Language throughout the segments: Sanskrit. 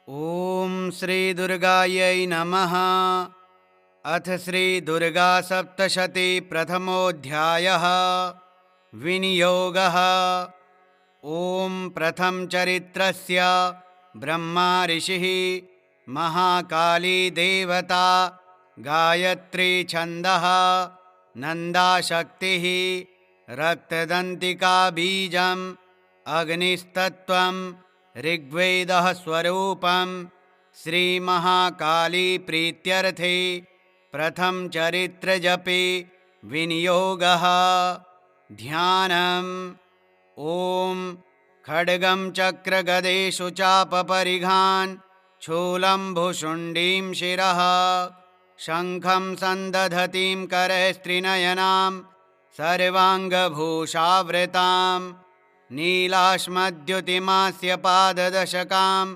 ॐ श्री दुर्गायै नमः। अथ श्री दुर्गा सप्तशती प्रथमोऽध्यायः। विनियोगः। ॐ प्रथम चरित्रस्य ब्रह्मा ऋषिः, महाकाली देवता, गायत्री छन्दः, नन्दा शक्तिः, रक्तदन्तिका बीजम्, अग्निस्तत्त्वं, ऋग्वेदः स्वरूपं। श्रीमहाकाली प्रीत्यर्थे प्रथम चरित्रजपे विनियोगः। ध्यानम्। ॐ खड्गं चक्रगदेषु चापपरिघान् शूलं भुशुण्डीं शिरः शङ्खं सन्दधतीं करस्त्रिनयनां सर्वाङ्गभूषावृतां नीलाश्मद्युतिमास्य पाददशकां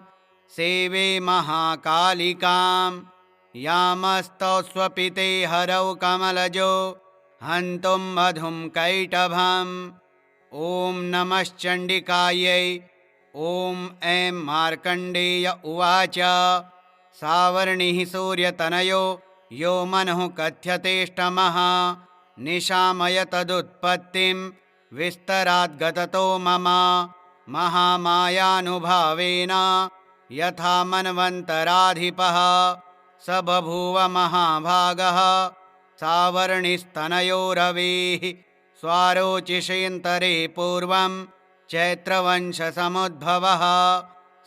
सेवे महाकालिकां यामस्तौ स्वपिते हरौ कमलजो हन्तुं मधुं कैटभम्। ॐ नमश्चण्डिकायै। ॐ ऐं मार्कण्डेय उवाच। सावर्णिः सूर्यतनयो यो मनुः कथ्यतेष्टमः निशामय तदुत्पत्तिं विस्तराद्गततो मम महामायानुभावेन यथा मन्वन्तराधिपः स बभूव महाभागः सावर्णिस्तनयो रवेः स्वारोचिषेऽन्तरे पूर्वं चैत्रवंशसमुद्भवः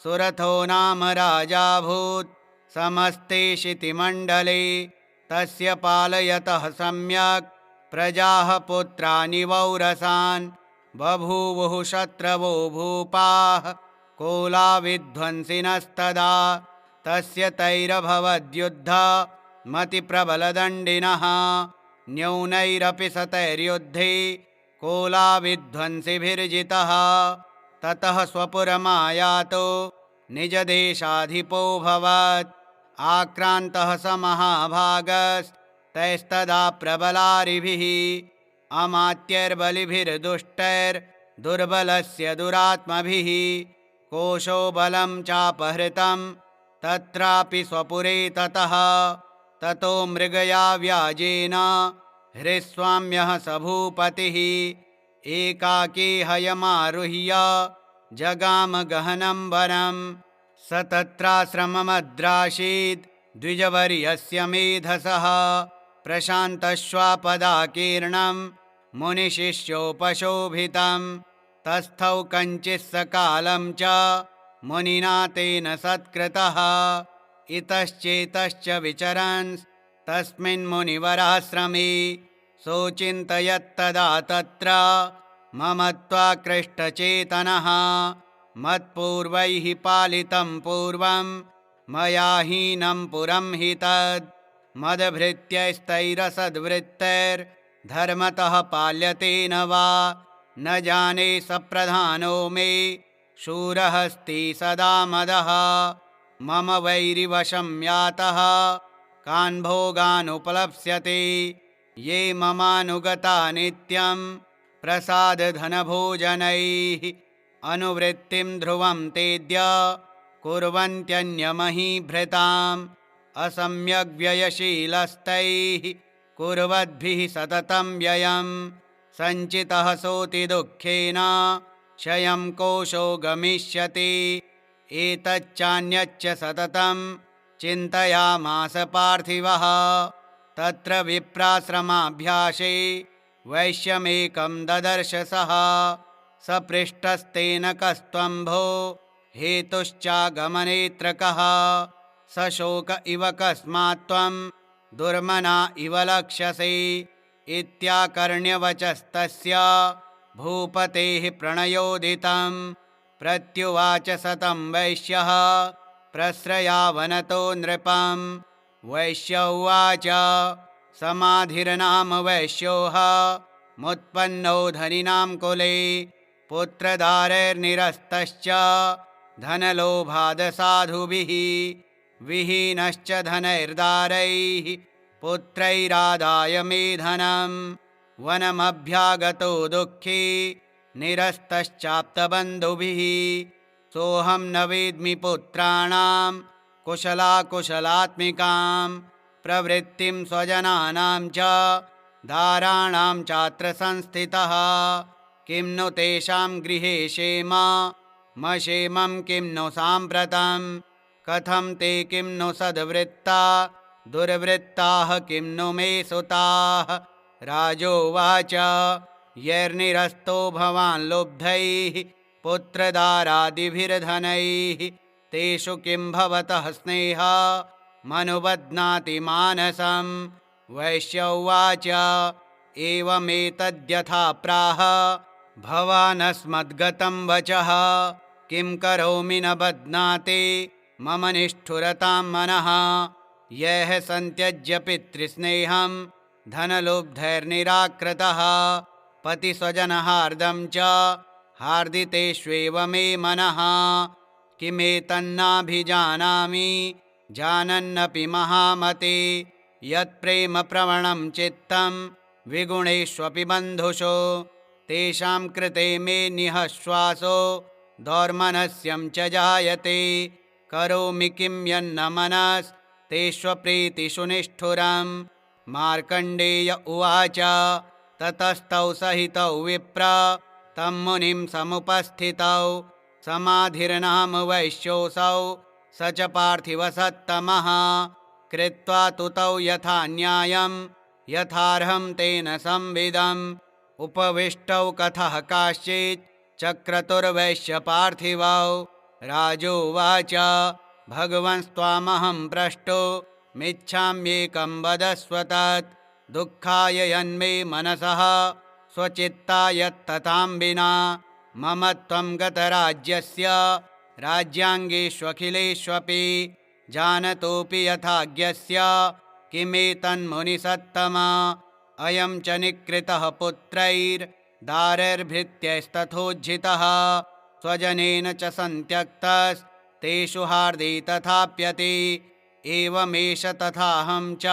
सुरथो नाम राजाभूत् समस्ते शितिमण्डले तस्य पालयतः सम्यक् प्रजाः पुत्राणि वौरसान् बभूवुः शत्रवो भूपाः कोलाविध्वंसिनस्तदा तस्य तैरभवद्युद्ध मतिप्रबलदण्डिनः न्यूनैरपि सतैर्युद्धे कोलाविध्वंसिभिर्जितः ततः स्वपुरमायातो निजदेशाधिपोऽभवत् आक्रान्तः स महाभागस्तैस्तदा प्रबलारिभिः अमात्यैर्बलिभिर्दुष्टैर्दुर्बलस्य दुरात्मभिः कोशो बलं चापहृतं तत्रापि स्वपुरे ततः ततो मृगया व्याजेन हृस्वाम्यः स भूपतिः एकाकी हयमारुह्य जगाम गहनं वनं स तत्राश्रममद्राशीत् द्विजवर्यस्य मेधसः प्रशान्तश्वापदाकीर्णं मुनिशिष्योपशोभितं तस्थौ कञ्चित्सकालं च मुनिना तेन सत्कृतः इतश्चेतश्च विचरन् तस्मिन् मुनिवराश्रमे सोचिन्तयत्तदा तत्र ममत्वाकृष्टचेतनः मत्पूर्वैः पालितं पूर्वं मया हीनं पुरं हि तद् मदभृत्यैस्तैरसद्वृत्तैर्धर्मतः पाल्यते न वा न जाने सप्रधानो मे शूरहस्ति सदा मदः मम वैरिवशं यातः कान् भोगानुपलप्स्यते ये ममानुगता नित्यं प्रसादधनभोजनैः अनुवृत्तिं ध्रुवं तेद्य कुर्वन्त्यन्यमहीभृताम् असम्यग्व्ययशीलस्तैः कुर्वद्भिः सततं व्ययं सञ्चितः सोति दुःखेन क्षयं कोशो गमिष्यति एतच्चान्यच्च सततं चिन्तयामास पार्थिवः तत्र विप्राश्रमाभ्यासे वैश्यमेकं ददर्श सः स पृष्टस्तेन कस्त्वं भो हेतुश्चागमनेऽत्र कः स शोक इव कस्मात्त्वं दुर्मना इव लक्ष्यसे इत्याकर्ण्यवचस्तस्य भूपतेः प्रणयोदितं प्रत्युवाच सतं वैश्यः प्रस्रयावनतो नृपं वैश्य उवाच समाधिर्नाम वैश्योः मुत्पन्नो धनिनां कुले पुत्रदारैर्निरस्तश्च धनलोभादसाधुभिः विहीनश्च धनैर्दारैः पुत्रैरादाय मे धनं वनमभ्यागतो दुःखी निरस्तश्चाप्तबन्धुभिः सोऽहं न वेद्मि पुत्राणां कुशलाकुशलात्मिकां प्रवृत्तिं स्वजनानां च दाराणां चात्र संस्थितः। किं नु तेषां गृहे क्षेम मक्षेमं किं नु साम्प्रतं कथं ते किं नु सद्वृत्ता दुर्वृत्ताः किं नु मे सुताः। राजोवाच यैर्निरस्तो भवान् लुब्धैः पुत्रदारादिभिर्धनैः तेषु किं भवतः स्नेहः मनुबध्नाति मानसम्। वैश्य उवाच एवमेतद्यथा प्राह भवानस्मद्गतं वचः किं करोमि न बध्नाति मम निष्ठुरतां मनः। यः सन्त्यज्य पितृस्नेहं धनलुब्धैर्निराकृतः पतिस्वजनहार्दं च हार्दितेष्वेव मे मनः। किमेतन्नाभिजानामि जानन्नपि महामते यत्प्रेम प्रवणं चित्तं विगुणेष्वपि बन्धुषु तेषां कृते मे निःश्वासो दौर्मनस्यं च जायते। करोमि किं यन्न मनस्तेष्वप्रीतिषु निष्ठुरम्। मार्कण्डेय उवाच ततस्तौ सहितौ विप्र तं मुनिं समुपस्थितौ समाधिर्नाम वैश्योऽसौ स च पार्थिवसत्तमः। कृत्वा तु तौ यथा न्यायं यथार्हं तेन संविदम् उपविष्टौ कथः काश्चित् चक्रतुर्वैश्यपार्थिवौ। राजोवाच भगवंस्त्वामहं प्रष्टुमिच्छाम्येकं वदस्व तत् दुःखाय यन्मे मनसः स्वचित्तायत्ततां विना। मम त्वं गतराज्यस्य राज्याङ्गेष्वखिलेष्वपि जानतोऽपि यथाज्ञस्य किमेतन्मुनिसत्तमा। अयं च निकृतः पुत्रैर्दारैर्भृत्यैस्तथोज्झितः स्वजनेन च सन्त्यक्तस्तेषु हार्दे तथाप्यति। एवमेष तथाहं च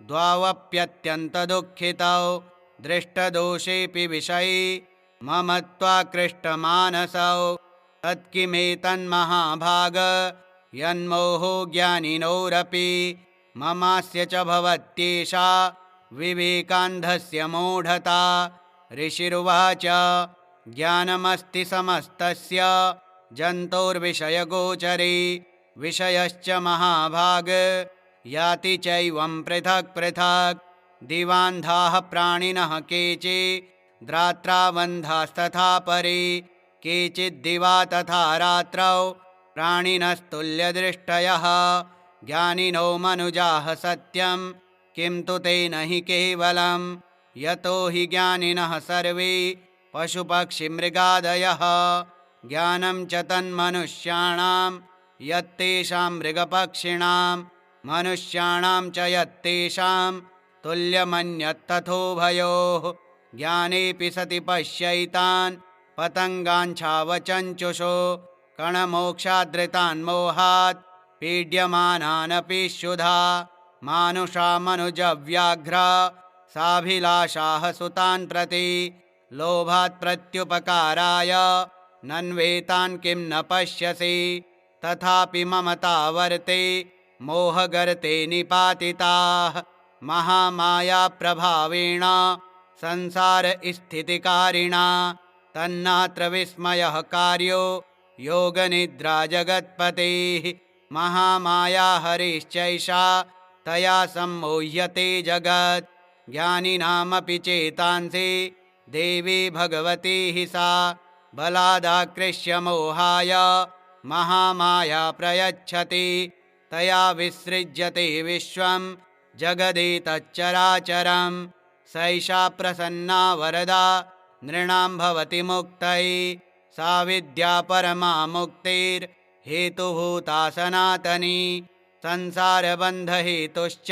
द्वावप्यत्यन्तदुःखितौ दृष्टदोषेऽपि विषये मम त्वाकृष्टमानसौ। तत्किमेतन्महाभाग यन्मोहो ज्ञानिनोरपि ममास्य च भवत्येषा विवेकान्धस्य मूढता। ऋषिरुवाच ज्ञानमस्ति समस्तस्य जन्तोर्विषयगोचरे विषयश्च महाभाग याति चैवं पृथक् पृथक्। दिवान्धाः प्राणिनः केचिद्रात्रावन्धास्तथा परे केचिद्दिवा तथा रात्रौ प्राणिनस्तुल्यदृष्टयः। ज्ञानिनो मनुजाः सत्यं किं तु तेन हि केवलं यतो हि ज्ञानिनः सर्वे पशुपक्षिमृगादयः। ज्ञानं च तन्मनुष्याणां यत्तेषां मृगपक्षिणां मनुष्याणां च यत्तेषां तुल्यमन्यत्तथोभयोः। ज्ञानेऽपि सति पश्यैतान् पतङ्गाञ्छावचञ्चुषो कणमोक्षादृतान् मोहात् पीड्यमानानपि क्षुधा। मानुषा मनुजव्याघ्रा साभिलाषाः सुतान् प्रति लोभात् प्रत्युपकाराय नन्वेतान् किं न पश्यसि। तथापि ममतावर्ते मोहगर्ते निपातिताः महामायाप्रभावेण संसारस्थितिकारिणा। तन्नात्र विस्मयः कार्यो योगनिद्रा जगत्पतेः। महामाया हरिश्चैषा तया सम्मोह्यते जगत्। ज्ञानिनामपि चेतांसि देवी भगवती हि सा बलादाकृष्य मोहाय महामाया प्रयच्छति। तया विसृज्यते विश्वं जगदेतच्चराचरं। सैषा प्रसन्ना वरदा नृणां भवति मुक्तये। सा विद्या परमा मुक्तिर्हेतुभूता सनातनी। संसारबन्धहेतुश्च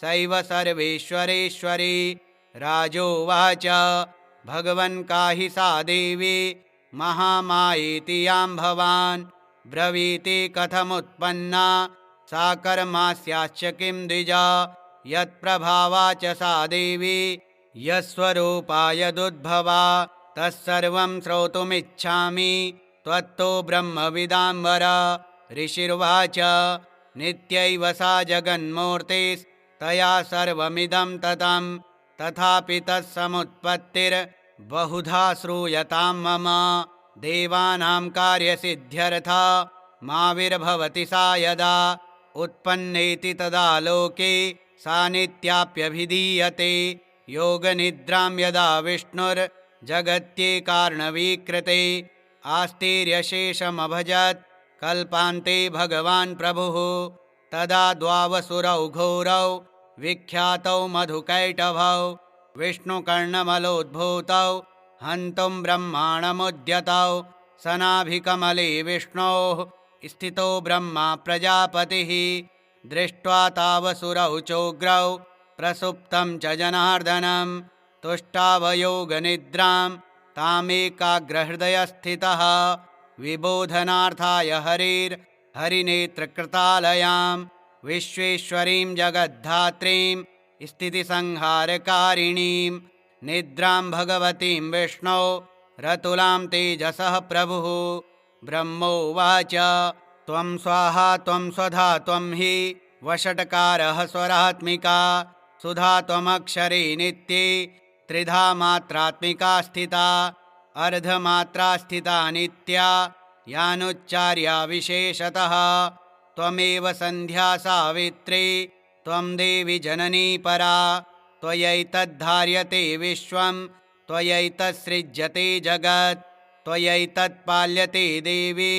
सैव सर्वेश्वरेश्वरी। राजोवाच भगवन् काहि सा देवी महामायेति यां भवान् ब्रवीति कथमुत्पन्ना सा कर्मास्याश्च किं द्विज। यत्प्रभावा च सा देवी यस्वरूपा यदुद्भवा तत्सर्वं श्रोतुमिच्छामि त्वत्तो ब्रह्मविदाम्बर। ऋषिर्वाच नित्यैव सा जगन्मूर्तिस्तया सर्वमिदं ततं तथापि तत्समुत्पत्तिर्बहुधा श्रूयतां मम। देवानां कार्यसिद्ध्यर्था माविर्भवति सा यदा उत्पन्नेति तदा लोके सा नित्याप्यभिधीयते। योगनिद्रां यदा विष्णुर्जगत्येकार्णवीकृते आस्तिर्यशेषमभजत् कल्पान्ते भगवान् प्रभुः। तदा द्वावसुरौ घोरौ विख्यातौ मधुकैटभौ विष्णुकर्णमलोद्भूतौ हन्तुं ब्रह्माणमुद्यतौ। सनाभिकमले विष्णोः स्थितो ब्रह्मा प्रजापतिः दृष्ट्वा तावसुरौ चोग्रौ प्रसुप्तं च जनार्दनं तुष्टावयोगनिद्रां तामेकाग्रहृदयस्थितः विबोधनार्थाय हरिनेत्रकृतालयां विश्वेश्वरीं जगद्धात्रीं स्थितिसंहारकारिणीं निद्रां भगवतीं विष्णो रतुलां तेजसः प्रभुः। ब्रह्मोवाच त्वं स्वाहा त्वं स्वधा त्वं हि वषट्कारः स्वरात्मिका सुधा त्वमक्षरे नित्ये त्रिधा मात्रात्मिका स्थिता अर्धमात्रा स्थिता नित्या यानुच्चार्या विशेषतः। त्वमेव सन्ध्या सावित्री त्वं देवि जननी परा त्वयैतद्धार्यते विश्वं त्वयैतत्सृज्यते जगत् त्वयैतत्पाल्यते देवी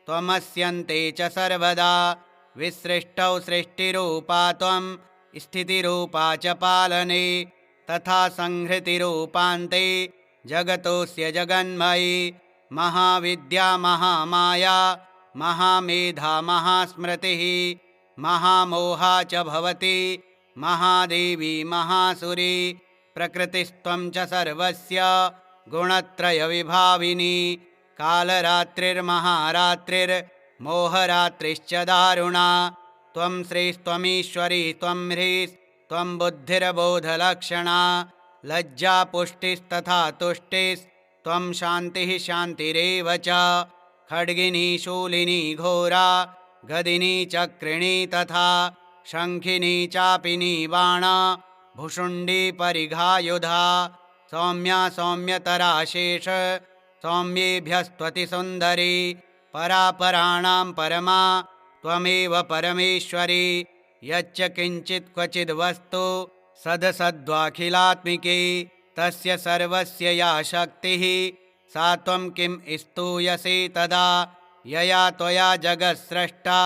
त्वमस्यन्ते च सर्वदा। विसृष्टौ सृष्टिरूपा त्वं स्थितिरूपा च पालने तथा संहृतिरूपान्ते जगतोऽस्य जगन्मयी। महाविद्या महामाया महामेधा महास्मृतिः महामोहा च भवति महादेवी महासुरी। प्रकृतिस्त्वं च सर्वस्य गुणत्रयविभाविनी कालरात्रिर्महारात्रिर्मोहरात्रिश्च दारुणा। त्वं श्रीस्त्वमीश्वरी त्वं ह्रीस्त्वं बुद्धिर्बोधलक्षणा लज्जा पुष्टिस्तथा तुष्टिस्त्वं शान्तिः शान्तिरेव च। खड्गिनी शूलिनी घोरा गदिनी चक्रिणी तथा शङ्खिनी चापिनी बाणा भुषुण्डी परिघायुधा। सौम्या सौम्यतरा शेष सौम्येभ्यस्त्वतिसुन्दरी परापराणां परमा त्वमेव परमेश्वरी। यच्च किञ्चित् क्वचिद्वस्तु सदसद्वाखिलात्मिकी तस्य सर्वस्य या शक्तिः सा त्वं किं स्तूयसे तदा। यया त्वया जगत्स्रष्टा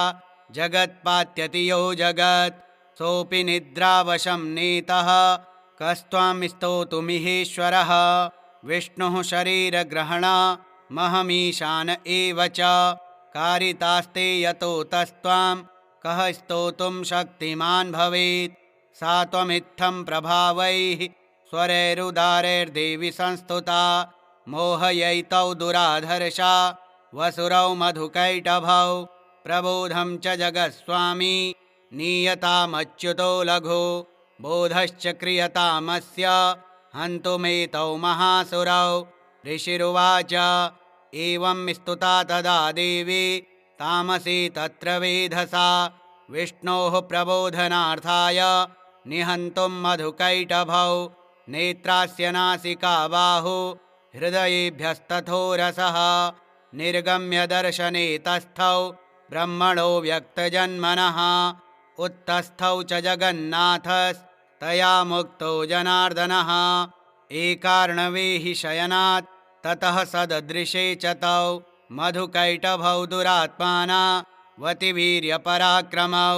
जगत्पात्यति यो जगत् सोऽपि निद्रावशं नीतः कस्त्वां स्तोतुमिहेश्वरः। विष्णुः शरीरग्रहण महमीशान एव च कारितास्ते यतो तस्त्वां कः स्तोतुं शक्तिमान् भवेत्। सा त्वमित्थं प्रभावैः स्वरैरुदारैर्देवि संस्तुता मोहयैतौ दुराधर्षा वसुरौ मधुकैटभौ। प्रबोधं च जगत्स्वामी नीयतामच्युतो लघु बोधश्च क्रियतामस्य हन्तुमेतौ महासुरौ। ऋषिरुवाच एवं स्तुता तदा देवी तामसी तत्र वेधसा विष्णोः प्रबोधनार्थाय निहन्तुं मधुकैटभौ। नेत्रास्य नासिका बाहु हृदयेभ्यस्तथोरसः निर्गम्य दर्शने तस्थौ ब्रह्मणो व्यक्तजन्मनः। उत्तस्थौ च जगन्नाथस्तया मुक्तो जनार्दनः। एकार्णवे हि शयनात् ततः सददृशे च तौ मधुकैटभौ दुरात्माना वतिवीर्यपराक्रमौ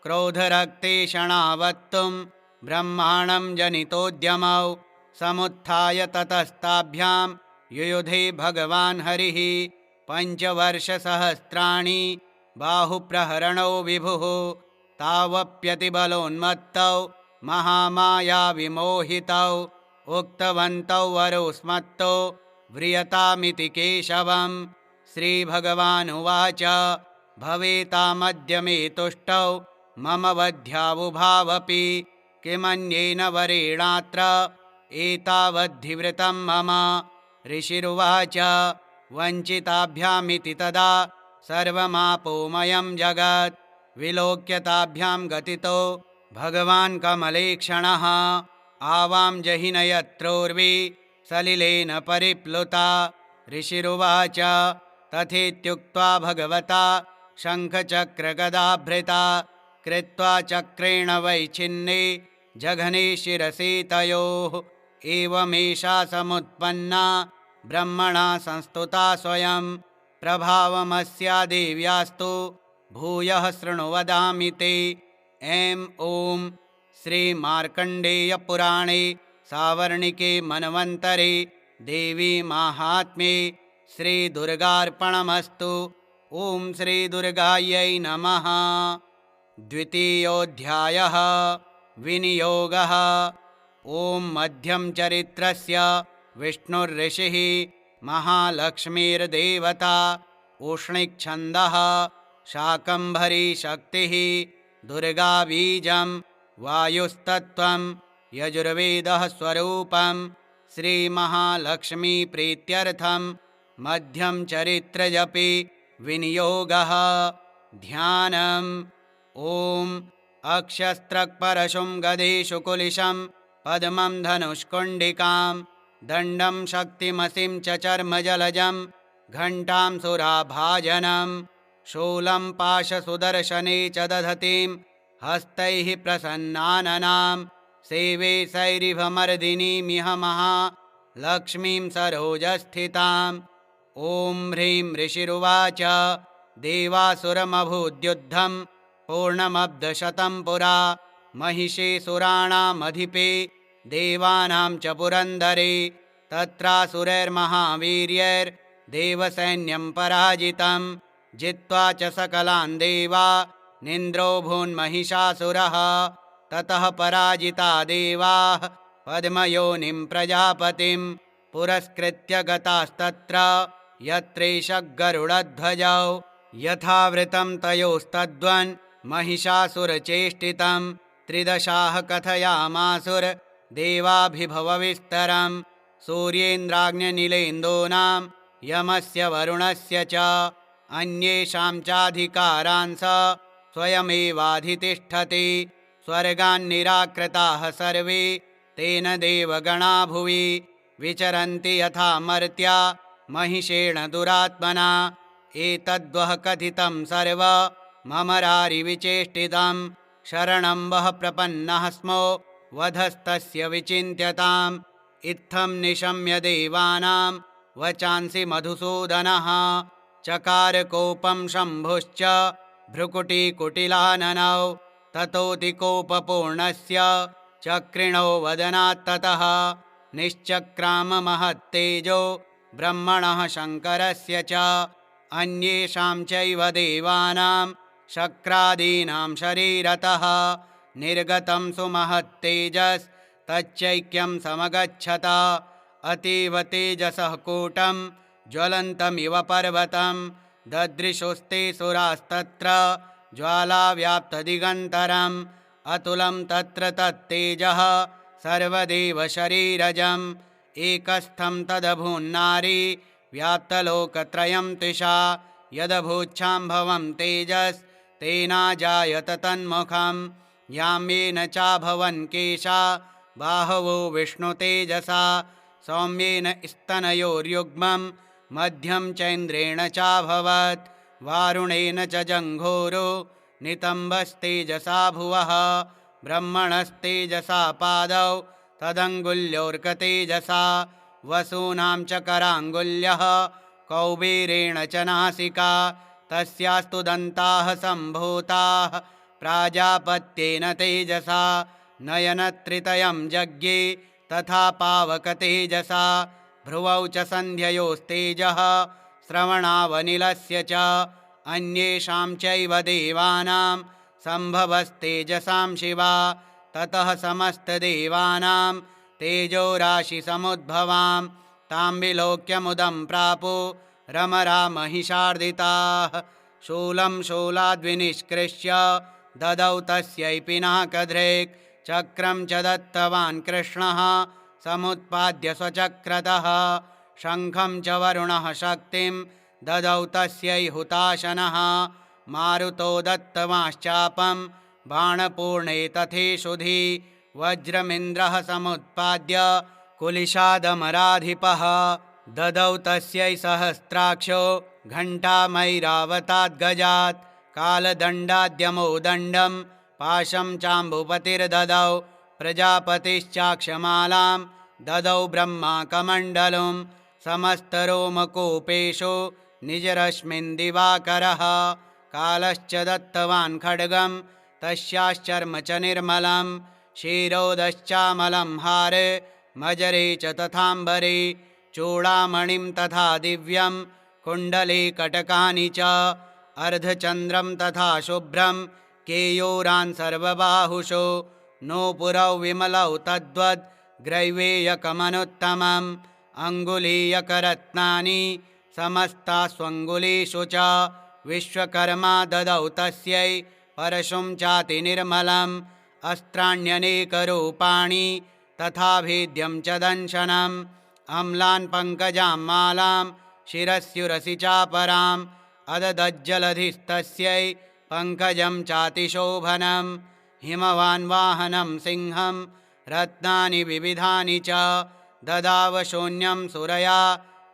क्रोधरक्तेषणावत्तुं ब्रह्माणं जनितोद्यमौ। समुत्थाय ततस्ताभ्यां युयुधे भगवान् हरिः पञ्चवर्षसहस्राणि बाहुप्रहरणौ विभुः। तावप्यतिबलोन्मत्तौ महामायाविमोहितौ उक्तवन्तौ वरौ स्मत्तो व्रियतामिति केशवम्। श्रीभगवानुवाच भवेतामद्य मे तुष्टौ मम वध्यावुभावपि किमन्येन वरेणात्र एतावद्धिवृतं मम। ऋषिरुवाच वञ्चिताभ्यामिति तदा सर्वमापोमयं जगत् विलोक्य ताभ्यां गतितो भगवान् कमलेक्षणः आवां जहिन यत्रोर्वी सलिलेन परिप्लुता ऋषिरुवाच तथेत्युक्त्वा भगवता शङ्खचक्रगदाभृता कृत्वा चक्रेण वैच्छिन्ने जघने शिरसि तयोः एवमेषा समुत्पन्ना ब्रह्मणा संस्तुता स्वयं प्रभावमस्या देव्यास्तु भूयः शृणु वदामि ते। ॐ श्रीमार्कण्डेयपुराणे सावर्णिके मन्वन्तरे देवी माहात्म्ये श्रीदुर्गार्पणमस्तु। ॐ श्रीदुर्गायै नमः। द्वितीयोऽध्यायः विनियोगः। ॐ मध्यं चरित्रस्य विष्णुर्ऋषिः महालक्ष्मीर्देवता उष्णिक्छन्दः शाकम्भरी शक्तिः दुर्गा बीजं वायुस्तत्त्वं यजुर्वेदः स्वरूपं श्रीमहालक्ष्मीप्रीत्यर्थं मध्यं चरित्रजपि विनियोगः। ध्यानम्। ॐ अक्षस्त्रक्परशुं गदेषु कुलिशं पद्मं धनुष्कुण्डिकां दण्डं शक्तिमसिं च चर्मजलजं घण्टां सुराभाजनं शूलं पाशसुदर्शने च दधतीं हस्तैः प्रसन्नाननां सेवे सैरिभमर्दिनीमिह महालक्ष्मीं सरोजस्थितां। ॐ ह्रीं ऋषिरुवाच देवासुरमभूद्युद्धं पूर्णमब्धशतं पुरा महिषे सुराणामधिपे देवानां च पुरन्दरे तत्रासुरैर्महावीर्यैर्देवसैन्यं पराजितं जित्वा च सकलान् देवा निन्द्रो भून्महिषासुरः ततः पराजिता देवाः पद्मयोनिं प्रजापतिं पुरस्कृत्य गतास्तत्र यत्रैष गरुडध्वजौ यथावृतं तयोस्तद्वन् महिषासुरचेष्टितं त्रिदशाः कथयामासुरदेवाभिभवविस्तरं सूर्येन्द्राग्निनीलेन्दूनां यमस्य वरुणस्य च अन्येषां चाधिकारान् स स्वयमेवाधितिष्ठति स्वर्गान्निराकृताः सर्वे तेन देवगणा भुवि विचरन्ति यथा मर्त्या महिषेण दुरात्मना एतद्वः कथितं सर्वममरारिविचेष्टितं शरणं वः प्रपन्नः स्मो वधस्तस्य विचिन्त्यताम्। इत्थं निशम्य देवानां वचांसि मधुसूदनः चकारकोपं शम्भुश्च भ्रुकुटिकुटिलाननौ ततोऽतिकोपपूर्णस्य चक्रिणो वदनात्ततः निश्चक्राम महत्तेजो ब्रह्मणः शङ्करस्य च अन्येषां चैव देवानां शक्रादीनां शरीरतः निर्गतं सुमहत्तेजस्तच्चैक्यं समगच्छत अतीव तेजसः कूटं ज्वलन्तमिव पर्वतं ददृशुस्ते सुरास्तत्र ज्वालाव्याप्तदिगन्तरम् अतुलं तत्र तत्तेजः सर्वदेवशरीरजम् एकस्थं तदभून्नारी व्याप्तलोकत्रयं तिषा यदभूच्छाम्भवं तेजस्तेनाजायत तन्मुखं याम्येन चाभवन् केशा बाहवो विष्णुतेजसा सौम्येन स्तनयोर्युग्मं मध्यं चैन्द्रेण चाभवत् वारुणेन च जङ्घोरो नितम्बस्तेजसा भुवः ब्रह्मणस्तेजसा पादौ तदङ्गुल्योऽर्कतेजसा वसूनां च कराङ्गुल्यः कौबेरेण च नासिका तस्यास्तु दन्ताः सम्भूताः प्राजापत्येन तेजसा नयनत्रितयं जज्ञे तथा पावकतेजसा भ्रुवौ च सन्ध्ययोस्तेजः श्रवणावनिलस्य च अन्येषां चैव देवानां सम्भवस्तेजसां शिवा ततः समस्तदेवानां तेजोराशिसमुद्भवां तां विलोक्यमुदं प्रापु रमरा महिषार्दिताः शूलं शूलाद्विनिष्कृष्य ददौ तस्यै पिनाकधृक् चक्रं च दत्तवान् कृष्णः समुत्पाद्य स्वचक्रतः शङ्खं च वरुणः शक्तिं ददौ तस्यै हुताशनः मारुतो दत्तवांश्चापं बाणपूर्णे तथेषुधि वज्रमिन्द्रः समुत्पाद्य कुलिशादमराधिपः ददौ तस्यै सहस्राक्षो घण्टामैरावताद्गजात् कालदण्डाद्यमो दण्डं पाशं चाम्बुपतिर्ददौ प्रजापतिश्चाक्षमालां ददौ ब्रह्माकमण्डलुं समस्तरोमकूपेषु निजरश्मिन् दिवाकरः कालश्च दत्तवान् खड्गं तस्याश्चर्म च निर्मलं क्षीरोदश्चामलं हारे मजरे च तथाम्बरे चूडामणिं तथा दिव्यं कुण्डलीकटकानि च अर्धचन्द्रं तथा शुभ्रं केयूरान् सर्वबाहुषु नूपुरौ विमलौ तद्वद् ग्रैवेयकमनुत्तमम् अङ्गुलीयकरत्नानि समस्तास्वङ्गुलीषु च विश्वकर्मा ददौ तस्यै परशुं चाति निर्मलम् अस्त्राण्यनेकरूपाणि तथा भेद्यं च दंशनम् अम्लान् पङ्कजां मालां शिरस्युरसि चापराम् अददज्जलधिस्तस्यै पङ्कजं चातिशोभनम् हिमवान् वाहनं सिंहं रत्नानि विविधानि च ददाव शून्यं सुरया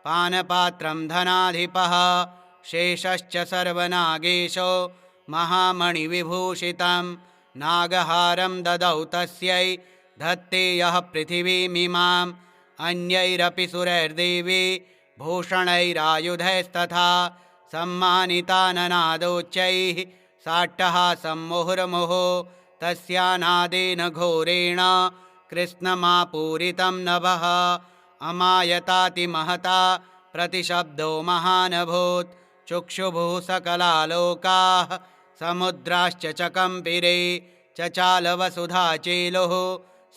पानपात्रं धनाधिपः शेषश्च सर्वनागेशो महामणिविभूषितं नागहारं ददौ तस्यै धत्ते यः पृथिवीमिमाम् अन्यैरपि सुरैर्देवी भूषणैरायुधैस्तथा सम्मानिताननादोच्चैः साट्टहासं मुहुर्मुहुः तस्यानादेन घोरेण कृत्स्नमापूरितं नभः अमायतातिमहता प्रतिशब्दो महानभूत् चुक्षुभुः सकलालोकाः समुद्राश्च चकम्पिरे चचालवसुधाचेलुः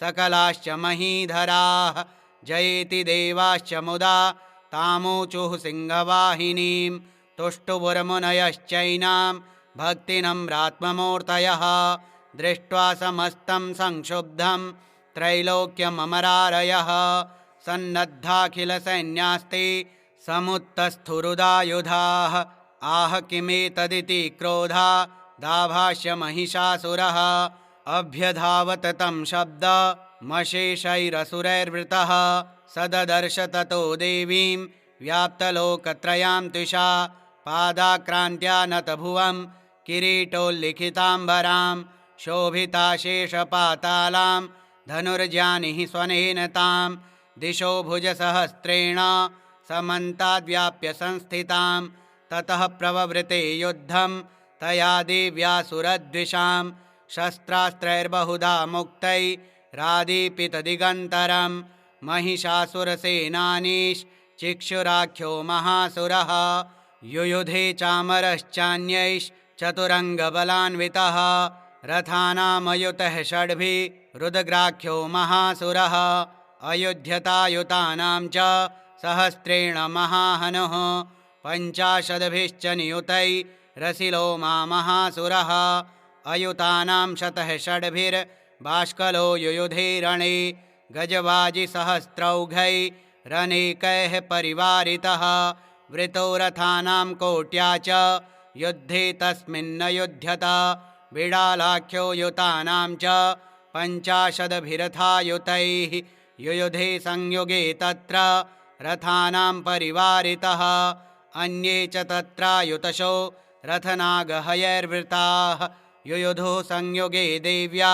सकलाश्च महीधराः जयेति देवाश्च मुदा तामूचुः सिंहवाहिनीं तुष्टुवुर्मुनयश्चैनां भक्तिनम्रात्ममूर्तयः दृष्ट्वा समस्तं संक्षुब्धं त्रैलोक्यममरारयः सन्नद्धाखिलसैन्यास्ते समुत्तस्थुरुदायुधाः आह किमेतदिति क्रोधा दाभाष्य महिषासुरः अभ्यधावत तं शब्दमशेषैरसुरैर्वृतः सददर्श ततो देवीं व्याप्तलोकत्रयां त्विषा पादाक्रान्त्या नतभुवं किरीटोल्लिखिताम्बरां शोभिताशेषपातालां धनुर्जानिः स्वनेन तां दिशो भुजसहस्रेण समन्ताद्व्याप्य संस्थितां ततः प्रववृते युद्धं तया देव्या सुरद्विषां शस्त्रास्त्रैर्बहुधा मुक्तैरादीपितदिगन्तरं महिषासुरसेनानीश्चिक्षुराख्यो महासुरः युयुधे चामरश्चान्यैश्चतुरङ्गबलान्वितः रथानामयुतः षड्भिरुदग्राख्यो महासुरः अयुध्यतायुतानां च सहस्रेण महाहनुः पञ्चाशद्भिश्च नियुतैरसिलो महासुरः अयुतानां शतः षड्भिर्बाष्कलो युयुधे रणे गजवाजिसहस्रौघैरनेकैः परिवारितः वृतो रथानां कोट्या च युद्धे तस्मिन्न युध्यत बिडालाख्यो युतानां च पञ्चाशद्भिरथायुतैः युयुधे संयुगे तत्र रथानां परिवारितः अन्ये च तत्रायुतशो रथनागहयैर्वृताः युयुधुः संयुगे देव्या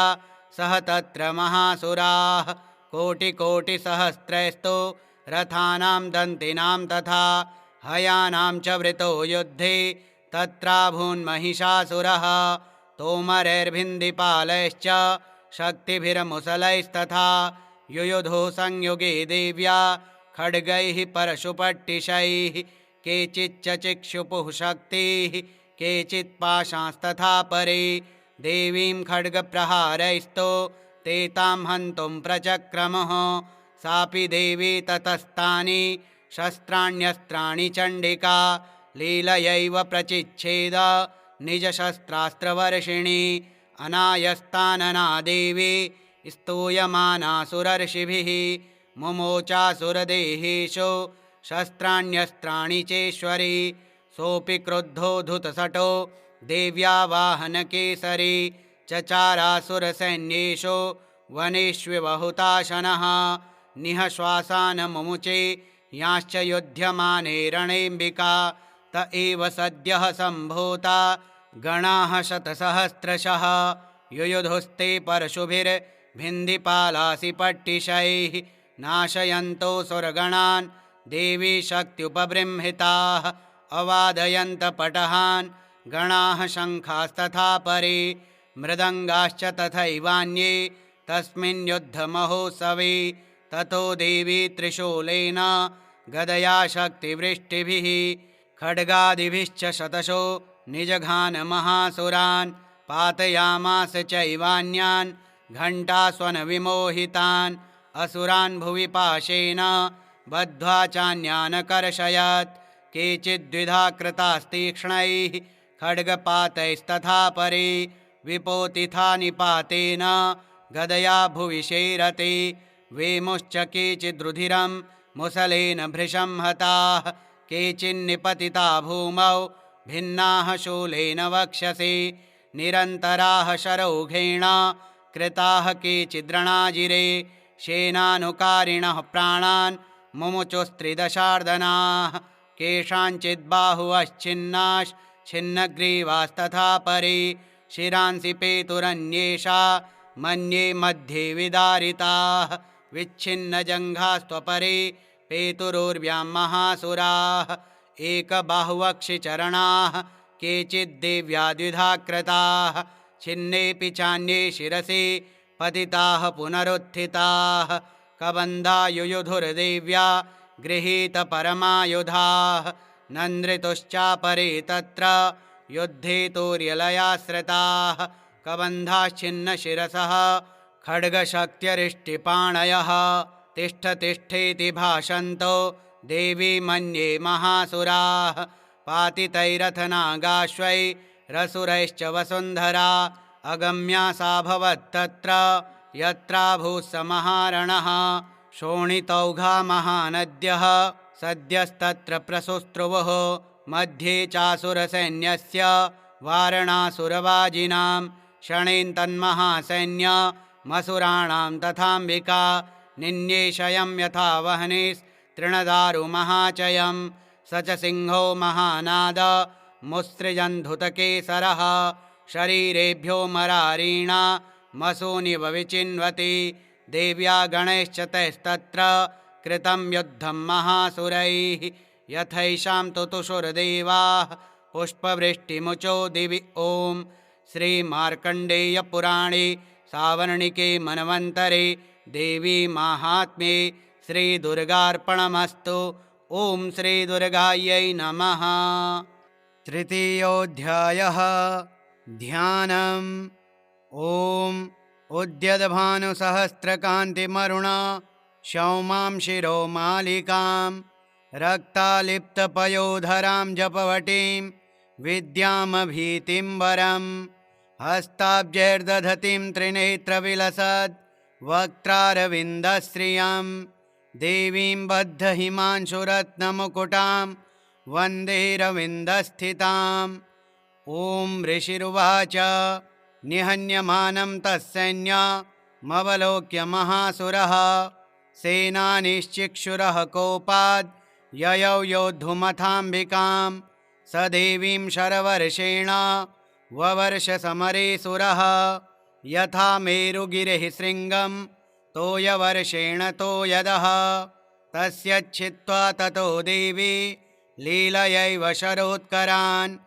सह तत्र महासुराः कोटिकोटिसहस्रैस्तु रथानां दन्तिनां तथा हयानां च वृतो युद्धे तत्राभून्महिषासुरः तोमरैर्भिन्दिपालैश्च शक्तिभिर्मुसलैस्तथा युयुधुः संयुगे देव्या खड्गैः परशुपट्टिशैः केचिच्च चिक्षुपुः शक्तिः केचित् पाशांस्तथा परे देवीं खड्गप्रहारैस्तो ते तां हन्तुं प्रचक्रमुः सापि देवी ततस्तानि शस्त्राण्यस्त्राणि चण्डिका लीलयैव प्रचिच्छेद निजशस्त्रास्त्रवर्षिणी अनायस्तानना देवी स्तूयमाना सुरर्षिभिः मुमोचासुरदेहेषु शस्त्राण्यस्त्राणि चेश्वरी सोऽपि क्रुद्धो धुतसटो देव्या वाहनकेसरी चचारासुरसैन्येषु वनेष्विवहुताशनः निःश्वासान् मुमुचे यांश्च युध्यमाने रणेऽम्बिका त एव सद्यः सम्भूता गणाः शतसहस्रशः युयुधुस्ते परशुभिर्भिन्दिपालासिपट्टिशैः नाशयन्तो सुरगणान् देवी शक्त्युपबृंहिताः अवादयन्त पटहान् गणाः शङ्खास्तथा परे मृदङ्गाश्च तथैवान्ये तस्मिन् युद्धमहोत्सवे ततो देवी त्रिशूलेन गदया शक्तिवृष्टिभिः खड्गादिभिश्च शतशो निजघानमहासुरान् पातयामास चैवान्यान् घण्टास्वनविमोहितान् असुरान् भुवि पाशेन बद्ध्वा चान्यान् कर्षयत् केचिद्विधा कृतास्तीक्ष्णैः खड्गपातैस्तथा परे विपोतिथा निपातेन गदया भुवि शेरते वेमुश्च केचिद्रुधिरं मुसलेन भृशं हताः केचिन्निपतिता भूमौ भिन्नाः शूलेन वक्षसि निरन्तराः शरौघेण कृताः केचिद्रणाजिरे शेनानुकारिणः प्राणान् मुमुचुस्त्रिदशार्दनाः केषाञ्चिद्बाहुवश्चिन्नाश्छिन्नग्रीवास्तथा परे शिरांसि पेतुरन्येषा मन्ये मध्ये विदारिताः विच्छिन्नजङ्घास्त्वपरे पेतुरुर्व्यां महासुराः एकबाहुवक्षिचरणाः केचिद्देव्या द्विधा कृताः छिन्नेऽपि चान्ये शिरसि पतिताः पुनरुत्थिताः कबन्धा युयुधुर्देव्या गृहीतपरमायुधाः नन्दृतुश्चापरे तत्र युद्धे तूर्यलयाश्रिताः कबन्धाश्छिन्नशिरसः खड्गशक्त्यरिष्टिपाणयः तिष्ठ तिष्ठेति भाषन्तो देवी मन्ये महासुराः पातितैरथनागाश्वैरसुरैश्च वसुन्धरा अगम्या सा भवत्तत्र यत्राभूत्स महारणः शोणितौघा महानद्यः सद्यस्तत्र प्रसुस्त्रुवुः मध्ये चासुरसैन्यस्य वारणासुरवाजिनां शणेन्तन्महासैन्यमसुराणां तथाम्बिका निन्येषयं यथा वह्निस्तृणदारुमहाचयं स च सिंहो महानाद मुत्सृजन्धुतकेसरः शरीरेभ्यो मरारीणा मसूनिव विचिन्वति देव्या गणैश्च तैस्तत्र कृतं युद्धं महासुरैः यथैषां तुतुषुर्देवाः पुष्पवृष्टिमुचो दिवि ॐ श्रीमार्कण्डेयपुराणे सावर्णिके मन्वन्तरे देवी माहात्म्ये श्रीदुर्गार्पणमस्तु। ॐ श्रीदुर्गायै नमः। तृतीयोऽध्यायः ध्यानम्। ॐ उद्यद्भानुसहस्रकान्तिमरुणा शौमां शिरोमालिकां रक्तालिप्तपयोधरां जपवटीं विद्यामभीतिं हस्ताब्जैर्दधतीं त्रिनेत्रविलसद् वक्त्रारविन्दश्रियं देवीं बद्धहिमांशुरत्नमुकुटां वन्दे रविन्दस्थिताम्। ॐ ऋषिरुवाच निहन्यमानं तत्सैन्यमवलोक्य महासुरः सेनानिश्चिक्षुरः कोपाद् ययौ योद्धुमथाम्बिकां स देवीं शरवर्षेण ववर्ष समरे सुरः यथा मेरुगिरिः शृङ्गं तोयवर्षेण तोयदः तस्यच्छित्वा ततो देवी लीलयैव शरोत्करान्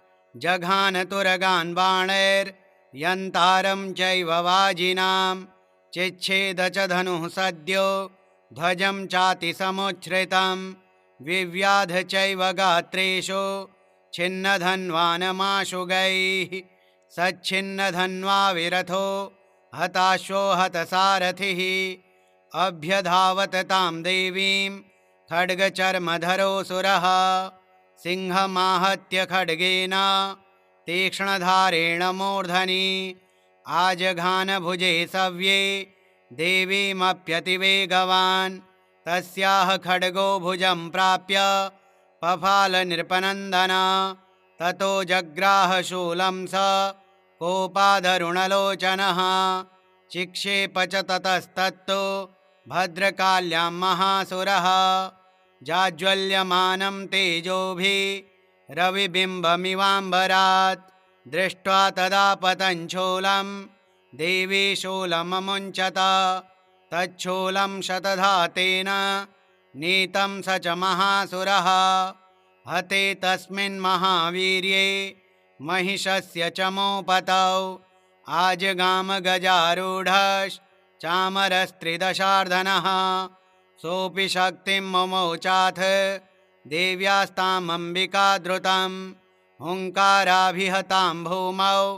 जघानतुरगान् बाणैर्यन्तारं चैव वाजिनां चिच्छेद च धनुः सद्यो ध्वजं चातिसमुच्छ्रितं विव्याध चैव गात्रेषु छिन्नधन्वानमाशुगैः सच्छिन्नधन्वा विरथो हताश्वो हतसारथिः अभ्यधावत तां देवीं खड्गचर्मधरोऽसुरः सिंहमाहत्य खड्गेन तीक्ष्णधारेण मूर्धनि आजघानभुजे सव्ये देवीमप्यतिवेगवान् तस्याः खड्गो भुजं प्राप्य पफालनृपनन्दन। ततो जग्राह शूलं स कोपादरुणलोचनः। चिक्षेप च ततस्तत्तु भद्रकाल्यां महासुरः। जाज्वल्यमानं तेजोभिः रविबिम्बमिवाम्बरात्। दृष्ट्वा तदा पतञ्छूलं देवी शूलममुञ्चत। तच्छूलं शतधा तेन नीतं स च महासुरः। हते तस्मिन् महावीर्ये महिषस्य चमूपतौ। आजगाम गजारूढश्चामरस्त्रिदशार्धनः। सोऽपि शक्तिं मुमोचाथ देव्यास्तामम्बिका द्रुतं। हुङ्काराभिहतां भूमौ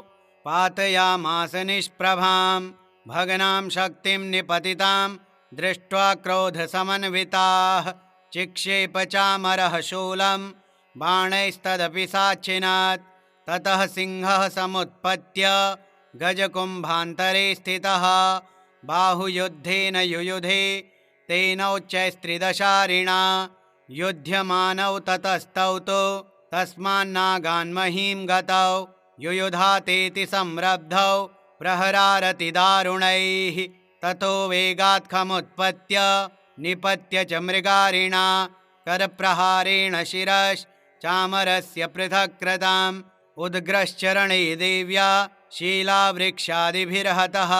पातयामास निष्प्रभां। भग्नां शक्तिं निपतितां दृष्ट्वा क्रोधसमन्विताः। चिक्षेप चामरः शूलं बाणैस्तदपि साच्छिनात्। ततः सिंहः समुत्पत्य गजकुम्भान्तरे स्थितः। बाहुयुद्धेन युयुधे तेनोच्चैस्त्रिदशारिणा। युध्यमानौ ततस्तौ तु तस्मान्नागान्महीं गतौ। युयुधातेति संरब्धौ प्रहरारतिदारुणैः। ततो वेगात् खमुत्पत्य निपत्य च मृगारिणा। करप्रहारेण शिरश्चामरस्य पृथक् कृताम्। उद्ग्रश्चरणे देव्या शीलावृक्षादिभिर्हतः।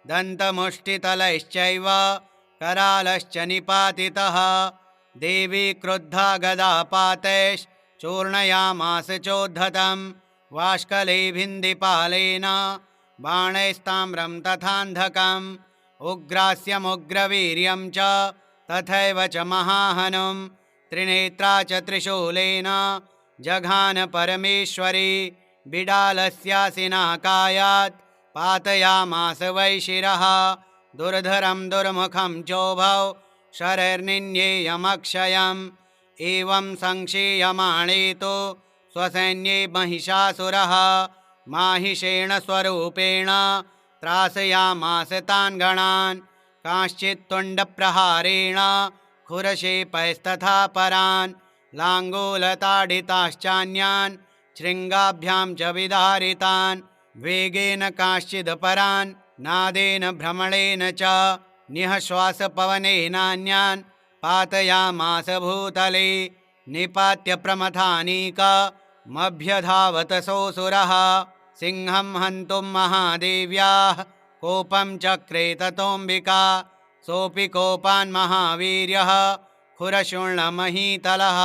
दन्तमुष्टितलैश्चैव करालश्च निपातितः। देवी क्रुद्धा गदापातैश्चूर्णयामास चोद्धतं। वाष्कले भिन्दिपालेन बाणैस्ताम्रं तथान्धकम्। उग्रास्यमुग्रवीर्यं च तथैव च महाहनुं। त्रिनेत्रा च त्रिशूलेन जघान परमेश्वरी। बिडालस्यासिनाकायात् पातयामास वै शिरः। दुर्धरं दुर्मुखं चोभौ शरैर्निन्येयमक्षयम्। एवं संक्षेयमाणे तु स्वसैन्ये महिषासुरः। माहिषेण स्वरूपेण त्रासयामास तान् गणान्। कांश्चित्तुण्डप्रहारेण खुरशेपैस्तथा परान्। लाङ्गूलताडिताश्चान्यान् शृङ्गाभ्यां च विदारितान्। वेगेन कांश्चिदपरान् नादेन भ्रमणेन च निःश्वासपवनेनान्यान् पातयामास भूतले। निपात्य प्रमथानीकमभ्यधावत सोऽसुरः। सिंहं हन्तुं महादेव्याः कोपं चक्रे ततोऽम्बिका। सोऽपि कोपान् महावीर्यः खुरशूर्णमहीतलः।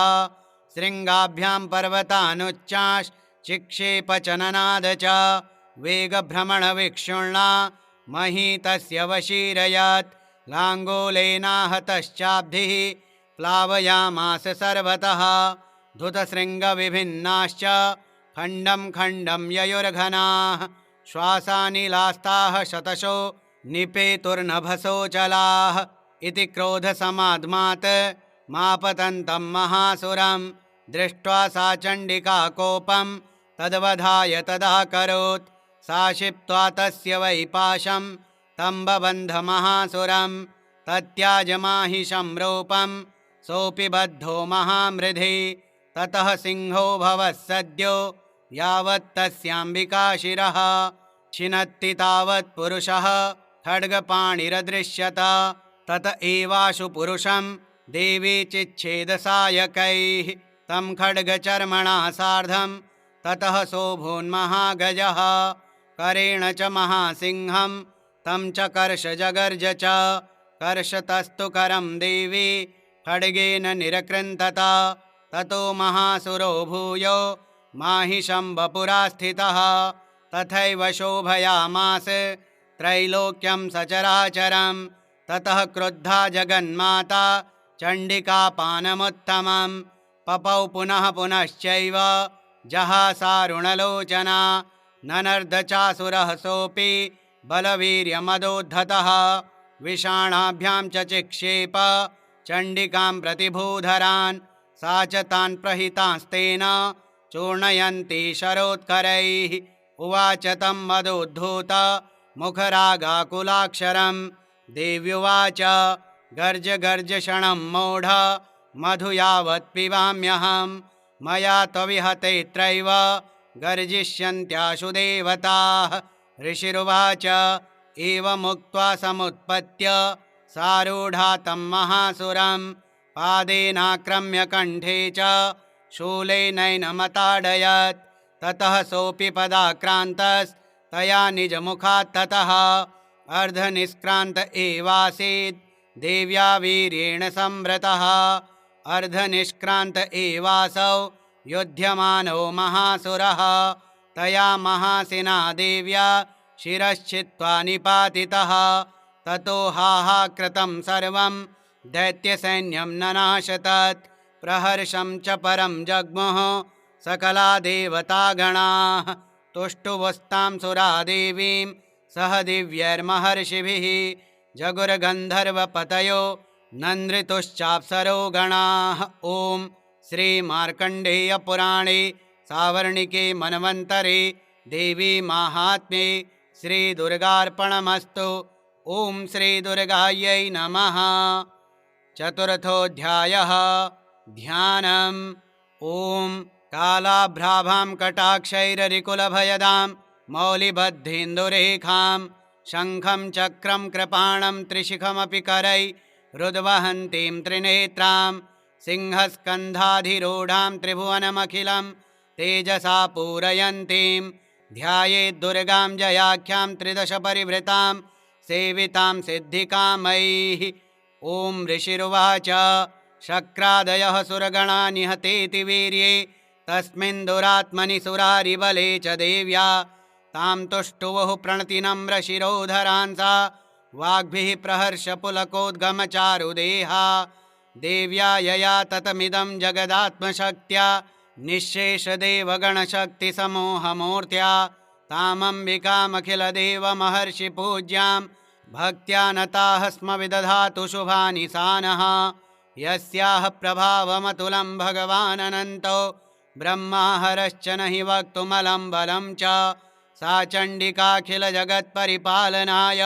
शृङ्गाभ्यां पर्वतानुच्चाश्चिक्षेप च ननाद च। वेगभ्रमणविक्षुण्णा महीतस्य वशीरयत्। लाङ्गूलेनाहतश्चाब्धिः प्लावयामास सर्वतः। धुतशृङ्गविभिन्नाश्च खण्डं खण्डं ययुर्घनाः। श्वासानिलास्ताः शतशो निपेतुर्नभसोऽचलाः। इति क्रोधसमाद्मात् मापतन्तं महासुरं। दृष्ट्वा सा चण्डिका कोपं तद्वधाय तदाकरोत्। सा क्षिप्त्वा तस्य वै पाशं तम्बबन्ध महासुरं। तत्याजमाहिषं रूपं सोऽपि बद्धो महामृधि। ततः सिंहो भवः सद्यो यावत् तस्याम्बिका शिरः। छिनत्ति तावत् पुरुषः खड्गपाणिरदृश्यत। तत एवाशु पुरुषं देवी चिच्छेदसायकैः तं खड्गचर्मणा सार्धं। ततः सोऽभून्महागजः करेण च महासिंहं तं च कर्ष जगर्ज च। कर्षतस्तु करं देवी खड्गेन निरकृन्तत। ततो महासुरो भूयो माहिषं वपुरा स्थितः। तथैव शोभयामास त्रैलोक्यं सचराचरं। ततः क्रुद्धा जगन्माता चण्डिकापानमुत्तमं। पपौ पुनः पुनश्चैव जहासारुणलोचना। ननर्दचासुरः सोऽपि बलवीर्यमदोद्धतः। विषाणाभ्यां च चिक्षेप चण्डिकां प्रतिभूधरान्। सा च तान् प्रहितास्तेन चूर्णयन्ती शरोत्करैः। उवाच तं मदोद्धूत मुखरागाकुलाक्षरं। देव्युवाच गर्ज गर्जषणं मूढ मधु यावत् पिबाम्यहं मया त्वविहतेऽत्रैव गर्जिष्यन्त्याशु देवताः। ऋषिरुवाच एवमुक्त्वा समुत्पत्य सारूढा तं महासुरं पादेनाक्रम्य कण्ठे च शूलेनैनमताडयत्। ततः सोऽपि पदाक्रान्तस्तया निजमुखात् ततः अर्धनिष्क्रान्त एवासीत् देव्या वीर्येण संवृतः। अर्धनिष्क्रान्त एवासौ युध्यमानो महासुरः तया महासिना देव्या शिरश्छित्त्वा निपातितः। ततो हाहाकृतं सर्वं दैत्यसैन्यं ननाशतत्। प्रहर्षं च परं जग्मुः सकला देवतागणाः तुष्टुवस्तां सुरा देवीं सह दिव्यैर्महर्षिभिः। जगुर्गन्धर्वपतयो नन्दृतुश्चाप्सरो गणाः। ॐ श्रीमार्कण्डेयपुराणे सावर्णिके मन्वन्तरे देवी माहात्म्ये श्रीदुर्गार्पणमस्तु। ॐ श्रीदुर्गायै नमः। चतुर्थोऽध्यायः ध्यानम्। ॐ कालाभ्राभां कटाक्षैररिकुलभयदां मौलिबद्धेन्दुरेखां शङ्खं चक्रं कृपाणं त्रिशिखमपि करैरुद्वहन्तीं त्रिनेत्रां सिंहस्कन्धाधिरूढां त्रिभुवनमखिलं तेजसा पूरयन्तीं ध्यायेद्दुर्गां जयाख्यां त्रिदश परिवृतां सेवितां सिद्धिकामैः। ॐ ऋषिरुवाच शक्रादयः सुरगणा निहतेति वीर्ये तस्मिन् दुरात्मनि सुरारिबले च देव्या तां तुष्टुवुः प्रणतिनम्रशिरोधरांसा वाग्भिः प्रहर्षपुलकोद्गमचारुदेहा। देव्या यया ततमिदं जगदात्मशक्त्या निःशेषदेवगणशक्तिसमूहमूर्त्या तामम्बिकामखिलदेवमहर्षिपूज्यां भक्त्या नताः स्म विदधातु शुभानि सानः। यस्याः प्रभावमतुलं भगवानन्तो ब्रह्मा हरश्च न हि वक्तुमलं बलं च सा चण्डिकाखिलजगत्परिपालनाय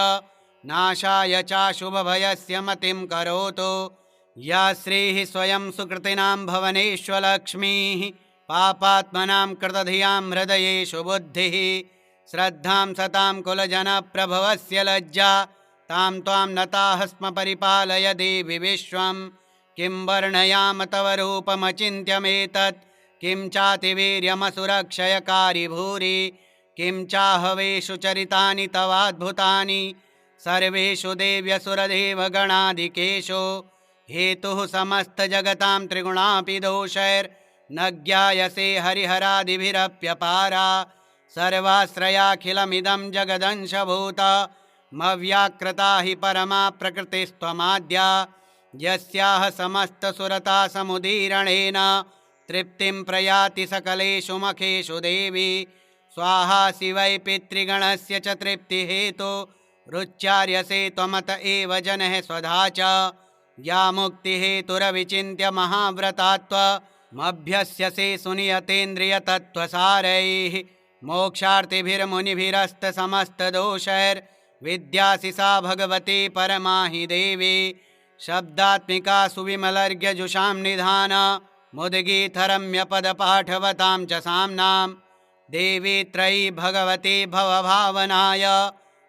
नाशाय चाशुभभयस्य मतिं करोतु। या श्रीः स्वयं सुकृतिनां भवनेष्वलक्ष्मीः पापात्मनां कृतधियां हृदयेषु बुद्धिः श्रद्धां सतां कुलजनप्रभवस्य लज्जा तां त्वां नताः स्म परिपालय देवि विश्वं। किं वर्णयाम तव रूपमचिन्त्यमेतत् किं चातिवीर्यमसुरक्षयकारि भूरि किं चाहवेषु चरितानि तवाद्भुतानि सर्वेषु देव्यसुरदेवगणाधिकेषु। हेतुः समस्तजगतां त्रिगुणापि दोषैर्न ज्ञायसे हरिहरादिभिरप्यपारा सर्वाश्रयाखिलमिदं जगदंशभूतमव्याकृता हि परमा प्रकृतिस्त्वमाद्या। यस्याः समस्तसुरता समुदीरणेन तृप्तिं प्रयाति सकलेषु मखेषु देवी स्वाहा शिवै पितृगणस्य च तृप्तिहेतु रुच्यार्यसे त्वमत एव जनः स्वधा च। या मुक्तिहेतुरविचिन्त्य महाव्रतात्वमभ्यस्यसे सुनियतेन्द्रियतत्त्वसारैः मोक्षार्थिभिर्मुनिभिरस्तसमस्तदोषैर्विद्यासि सा भगवती परमा हि देवी। शब्दात्मिका सुविमलर्घ्यजुषां निधान मुद्गीतरम्यपदपाठवतां च साम्नां देवी त्रयी भगवती भवभावनाय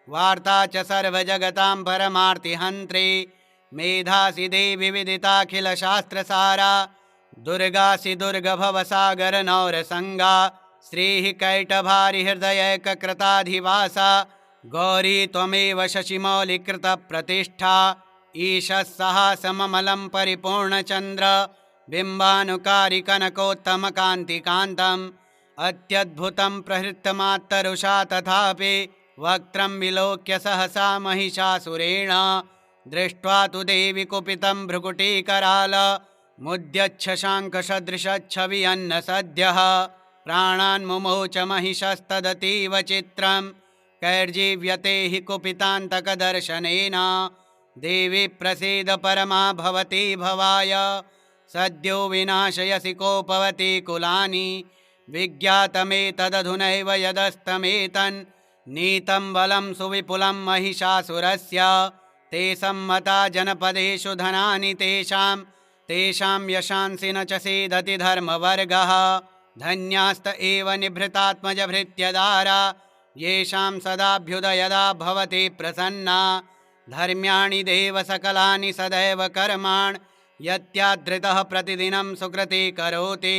वार्ता च सर्वजगतां परमार्तिहन्त्री। मेधासि देवि विदिताखिलशास्त्रसारा दुर्गासि दुर्गभवसागरनौरसङ्गा श्रीः कैटभारिहृदयैककृताधिवासा गौरी त्वमेव शशिमौलिकृतप्रतिष्ठा। ईशः सहासममलं परिपूर्णचन्द्र बिम्बानुकारि कनकोत्तमकान्तिकान्तम् अत्यद्भुतं प्रहृतमात्तरुषा तथापि वक्त्रं विलोक्य सहसा महिषासुरेण दृष्ट्वा तु देवि कुपितं भ्रुकुटीकराल मुद्यच्छशाङ्खसदृशच्छवियन्न सद्यः प्राणान्मुमोच महिषस्तदतीव चित्रं कैर्जीव्यते हि कुपितान्तकदर्शनेन। देवी प्रसीद परमा भवती भवाय सद्यो विनाशयसि कोपवती कुलानि विज्ञातमेतदधुनैव यदस्तमेतन् नीतं बलं सुविपुलं महिषासुरस्य ते सम्मता जनपदेषु धनानि तेषां यशांसि न च सीदति धर्मवर्गः धन्यास्त एव निभृतात्मजभृत्यदारा येषां सदाभ्युदयदा भवति प्रसन्ना धर्म्याणि देव सकलानि सदैव कर्माणि यत्यादृतः प्रतिदिनं सुकृति करोति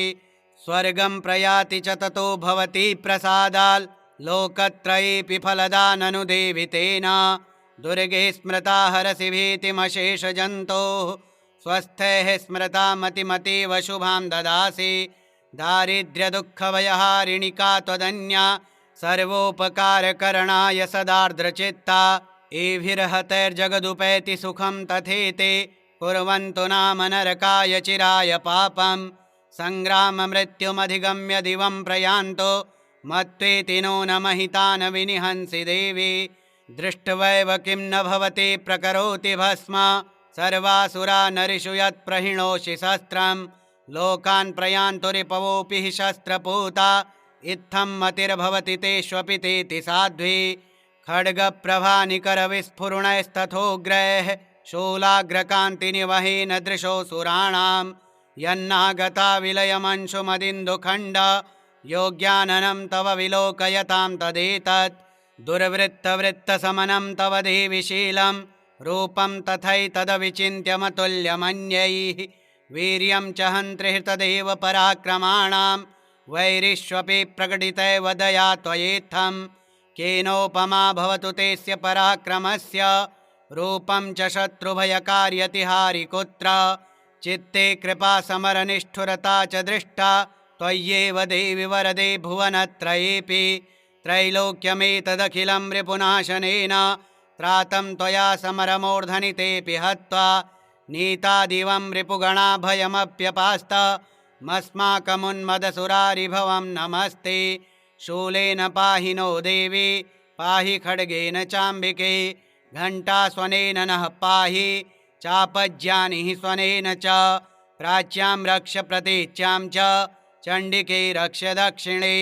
स्वर्गं प्रयाति च ततो भवति प्रसादाल् लोकत्रयेऽपि फलदा ननु देवि तेन दुर्गे स्मृता हरसि भीतिमशेषजन्तोः स्वस्थैः स्मृता मतिमतीव शुभां ददासि दारिद्र्यदुःखभयहारिणि का त्वदन्या सर्वोपकारकरणाय सदार्द्रचित्ता एभिर्हतैर्जगदुपैति सुखं तथेते कुर्वन्तु नाम नरकाय चिराय पापम् सङ्ग्राममृत्युमधिगम्य दिवं प्रयान्तो मत्वेति नो न महितान् विनिहंसि देवी दृष्ट्वैव किं न भवति प्रकरोति भस्म सर्वासुरा नरिषु यत्प्रहिणोषि शस्त्रं लोकान् प्रयान्तु रिपवोऽपि हि शस्त्रपूता इत्थं मतिर्भवति तेष्वपि तेति साध्वी खड्गप्रभानिकरविस्फुरणैस्तथोग्रैः शूलाग्रकान्तिनिवहेन दृशोऽसुराणां यन्नागता विलयमंशुमदिन्दुखण्ड योग्याननं तव विलोकयतां तदेतत् दुर्वृत्तवृत्तसमनं तव देवि शीलं रूपं तथैतदविचिन्त्यमतुल्यमन्यैः वीर्यं च हन्त्रिहृतदेव पराक्रमाणां वैरिष्वपि प्रकटितैव दया त्वयेत्थं केनोपमा भवतु तेस्य पराक्रमस्य रूपं च शत्रुभयकार्यतिहारि कुत्र चित्ते कृपा समरनिष्ठुरता च दृष्टा त्वय्येव देवि वरदे भुवनत्रयेऽपि त्रैलोक्यमेतदखिलं रिपुनाशनेन त्रातं त्वया समरमूर्धनि तेऽपि हत्वा नीतादिवं रिपुगणा भयमप्यपास्त मस्माकमुन्मदसुरारिभवं नमस्ते शूलेन पाहि नो देवी पाहि खड्गेन चाम्बिके घण्टास्वनेन नः पाहि चापज्यानिः स्वनेन च प्राच्यां रक्ष प्रतीच्यां च चण्डिके रक्ष दक्षिणे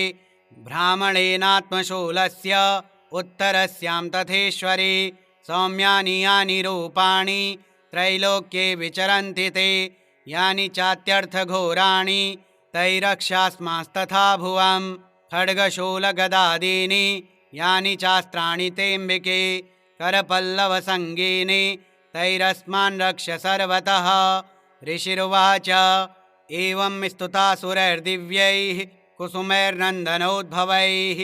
ब्राह्मणेनात्मशूलस्य उत्तरस्यां तथेश्वरी सौम्यानि यानि रूपाणि त्रैलोक्ये विचरन्ति ते यानि चात्यर्थघोराणि तैरक्षास्मास्तथा भुवं खड्गशूलगदादीनि यानि चास्त्राणि तेऽम्बिके करपल्लवसङ्गीनि तैरस्मान् रक्ष सर्वतः ऋषिरुवाच एवं स्तुतासुरैर्दिव्यैः कुसुमैर्नन्दनोद्भवैः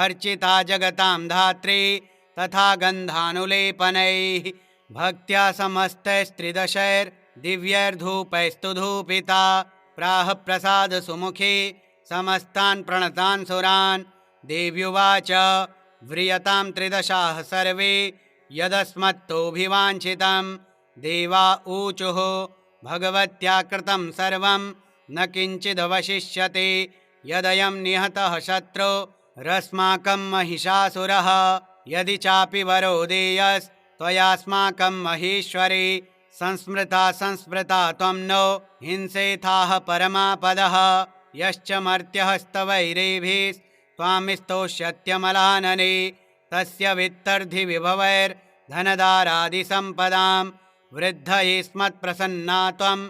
अर्चिता जगतां धात्री तथा गन्धानुलेपनैः भक्त्या समस्तैस्त्रिदशैर्दिव्यैर्धूपैस्तु धूपिता प्राह प्रसाद सुमुखी समस्तान् प्रणतान् सुरान् देव्युवाच व्रियतां त्रिदशाः सर्वे यदस्मत्तोऽभिवाञ्छितं देवा ऊचुः भगवत्या कृतं सर्वं न किञ्चिदवशिष्यते यदयं निहतः शत्रुरस्माकं महिषासुरः यदि चापि वरो देयस्त्वयास्माकं महेश्वरी संस्मृता त्वं नो हिंसेथाः परमापदः यश्च मर्त्यहस्तवैरेभिस्त्वां स्तोष्यत्यमलानने तस्य वित्तर्धिविभवैर्धनदारादिसम्पदां वृद्धये स्मत्प्रसन्ना त्वं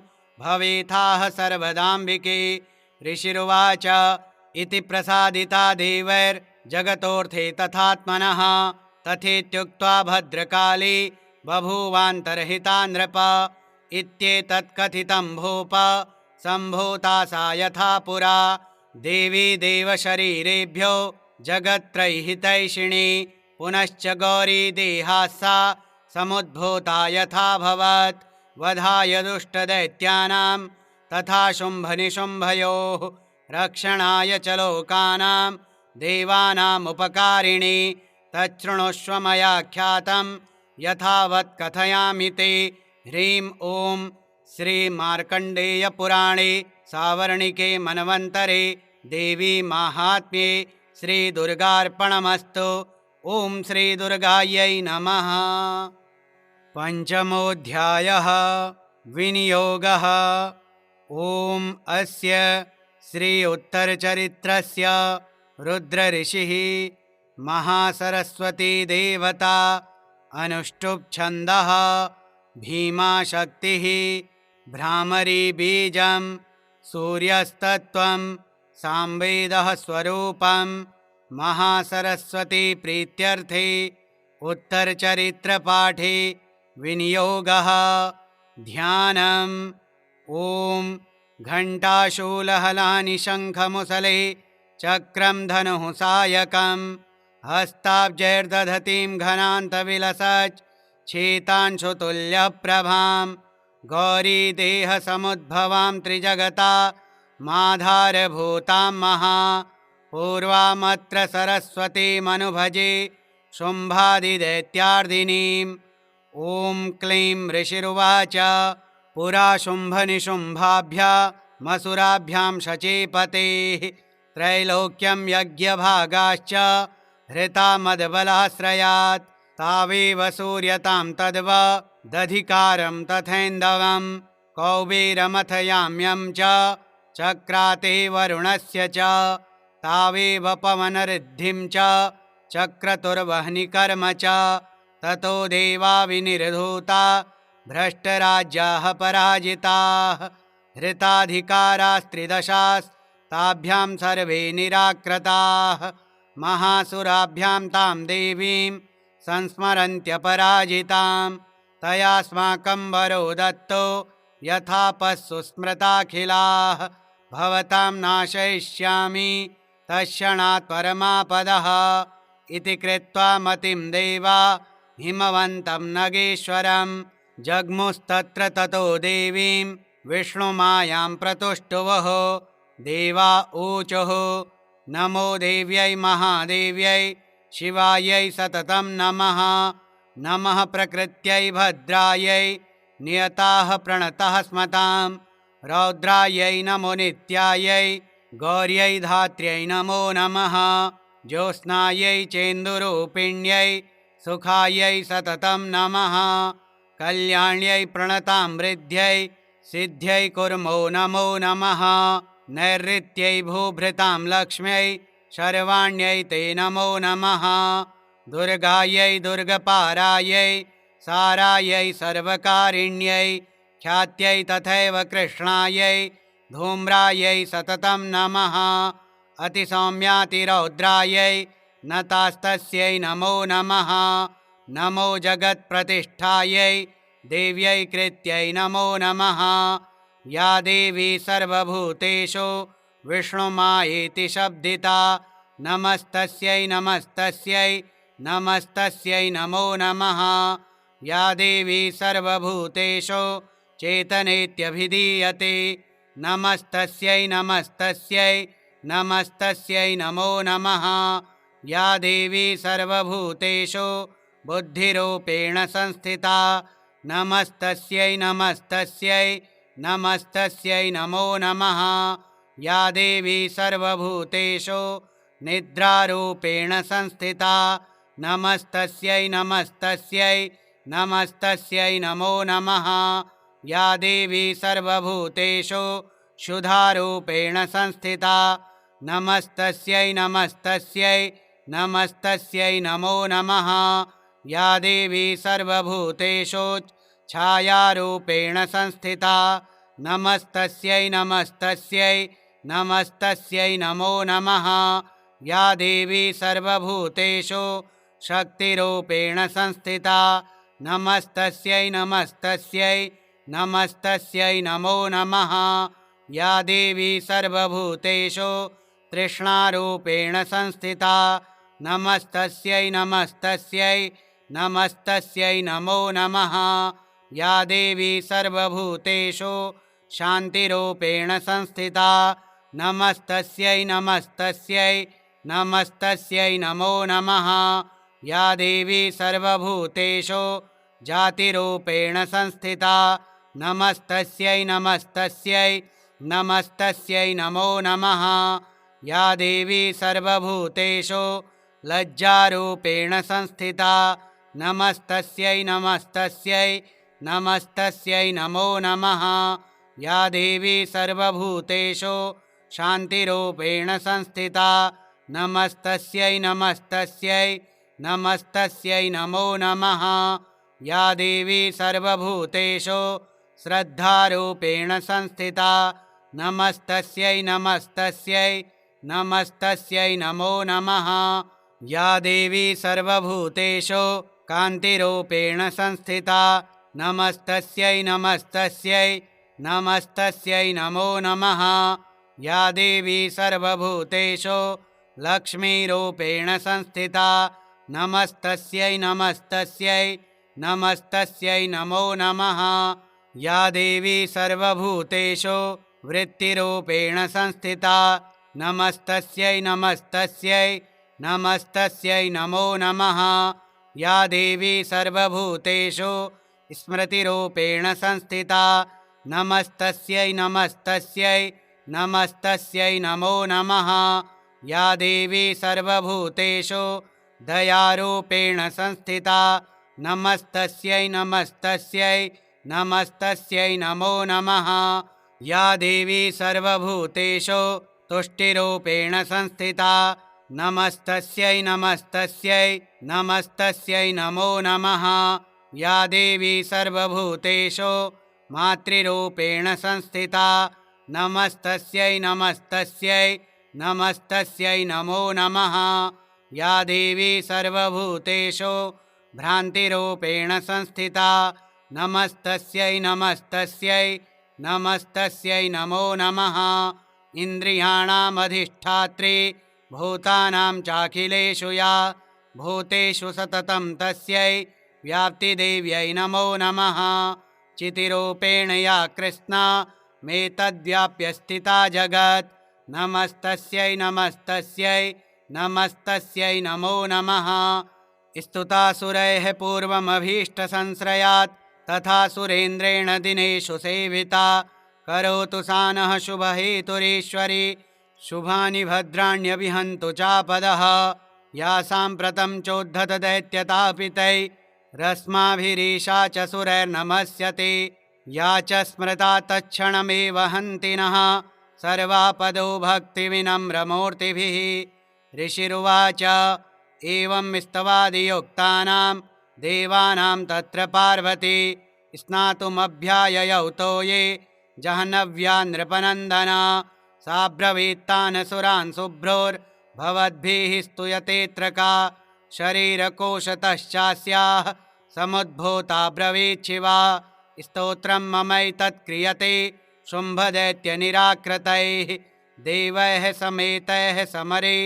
भवेथाः सर्वदाम्बिके ऋषिरुवाच इति प्रसादिता देवैर्जगतोऽर्थे तथात्मनः तथेत्युक्त्वा भद्रकाली बभूवान्तर्हिता नृप इत्येतत्कथितं भूप सम्भूता सा यथा पुरा देवी देवशरीरेभ्यो जगत्त्रैहितैषिणी पुनश्च गौरी देहा सा समुद्भूता यथाभवत् वधाय दुष्टदैत्यानां तथा शुम्भनिशुम्भयोः रक्षणाय च लोकानां देवानामुपकारिणी तच्छृणुष्व मया ख्यातं यथावत् कथयामि ते ह्रीं ॐ श्रीमार्कण्डेयपुराणे सावर्णिके मन्वन्तरे देवी माहात्म्ये श्रीदुर्गार्पणमस्तु। ॐ श्रीदुर्गायै नमः। पंचमोऽध्यायः विनियोगः। ॐ अस्य श्री उत्तरचरित्रस्य रुद्रऋषिः महासरस्वती देवता अनुष्टुप् छन्दः भीमा शक्तिः भ्रामरी बीजं सूर्यस्तत्त्वं सामवेदः स्वरूपं महासरस्वती प्रीत्यर्थे उत्तरचरित्रपाठे विनियोगः ध्यानम् ॐ घण्टाशूलहलानि शङ्खमुसले चक्रं धनुः सायकं हस्ताब्जैर्दधतीं घनान्तविलसच् छेतांशुतुल्यप्रभां गौरीदेहसमुद्भवां त्रिजगता माधारभूतां महा पूर्वामत्र सरस्वतीमनुभजे शुम्भादिदैत्यार्दिनीम् ॐ क्लीं ऋषिरुवाच पुरा शुम्भनिशुम्भाभ्यामसुराभ्यां शचीपतेः त्रैलोक्यं यज्ञभागाश्च हृता मदबलाश्रयात् तावेव सूर्यतां तद्व दधिकारं तथैन्दवं कौबीरमथ याम्यं च चक्राते वरुणस्य च तावेव पवनऋद्धिं च चक्रतुर्वह्निकर्म च ततो देवा विनिर्धूता भ्रष्टराज्याः पराजिताः हृताधिकारास्त्रिदशास्ताभ्यां सर्वे निराकृताः महासुराभ्यां तां देवीं संस्मरन्त्यपराजितां तयास्माकं वरो दत्तो यथापस्सु स्मृताखिलाः भवतां नाशयिष्यामि तत्क्षणात् परमापदः इति कृत्वा मतिं देवा हिमवन्तं नगेश्वरं जग्मुस्तत्र ततो देवीं विष्णुमायां प्रतुष्टुवः देवा ऊचुः नमो देव्यै महादेव्यै शिवायै सततं नमः नमः प्रकृत्यै भद्रायै नियताः प्रणतः स्मतां रौद्रायै नमो नित्यायै गौर्यै धात्र्यै नमो नमः ज्योत्स्नायै चेन्दुरूपिण्यै सुखायै सततं नमः कल्याण्यै प्रणतां वृद्ध्यै सिद्ध्यै कुर्मो नमो नमः नैऋत्यै भूभृतां लक्ष्म्यै शर्वाण्यै ते नमो नमः दुर्गायै दुर्गपारायै सारायै सर्वकारिण्यै ख्यात्यै तथैव कृष्णायै धूम्रायै सततं नमः अतिसौम्यातिरौद्रायै नतास्तस्यै नमो नमः नमो जगत्प्रतिष्ठायै देव्यै कृत्यै नमो नमः या देवी सर्वभूतेषु विष्णुमायेति शब्दिता नमस्तस्यै नमस्तस्यै नमस्तस्यै नमो नमः या देवी सर्वभूतेषु चेतनेत्यभिधीयते नमस्तस्यै नमस्तस्यै नमस्तस्यै नमो नमः या देवी सर्वभूतेषु बुद्धिरूपेण संस्थिता नमस्तस्यै नमस्तस्यै नमस्तस्यै नमो नमः या देवी सर्वभूतेषु निद्रारूपेण संस्थिता नमस्तस्यै नमस्तस्यै नमस्तस्यै नमो नमः या देवी सर्वभूतेषु क्षुधारूपेण संस्थिता नमस्तस्यै नमस्तस्यै नमस्तस्यै नमो नमः या देवी सर्वभूतेषु छायारूपेण संस्थिता नमस्तस्यै नमस्तस्यै नमस्तस्यै नमो नमः या देवी सर्वभूतेषु शक्तिरूपेण संस्थिता नमस्तस्यै नमस्तस्यै नमस्तस्यै नमो नमः या देवी सर्वभूतेषु तृष्णारूपेण संस्थिता नमस्तस्यै नमस्तस्यै नमस्तस्यै नमो नमः या देवी सर्वभूतेषु शान्तिरूपेण संस्थिता नमस्तस्यै नमस्तस्यै नमस्तस्यै नमो नमः या देवी सर्वभूतेषु जातिरूपेण संस्थिता नमस्तस्यै नमस्तस्यै नमस्तस्यै नमो नमः या देवी सर्वभूतेषु लज्जारूपेण संस्थिता नमस्तस्यै नमस्तस्यै नमस्तस्यै नमो नमः या देवी सर्वभूतेषु शान्तिरूपेण संस्थिता नमस्तस्यै नमस्तस्यै नमस्तस्यै नमो नमः। या देवी सर्वभूतेषु श्रद्धारूपेण संस्थिता नमस्तस्यै नमस्तस्यै नमस्तस्यै नमो नमः। या देवी सर्वभूतेषु कान्तिरूपेण संस्थिता नमस्तस्यै नमस्तस्यै नमस्तस्यै नमो नमः। या देवी सर्वभूतेषु लक्ष्मीरूपेण संस्थिता नमस्तस्यै नमस्तस्यै नमस्तस्यै नमो नमः। या देवी सर्वभूतेषु वृत्तिरूपेण संस्थिता नमस्तस्यै नमस्तस्यै नमस्तस्यै नमो नमः। या देवी सर्वभूतेषु स्मृतिरूपेण संस्थिता नमस्तस्यै नमस्तस्यै नमस्तस्यै नमो नमः। या देवी सर्वभूतेषु दयारूपेण संस्थिता नमस्तस्यै नमस्तस्यै नमस्तस्यै नमो नमः। या देवी सर्वभूतेषु तुष्टिरूपेण संस्थिता नमस्तस्यै नमस्तस्यै नमस्तस्यै नमो नमः। या देवी सर्वभूतेषु मातृरूपेण संस्थिता नमस्तस्यै नमस्तस्यै नमस्तस्यै नमो नमः। या देवी सर्वभूतेषु भ्रान्तिरूपेण संस्थिता नमस्तस्यै नमस्तस्यै नमस्तस्यै नमो नमः। इन्द्रियाणामधिष्ठात्री भूतानां चाखिलेषु या भूतेषु सततं तस्यै व्याप्तिदेव्यै नमो नमः। चितिरूपेण या कृष्णा मेतद्व्याप्य स्थिता जगत् नमस्तस्यै नमस्तस्यै नमस्तस्यै नमो नमः। स्तुतासुरैः पूर्वमभीष्टसंश्रयात् तथा सुरेन्द्रेण दिनेषु सेविता करोतु सा नः शुभहेतुरीश्वरी शुभानि भद्राण्यभिहन्तु चापदः। या साम्प्रतं चोद्धतदैत्यतापितै रश्माभिरीशा च सुरैर्नमस्यते या च स्मृता तत्क्षणमेव हन्ति नः सर्वापदो भक्तिविनम्रमूर्तिभिः। ऋषिरुवाच एवं स्तवादियुक्तानां देवानां तत्र पार्वती स्नातुमभ्याययौ तो ये जह्नव्या नृपनन्दन। सा ब्रवीत्तान् सुरान् शुभ्रोर्भवद्भिः स्तूयतेऽत्र का शरीरकोशतश्चास्याः समुद्भूता ब्रवीच्छिवा। स्तोत्रं ममैतत्क्रियते शुम्भदैत्यनिराकृतैः देवैः समेतैः समरे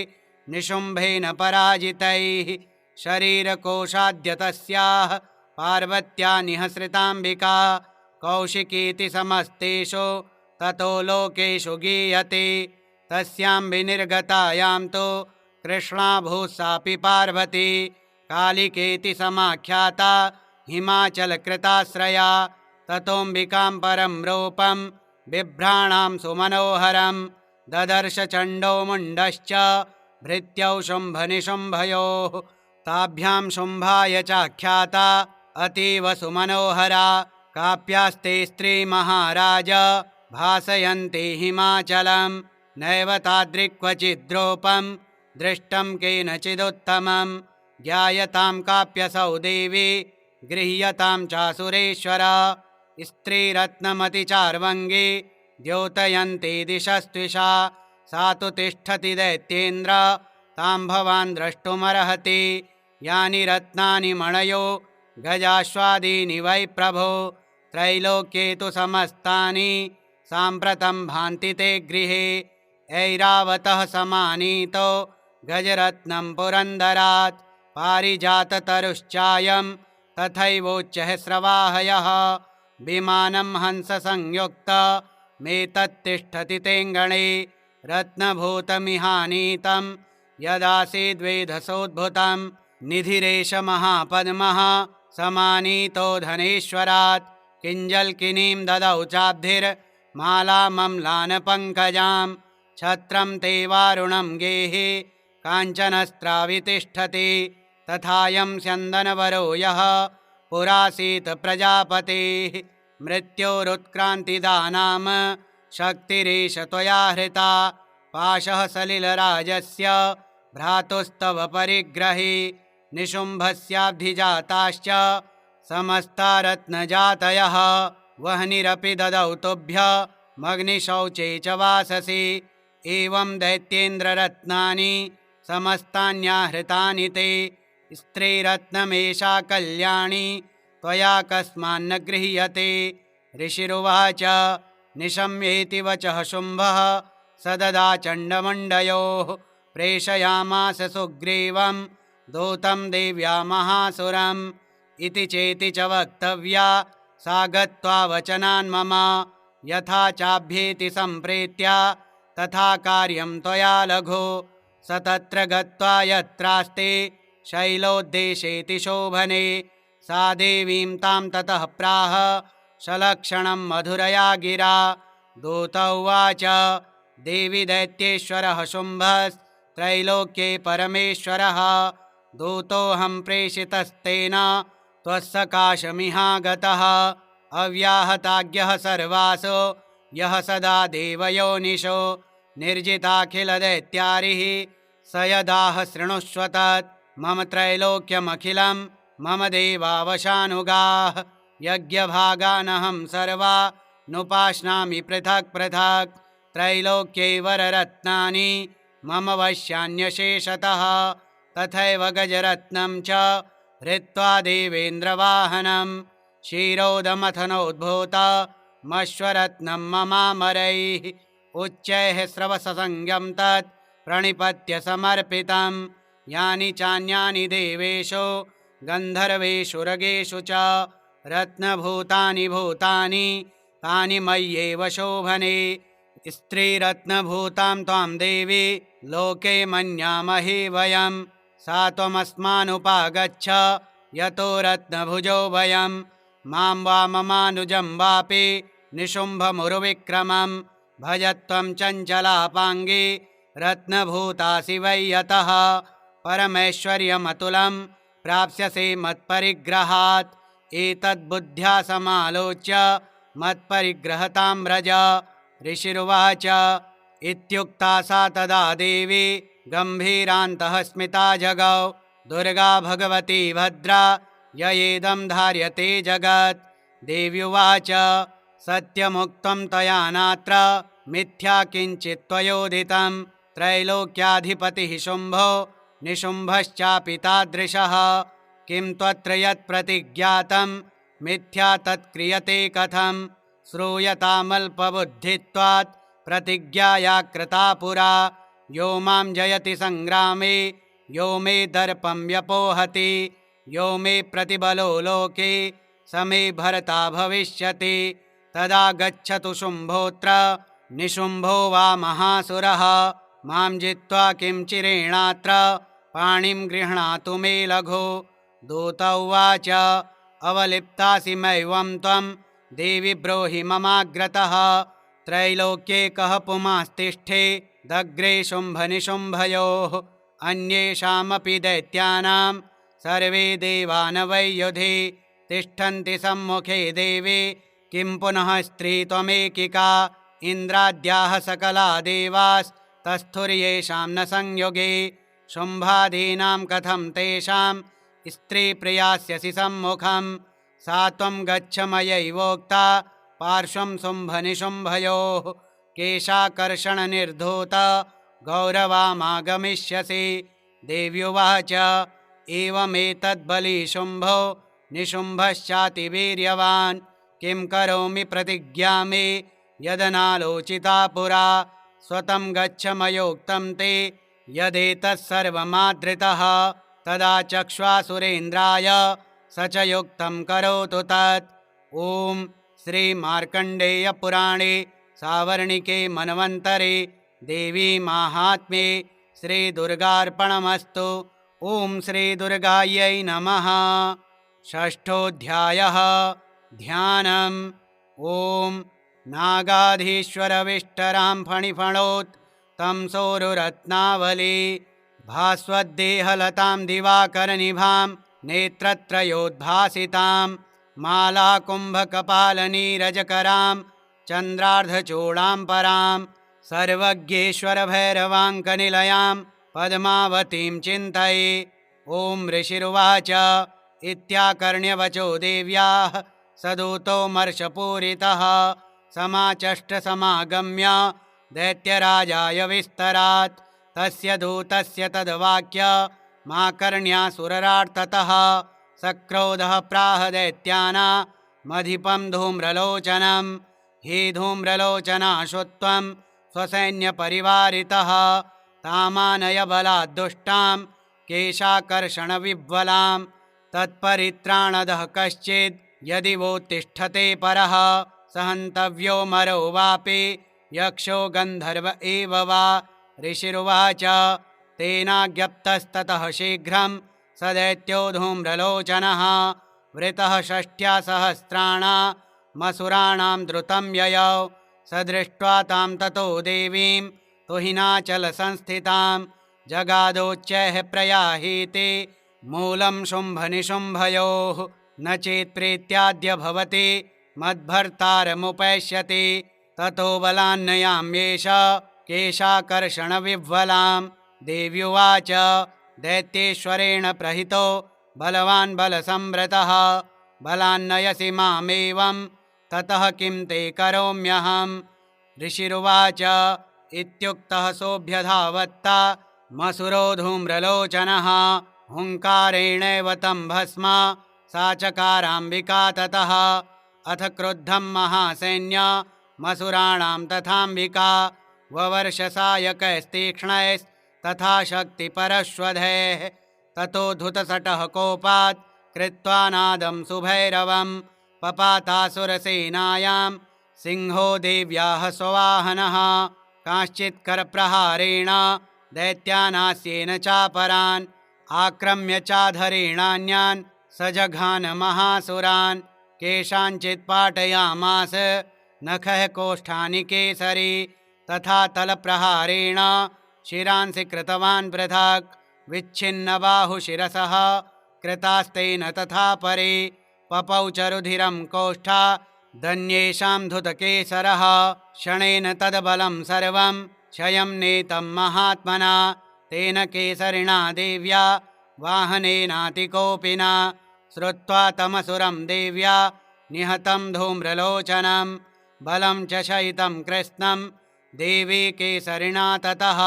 निशुम्भेन पराजितैः। शरीरकोशाद्य तस्याः पार्वत्या निःसृताम्बिका कौशिकीति समस्तेषु ततो लोकेषु गीयते। तस्यां विनिर्गतायां तु कृष्णा भूस्सापि पार्वती कालिकेति समाख्याता हिमाचलकृताश्रया। ततोऽम्बिकां परं रूपं बिभ्राणां सुमनोहरं ददर्श चण्डो मुण्डश्च भृत्यौ शुम्भनिशुम्भयोः। ताभ्यां शुम्भाय चाख्याता अतीव सुमनोहरा काप्यास्ते स्त्रीमहाराज भासयन्ति हिमाचलं। नैव तादृक्क्वचिद्रूपं दृष्टं केनचिदुत्तमं ज्ञायतां काप्यसौ देवी गृह्यतां चासुरेश्वर। स्त्रीरत्नमतिचार्वङ्गी द्योतयन्ती दिशस्त्विषा सा तु तिष्ठति दैत्येन्द्र तां भवान् द्रष्टुमर्हति। यानि रत्नानि मणयो गजाश्वादीनि वै प्रभो त्रैलोक्ये तु समस्तानि साम्प्रतं भान्ति ते गृहे। ऐरावतः समानीतो गजरत्नं पुरन्दरात् पारिजाततरुश्चायं तथैवोच्चः स्रवाहयः। विमानं हंससंयुक्तमेतत्तिष्ठति तेऽङ्गणे रत्नभूतमिहानीतं यदासीद्वेधसोद्भुतं निधिरेश महापद्मः समानीतो धनेश्वरात्। किञ्जल्किनीं ददौ चाब्धिर्मालामम्लानपङ्कजां छत्रं ते वारुणं गेहे काञ्चनस्त्रावितिष्ठति। तथायं स्यन्दनवरो यः पुरासीत् प्रजापतेः मृत्योरुत्क्रान्तिदा नाम शक्तिरेष त्वया हृता। पाशः सलिलराजस्य भ्रातुस्तव परिग्रहे निशुम्भस्याब्धिजाताश्च समस्ता रत्नजातयः वह्निरपि ददौ तुभ्यमग्निशौचे च वाससि एवं दैत्येन्द्ररत्नानि समस्तान्याहृतानि ते स्त्रीरत्नमेषा कल्याणी त्वया कस्मान्न गृह्यते। ऋषिरुवाच निशम्येति वचः शुम्भः सददा चण्डमुण्डयोः प्रेषयामास सुग्रीवं दूतं देव्या महासुरम् इति चेति च वक्तव्या सा गत्वा वचनान्मम यथा चाभ्येति सम्प्रेत्या तथा कार्यं त्वया लघु स तत्र गत्वा यत्रास्ते शैलोद्देशेति शोभने सा देवीं तां ततः प्राह सलक्षणं मधुरया गिरा दूत उवाच देवी दैत्येश्वरः शुम्भस्त्रैलोक्ये परमेश्वरः दूतोऽहं प्रेषितस्तेन त्वत्सकाशमिहागतः अव्याहताज्ञः सर्वासु यः सदा देवयोनिषु निर्जिताखिलदैत्यारिः स यदाह शृणुष्व तत् मम त्रैलोक्यमखिलं मम देवावशानुगाः यज्ञभागानहं सर्वा नुपाश्नामि पृथक् पृथक् त्रैलोक्ये वररत्नानि मम वश्यान्यशेषतः तथैव गजरत्नं च हृत्वा देवेन्द्रवाहनं क्षीरोदमथनोद्भूतमश्वरत्नं ममामरैः उच्चैः स्रवससंज्ञं तत् प्रणिपत्य समर्पितं यानि चान्यानि देवेषु गन्धर्वेषु रगेषु च रत्नभूतानि भूतानि तानि मय्येव शोभने स्त्रीरत्नभूतां त्वां देवी लोके मन्यामहे वयं सा त्वमस्मानुपागच्छ यतो रत्नभुजो वयं मां वा ममानुजं वापि निशुम्भमुरुविक्रमं भजत्वं चञ्चलापाङ्गी रत्नभूतासि वै यतः परमैश्वर्यमतुलं प्राप्स्यसे मत्परिग्रहात् एतद्बुद्ध्या समालोच्य मत्परिग्रहतां व्रज। ऋषिरुवाच इत्युक्ता सा तदा देवी गम्भीरान्तः स्मिता जगौ दुर्गा भगवती भद्रा ययेदं धार्यते जगत्। देव्युवाच सत्यमुक्तं तया नात्र मिथ्या किञ्चित् त्वयोदितं त्रैलोक्याधिपतिः शुम्भो निशुम्भश्चापि तादृशः किं त्वत्र यत्प्रतिज्ञातं मिथ्या तत्क्रियते कथं श्रूयतामल्पबुद्धित्वात् प्रतिज्ञाया कृता पुरा यो मां जयति संग्रामे यो मे दर्पं व्यपोहति यो मे प्रतिबलो लोके स मे भर्ता भविष्यति तदा गच्छतु शुम्भोऽत्र निशुम्भो वा महासुरः मां जित्वा किं चिरेणात्र पाणिं गृह्णातु मे लघु। दूत उवाच अवलिप्तासि मैवं त्वं देवि ब्रूहि ममाग्रतः त्रैलोक्ये कः पुमास्तिष्ठे दग्रे शुम्भनिशुम्भयोः अन्येषामपि दैत्यानां सर्वे देवानवै युधि तिष्ठन्ति सम्मुखे देवे किं पुनः स्त्री त्वमेकिका इन्द्राद्याः सकला देवास्तस्थुर्येषां न संयुगे शुम्भादीनां कथं तेषां स्त्रीप्रियास्यसि सम्मुखं सा त्वं गच्छ मयैवोक्ता पार्श्वं शुम्भनिशुम्भयोः केशाकर्षणनिर्धूत गौरवामागमिष्यसि। देव्युवाच एवमेतद्बली शुम्भो निशुम्भश्चातिवीर्यवान् किं करोमि प्रतिज्ञा मे यदनालोचिता पुरा स्वतं गच्छ मयोक्तं ते यदेतत्सर्वमादृतः तदा चक्ष्वासुरेन्द्राय स च युक्तं करोतु तत्। ॐ श्रीमार्कण्डेयपुराणे सावर्णिके मन्वन्तरे देवी माहात्म्ये श्रीदुर्गार्पणमस्तु। ॐ श्रीदुर्गायै नमः। षष्ठोऽध्यायः ध्यानम्। ॐ नागाधीश्वरविष्टरां फणिफणोत् तं सोरुरत्नावली भास्वद्देहलतां दिवाकरनिभां नेत्रत्रयोद्भासितां मालाकुम्भकपालनीरजकरां चन्द्रार्धचूडां परां सर्वज्ञेश्वरभैरवाङ्कनिलयां पद्मावतीं चिन्तये। ॐ ऋषिरुवाच इत्याकर्ण्यवचो देव्याः सदूतो मर्षपूरितः समाचष्टसमागम्य दैत्यराजाय विस्तरात् तस्य दूतस्य तद्वाक्यमाकर्ण्यासुररार्ततः सक्रोधः प्राह दैत्यानामधिपं धूम्रलोचनं हि धूम्रलोचना श्रुत्वं स्वसैन्यपरिवारितः तामानय बलाद्दुष्टां केशाकर्षणविह्वलां तत्परित्राणदः कश्चिद् यदि वोत्तिष्ठते परः सहन्तव्यो मरो वापि यक्षो गन्धर्व एव वा। ऋषिरुवाच तेनाज्ञप्तस्ततः शीघ्रं स दैत्यो धूम्रलोचनः वृतः षष्ट्या सहस्राणामसुराणां द्रुतं ययौ स दृष्ट्वा तां ततो देवीं तुहिनाचलसंस्थितां जगादोच्चैः प्रयाहीति मूलं शुम्भनिशुम्भयोः न चेत्प्रीत्याद्य भवति मद्भर्तारमुपैष्यति ततो बलान्नयाम्येष केशाकर्षणविह्वलां। देव्युवाच दैत्येश्वरेण प्रहितो बलवान् बलसंवृतः बलान्नयसि मामेवं ततः किं ते करोम्यहम्। ऋषिरुवाच इत्युक्तः सोऽभ्यधावत्ता मसुरो धूम्रलोचनः हुङ्कारेणैव तं भस्म सा चकाराम्बिका ततः अथ क्रुद्धं महासैन्यमसुराणां तथाम्बिका ववर्ष सायकैस्तीक्ष्णैस्तथा शक्तिपरश्वधैः ततो धुतसटः कोपात् कृत्वा नादं सुभैरवं पपातासुरसेनायां सिंहो देव्याः स्ववाहनः कांश्चित्करप्रहारेण दैत्यानास्येन चापरान् आक्रम्य चाधरेणान्यान् सजघान महासुरान् केषाञ्चित् पाटयामास नखः कोष्ठानि केसरी तथा तलप्रहारेण शिरांसि कृतवान् पृथक् विच्छिन्नबाहुशिरसः कृतास्तेन तथा परे पपौ च रुधिरं कोष्ठा धन्येषां धुतकेसरः क्षणेन तद्बलं सर्वं क्षयं नेतं महात्मना तेन केसरिणा देव्या वाहनेनातिकोपिना श्रुत्वा तमसुरं देव्या निहतं धूम्रलोचनं बलं च शयितं कृत्स्नं देवी केसरिणा ततः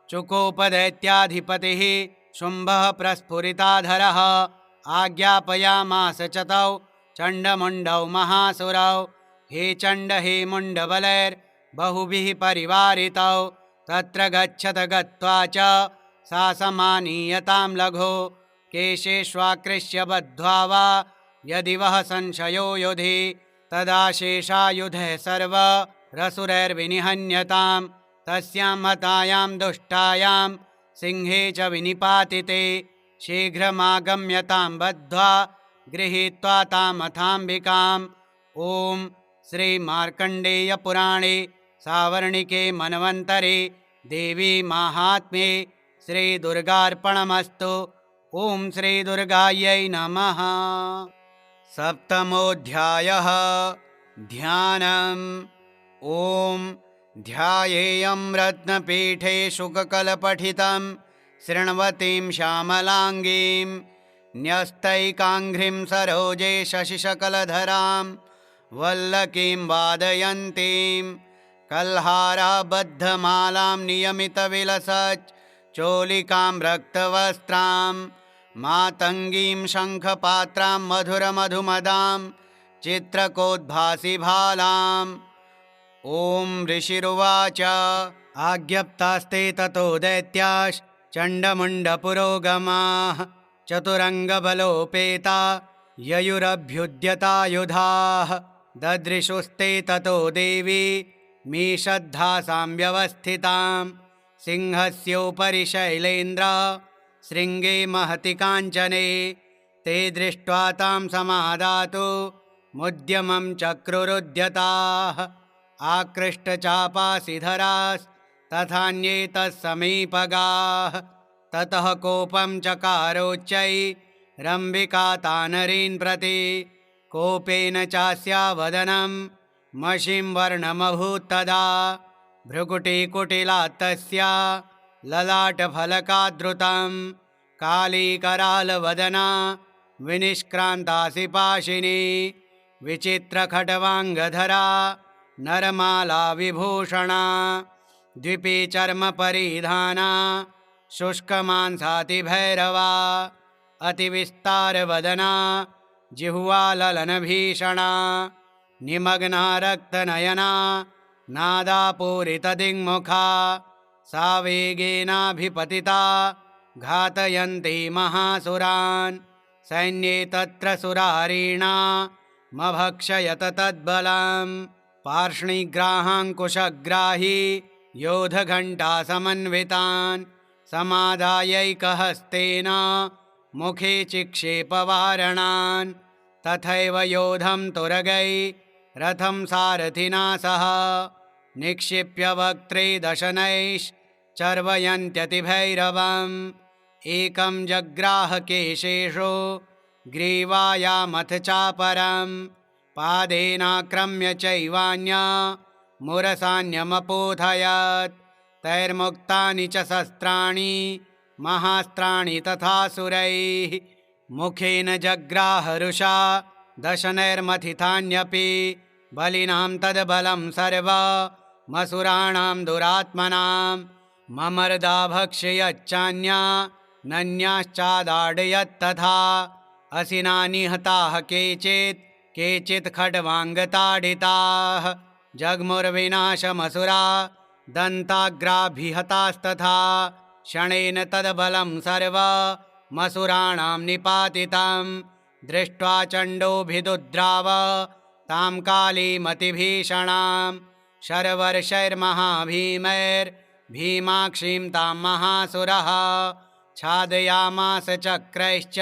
चुकोपदैत्याधिपतिः शुम्भः प्रस्फुरिताधरः आज्ञापयामास च तौ चण्डमुण्डौ महासुरौ हे चण्ड हे मुण्डबलैर्बहुभिः परिवारितौ तत्र गच्छत गत्वा च सा समानीयतां लघो केशेष्वाकृष्य बद्ध्वा वा यदि वः संशयो युधि तदा शेषायुधः सर्व रसुरैर्विनिहन्यतां तस्यां हतायां दुष्टायां सिंहे च विनिपातिते शीघ्रमागम्यतां बद्ध्वा गृहीत्वा तामथाम्बिकाम्। ॐ श्रीमार्कण्डेयपुराणे सावर्णिके मन्वन्तरे देवी माहात्म्ये श्रीदुर्गार्पणमस्तु। ॐ श्रीदुर्गायै नमः। सप्तमोऽध्यायः ध्यानम्। ॐ ध्यायेयं रत्नपीठे शुककलपठितं शृण्वतीं श्यामलाङ्गीं न्यस्तैकाङ्घ्रिं सरोजे शशिशकलधरां वल्लकीं वादयन्तीं कल्हाराबद्धमालां नियमितविलसच्चोलिकां रक्तवस्त्रां मातङ्गीं शङ्खपात्रां मधुरमधुमदां चित्रकोद्भासिभालाम्। ॐ ऋषिरुवाच आज्ञप्तास्ते ततो दैत्याश्चण्डमुण्डपुरोगमाः चतुरङ्गबलोपेता ययुरभ्युद्यतायुधाः ददृशुस्ते ततो देवी मीषद्धासां व्यवस्थितां सिंहस्योपरि शैलेन्द्र शृङ्गे महति काञ्चने ते दृष्ट्वा तां समादातु मुद्यमं चक्रुरुद्यताः आकृष्टचापासिधरास्तथान्ये तत्समीपगाः ततः कोपं चकारोच्चैरम्बिका तानरीन् प्रति कोपेन चास्या वदनं मषिं वर्णमभूत्तदा भ्रुकुटीकुटिलात्तस्या ललाटफलकाद्रुतं कालीकरालवदना विनिष्क्रान्तासिपाशिनी विचित्रखड्वाङ्गधरा नरमाला विभूषणा द्विपी चर्मपरिधाना शुष्कमांसातिभैरवा अतिविस्तारवदना जिह्वाललनभीषणा निमग्ना रक्तनयना नादापूरितदिङ्मुखा सा वेगेनाभिपतिता घातयन्ती महासुरान् सैन्ये तत्र सुरारीणामभक्षयत तद्बलं पार्ष्णिग्राहाङ्कुशग्राही योधघण्टासमन्वितान् समादायैकहस्तेन मुखे चिक्षेपवारणान् तथैव योधं तुरगै रथं सारथिना सह निक्षिप्य वक्त्रे दशनैश्चर्वयन्त्यतिभैरवम् एकं जग्राह केशेषु ग्रीवायामथ चापरं पादेनाक्रम्य चैवान्या मुरसान्यमपोथयत् तैर्मुक्तानि च शस्त्राणि महास्त्राणि तथासुरैः मुखेन जग्राहरुषा दशनैर्मथितान्यपि बलिनां तद्बलं सर्वमसुराणां दुरात्मनां ममर्दा भक्षयच्चान्या नन्याश्चादाडयत्तथा असिना निहताः केचित् खड्वाङ्गताडिताः जग्मुर्विनाशमसुरा दन्ताग्राभिहतास्तथा क्षणेन तद्बलं सर्वमसुराणां निपातितं दृष्ट्वा चण्डोभिदुद्राव तां कालीमतिभीषणां शर्वर्षैर्महाभीमैर्भीमाक्षीं तां महासुरः छादयामास चक्रैश्च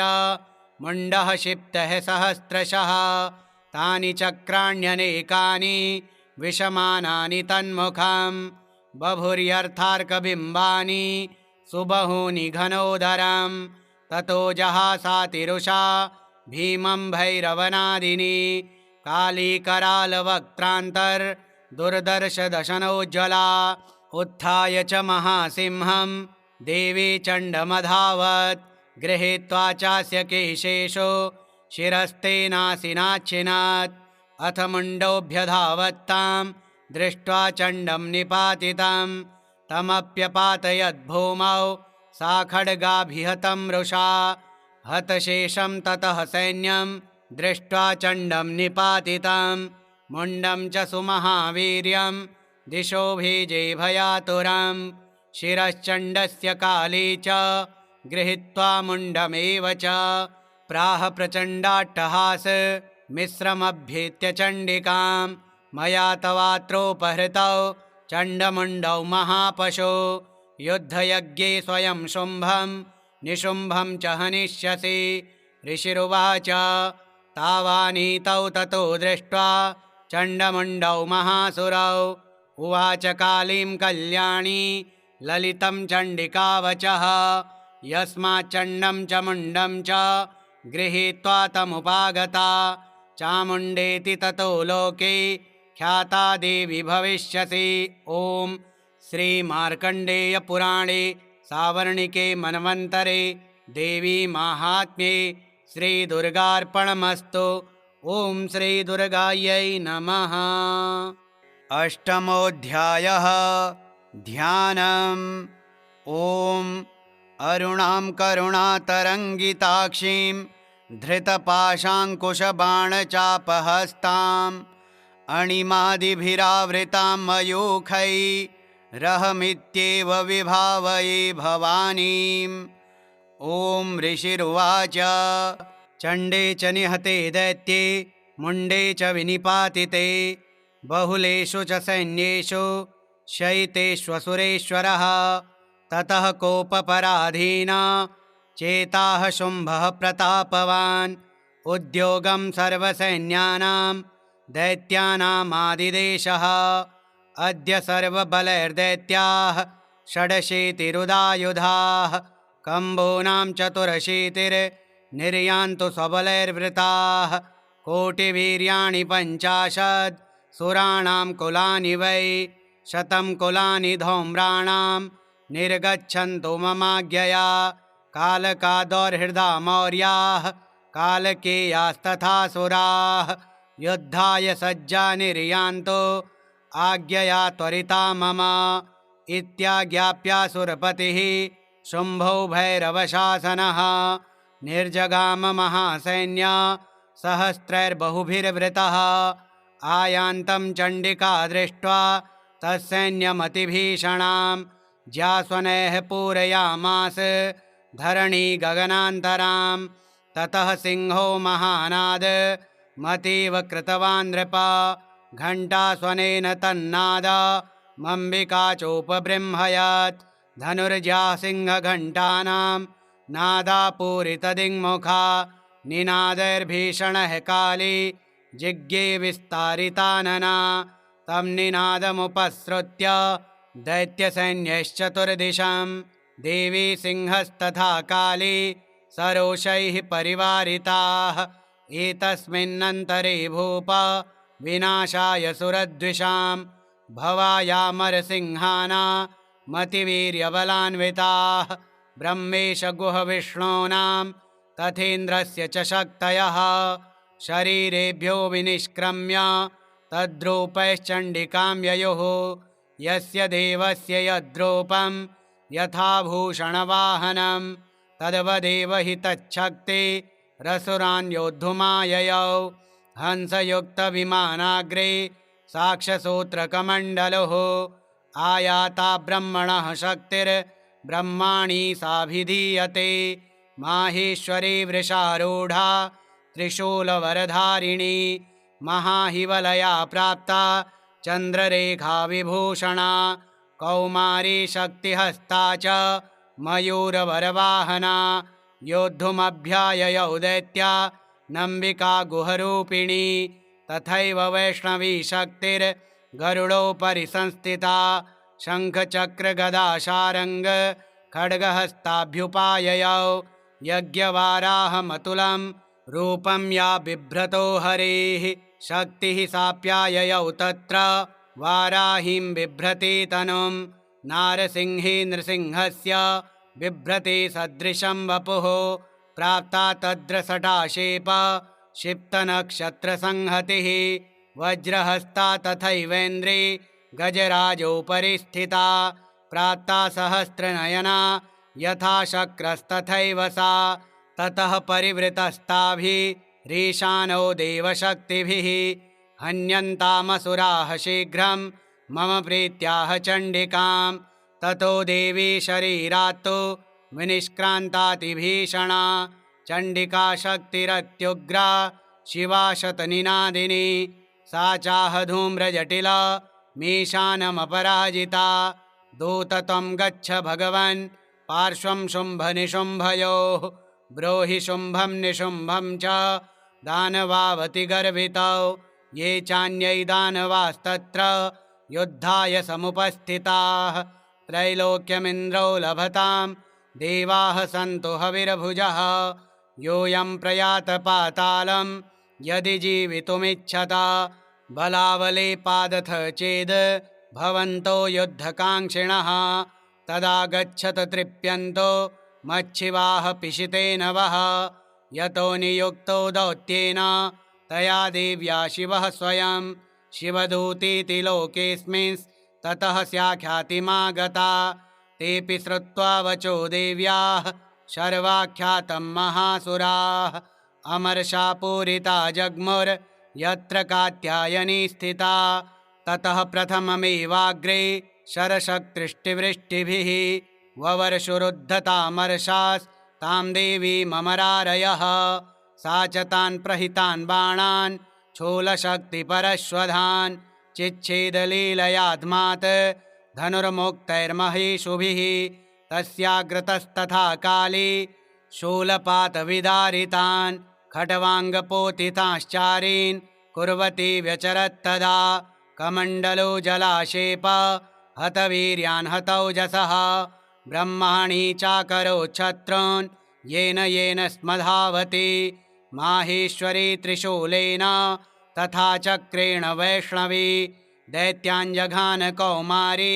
मुण्डः क्षिप्तः सहस्रशः तानि चक्राण्यनेकानि विषमानानि तन्मुखं बभुर्यर्थार्कबिम्बानि सुबहूनि घनोदरं ततो जहासातिरुषा भीमं भैरवनादिनी कालीकरालवक्त्रान्तर्दुर्दर्शदशनोज्ज्वला उत्थाय च महासिंहं देवी चण्डमधावत् गृहीत्वा चास्य केशेषु शिरस्तेनासिनाच्छिनात् अथ मुण्डोऽभ्यधावत्तां दृष्ट्वा चण्डं निपातितं तमप्यपातयद्भूमौ सा खड्गाभिहतं रुषा हतशेषं ततः सैन्यं दृष्ट्वा चण्डं निपातितं मुण्डं च सुमहावीर्यं दिशो भेजे भयातुरं शिरश्चण्डस्य काली च गृहीत्वा मुण्डमेव च प्राह प्रचण्डाट्टहास मिश्रमभ्येत्य चण्डिकां मया तवात्रोपहृतौ चण्डमुण्डौ महापशो युद्धयज्ञे स्वयं शुम्भं निशुम्भं च हनिष्यसि ऋषिरुवाच तावानीतौ ततो दृष्ट्वा चण्डमुण्डौ महासुरौ उवाच कालीं कल्याणी ललितं चण्डिकावचः यस्माच्चण्डं च मुण्डं च गृहीत्वा तमुपागता चामुण्डेति ततो लोके ख्याता देवी भविष्यसि। ॐ श्रीमार्कण्डेयपुराणे सावर्णिके मन्वन्तरे देवी माहात्म्ये श्रीदुर्गार्पणमस्तु। ॐ श्रीदुर्गायै नमः। अष्टमोऽध्यायः ध्यानम्। ॐ अरुणां करुणातरङ्गिताक्षीं धृतपाशाङ्कुशबाणचापहस्ताम् अणिमादिभिरावृतां मयूखैरहमित्येव विभावये भवानीम्। ॐ ऋषिरुवाच चण्डे च निहते दैत्ये मुण्डे च विनिपातिते बहुलेषु च सैन्येषु शयितेष्वसुरेश्वरः ततः कोपपराधीना चेताः शुम्भः प्रतापवान् उद्योगं सर्वसैन्यानां दैत्यानामादिदेशः अद्य सर्वबलैर्दैत्याः षडशीतिरुदायुधाः कम्बूनां चतुरशीतिर्निर्यान्तु स्वबलैर्वृताः कोटिवीर्याणि 50 सुराणां कुलानि वै 100 कुलानि धौम्राणां निर्गच्छन्तु ममाज्ञया कालकादौर्हृदा मौर्याः कालकेयास्तथासुराः युद्धाय सज्जा निर्यान्तो आज्ञया त्वरिता मम इत्याज्ञाप्यासुरपतिः शुम्भो भैरवशासनः निर्जगाम महासैन्य सहस्रैर्बहुभिर्वृतः आयान्तं चण्डिका दृष्ट्वा तत्सैन्यमतिभीषणां ज्यास्वनैः पूरयामास धरणी गगनान्तरां ततः सिंहो महानाद मतीव कृतवान् नृप घण्टास्वनेन तन्नाद मम्बिका चोपबृंहयत् धनुर्ज्या सिंहघण्टानां नादापूरितदिङ्मुखा निनादैर्भीषणः काली जिज्ञे विस्तारितानना तं निनादमुपसृत्य दैत्यसैन्यश्चतुर्दिशं देवी सिंहस्तथा काली सरोषैः परिवारिताः एतस्मिन्नन्तरे भूप विनाशाय सुरद्विषां भवायामरसिंहाना मतिवीर्यबलान्विताः ब्रह्मेश गुहविष्णूनां तथेन्द्रस्य च शक्तयः शरीरेभ्यो विनिष्क्रम्य तद्रूपैश्चण्डिकां ययुः यस्य देवस्य यद्रूपं यथाभूषणवाहनं तद्वदेव हि तच्छक्ति रसुरान् योद्धुमाययौ हंसयुक्तविमानाग्रे साक्ष्यसूत्रकमण्डलुः आयाता ब्रह्मणः शक्तिर्ब्रह्माणी साभिधीयते माहेश्वरी वृषारूढा त्रिशूलवरधारिणी महाहिवलया प्राप्ता चन्द्ररेखा विभूषणा कौमारी शक्तिहस्ता च मयूरवरवाहना योद्धुमभ्याययौ दैत्या नम्बिका गुहरूपिणी तथैव वैष्णवी शक्तिर्गरुडोपरि संस्थिता शङ्खचक्रगदाशारङ्ग खड्गहस्ताभ्युपाययौ यज्ञवाराहमतुलं रूपं या बिभ्रतो हरेः शक्तिः साप्याययौ तत्र वाराहीं बिभ्रति तनुं नारसिंहे नृसिंहस्य बिभ्रति सदृशं वपुः प्राप्ता तद्रसटाशेप क्षिप्तनक्षत्रसंहतिः वज्रहस्ता तथैवेन्द्रे गजराजोपरि स्थिता प्राप्ता सहस्रनयना यथा शक्रस्तथैव सा ततः परिवृतस्ताभिरीशानो देवशक्तिभिः हन्यन्तामसुराः शीघ्रं मम प्रीत्याह चण्डिकां ततो देवी शरीरात्तु विनिष्क्रान्तातिभीषणा चण्डिका शक्तिरत्युग्रा शिवा शतनिनादिनी सा चाह धूम्रजटिला मीशानमपराजिता दूतत्वं गच्छ भगवन् पार्श्वं शुम्भनिशुम्भयोः ब्रूहि शुम्भं निशुम्भं च दानवावतिगर्वितौ ये चान्यै दानवास्तत्र युद्धाय समुपस्थिताः त्रैलोक्यमिन्द्रौ लभतां देवाः सन्तु हविर्भुजः योऽयं प्रयात पातालं यदि जीवितुमिच्छत बलावलेपादथ चेद् भवन्तो युद्धकाङ्क्षिणः तदा गच्छत तृप्यन्तो मच्छिवाः पिशितेन वः यतो नियुक्तो दौत्येन तया देव्या शिवः स्वयं शिवदूतीति लोकेऽस्मिंस्ततः स्याख्यातिमागता तेऽपि श्रुत्वा वचो देव्याः शर्वाख्यातं महासुराः अमर्षा पूरिता जग्मुर्यत्र कात्यायनी स्थिता ततः प्रथममेवाग्रे शरशक्तृष्टिवृष्टिभिः ववर्षुरुद्धतामर्षास्तां देवीममरारयः सा च तान् प्रहितान् बाणान् स्थूलशक्तिपरश्वधान् चिच्छेदलीलयाध्मात् धनुर्मुक्तैर्महीषुभिः तस्याग्रतस्तथा काली शूलपातविदारितान् खट्वाङ्गपोतिताश्चारीन् कुर्वती व्यचरत्तदा कमण्डलो जलाशेप हतवीर्यान् हतौजसः ब्रह्माणी चाकरोच्छत्रून् येन येन स्मधावति माहेश्वरी त्रिशूलेन तथा चक्रेण वैष्णवी दैत्याञ्जघान कौमारी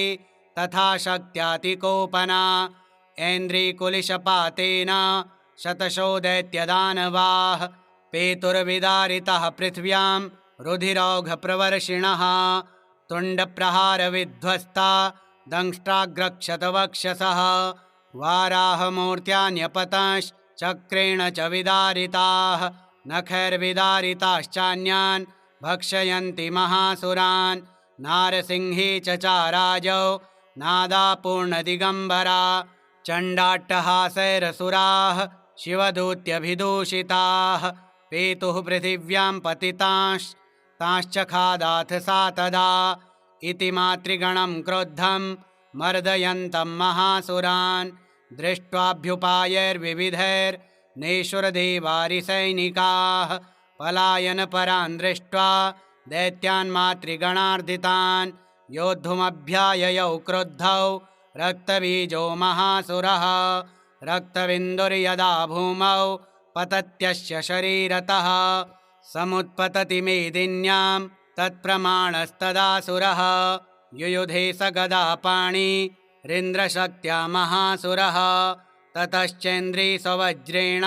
तथा शक्त्यातिकोपना ऐन्द्रीकुलिशपातेन शतशो दैत्यदानवाः पेतुर्विदारितः पृथिव्यां रुधिरौघप्रवर्षिणः तुण्डप्रहारविध्वस्ता दंष्ट्राग्रक्षतवक्षसः वाराहमूर्त्यान्यपतश्चक्रेण च विदारिताः नखैर्विदारिताश्चान्यान् भक्षयन्ति महासुरान् नारसिंही च चाराजौ नादापूर्णदिगम्बरा चण्डाट्टहासैरसुराः शिवदूत्यभिदूषिताः पेतुः पृथिव्यां पतितांश्च खादाथ सा तदा इति मातृगणं क्रुद्धं मर्दयन्तं महासुरान् दृष्ट्वाभ्युपायैर्विविधैर्नेषुरदेवारिसैनिकाः पलायनपरान् दृष्ट्वा दैत्यान् मातृगणार्दितान् योद्धुमभ्याययौ क्रुद्धौ रक्तबीजो महासुरः रक्तबिन्दुर्यदा भूमौ पतत्यस्य शरीरतः समुत्पतति मेदिन्यां तत्प्रमाणस्तदासुरः युयुधे स गदापाणिरिन्द्रशक्त्या महासुरः ततश्चेन्द्रीसवज्रेण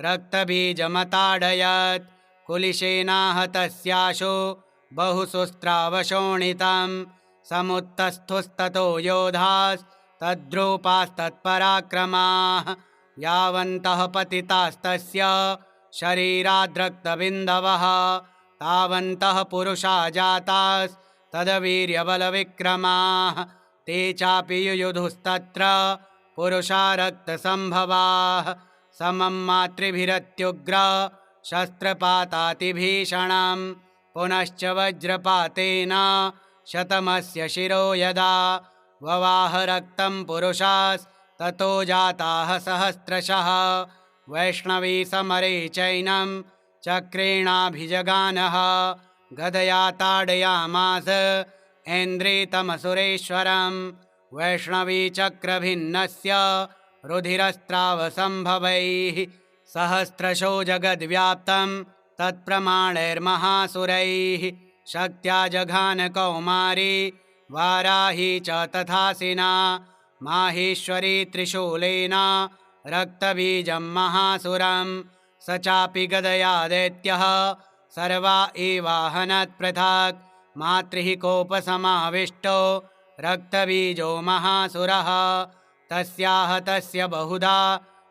रक्तबीजमताडयत् कुलिशेनाहतस्याशु बहुशुस्त्रावशोणितं समुत्तस्थुस्ततो योधास्तद्रूपास्तत्पराक्रमाः यावन्तः पतितास्तस्य शरीराद्रक्तबिन्दवः तावन्तः पुरुषा जातास्तदवीर्यबलविक्रमाः ते चापि युयुधुस्तत्र पुरुषा रक्तसम्भवाः समं मातृभिरत्युग्र शस्त्रपातातिभीषणं पुनश्च वज्रपातेन शतमस्य शिरो यदा ववाह रक्तं पुरुषास्ततो जाताः सहस्रशः वैष्णवी समरे चैनं चक्रेणाभिजगानः गदया ताडयामास ऐन्द्रेतमसुरेश्वरं वैष्णवी चक्रभिन्नस्य रुधिरस्त्रावसम्भवैः सहस्रशो जगद्व्याप्तं तत्प्रमाणैर्महासुरैः शक्त्या जघान कौमारी वाराही च तथासिना माहेश्वरी त्रिशूलेन रक्तबीजं महासुरं स चापि गदया दैत्यः सर्वा एवाहनत्पृथक् मातृः कोपसमाविष्टो रक्तबीजो महासुरः तस्याह तस्य बहुधा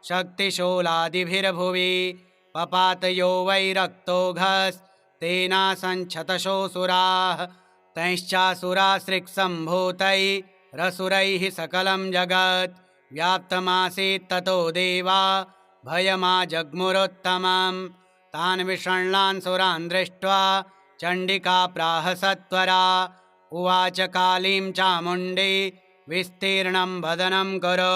शक्तिशूलादिभिर्भुवि पपातयो वै रक्तोघस्तेनासञ्छतशोऽसुराः तैश्चासुरासृक्सम्भूतैरसुरैः सकलं जगत् व्याप्तमासीत्ततो देवा भयमाजग्मुरुत्तमं तान् विषण्णान् सुरान् दृष्ट्वा चण्डिका प्राह सत्वरा उवाच कालीं चामुण्डी विस्तीर्णं वदनं कुरु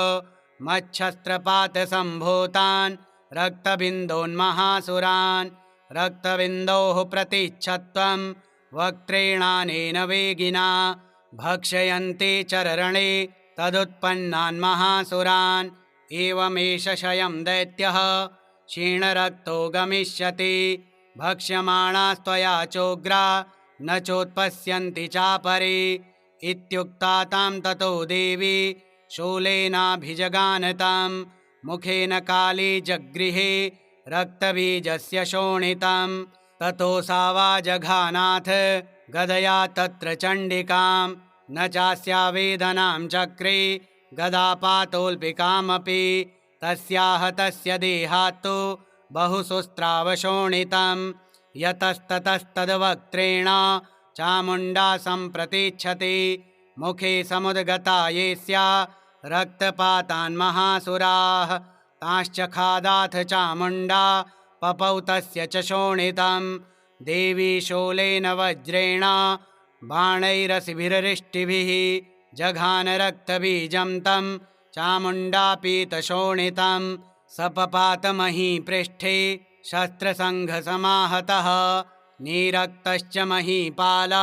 मच्छस्त्रपातसम्भूतान् रक्तबिन्दोन्महासुरान् रक्तबिन्दोः प्रतीच्छत्वं वक्त्रेणानेन वेगिना भक्षयन्ति चररणे तदुत्पन्नान् महासुरान् एवमेष क्षयं दैत्यः क्षीणरक्तो गमिष्यति भक्ष्यमाणास्त्वया चोग्रा न चोत्पश्यन्ति चापरे इत्युक्ता तां ततो देवी शूलेनाभिजगानतं मुखेन काली जगृहे रक्तबीजस्य शोणितं ततो सा वा जघानाथ गदया तत्र चण्डिकां न चास्या वेदनां चक्रे गदापातोल्पिकामपि तस्याह तस्य देहात्तु बहुशुस्त्रावशोणितं यतस्ततस्तद्वक्त्रेण चामुण्डा सम्प्रतीच्छति मुखे समुद्गता ये स्या रक्तपातान् महासुराः तांश्च खादाथ चामुण्डा पपौ तस्य च शोणितं देवी शूलेन वज्रेण बाणैरसिभिररिष्टिभिः जघान रक्तबीजं तं चामुण्डापीतशोणितं सपपातमहीपृष्ठे शस्त्रसङ्घसमाहतः नीरक्तश्च महीपाल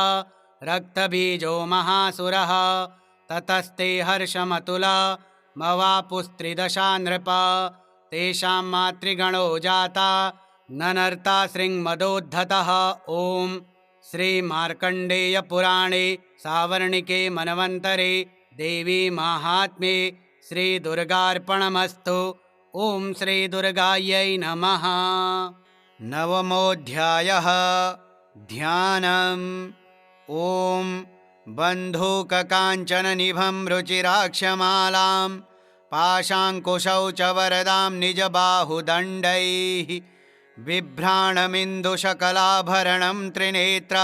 रक्तबीजो महासुरः ततस्ते हर्षमतुलमवापुस्त्रिदशा नृप तेषां मातृगणो जाता ननर्ता शृङ्मदोद्धतः। ॐ श्रीमार्कण्डेयपुराणे सावर्णिके मनवन्तरे देवी माहात्म्ये श्रीदुर्गार्पणमस्तु। ॐ श्रीदुर्गायै नमः। नवमोऽध्यायः। ध्यानम्। ॐ बन्धूककाञ्चननिभं रुचिराक्षमालां पाशाङ्कुशौ च वरदां निजबाहुदण्डैः बिभ्राणमिन्दुशकलाभरणं त्रिनेत्र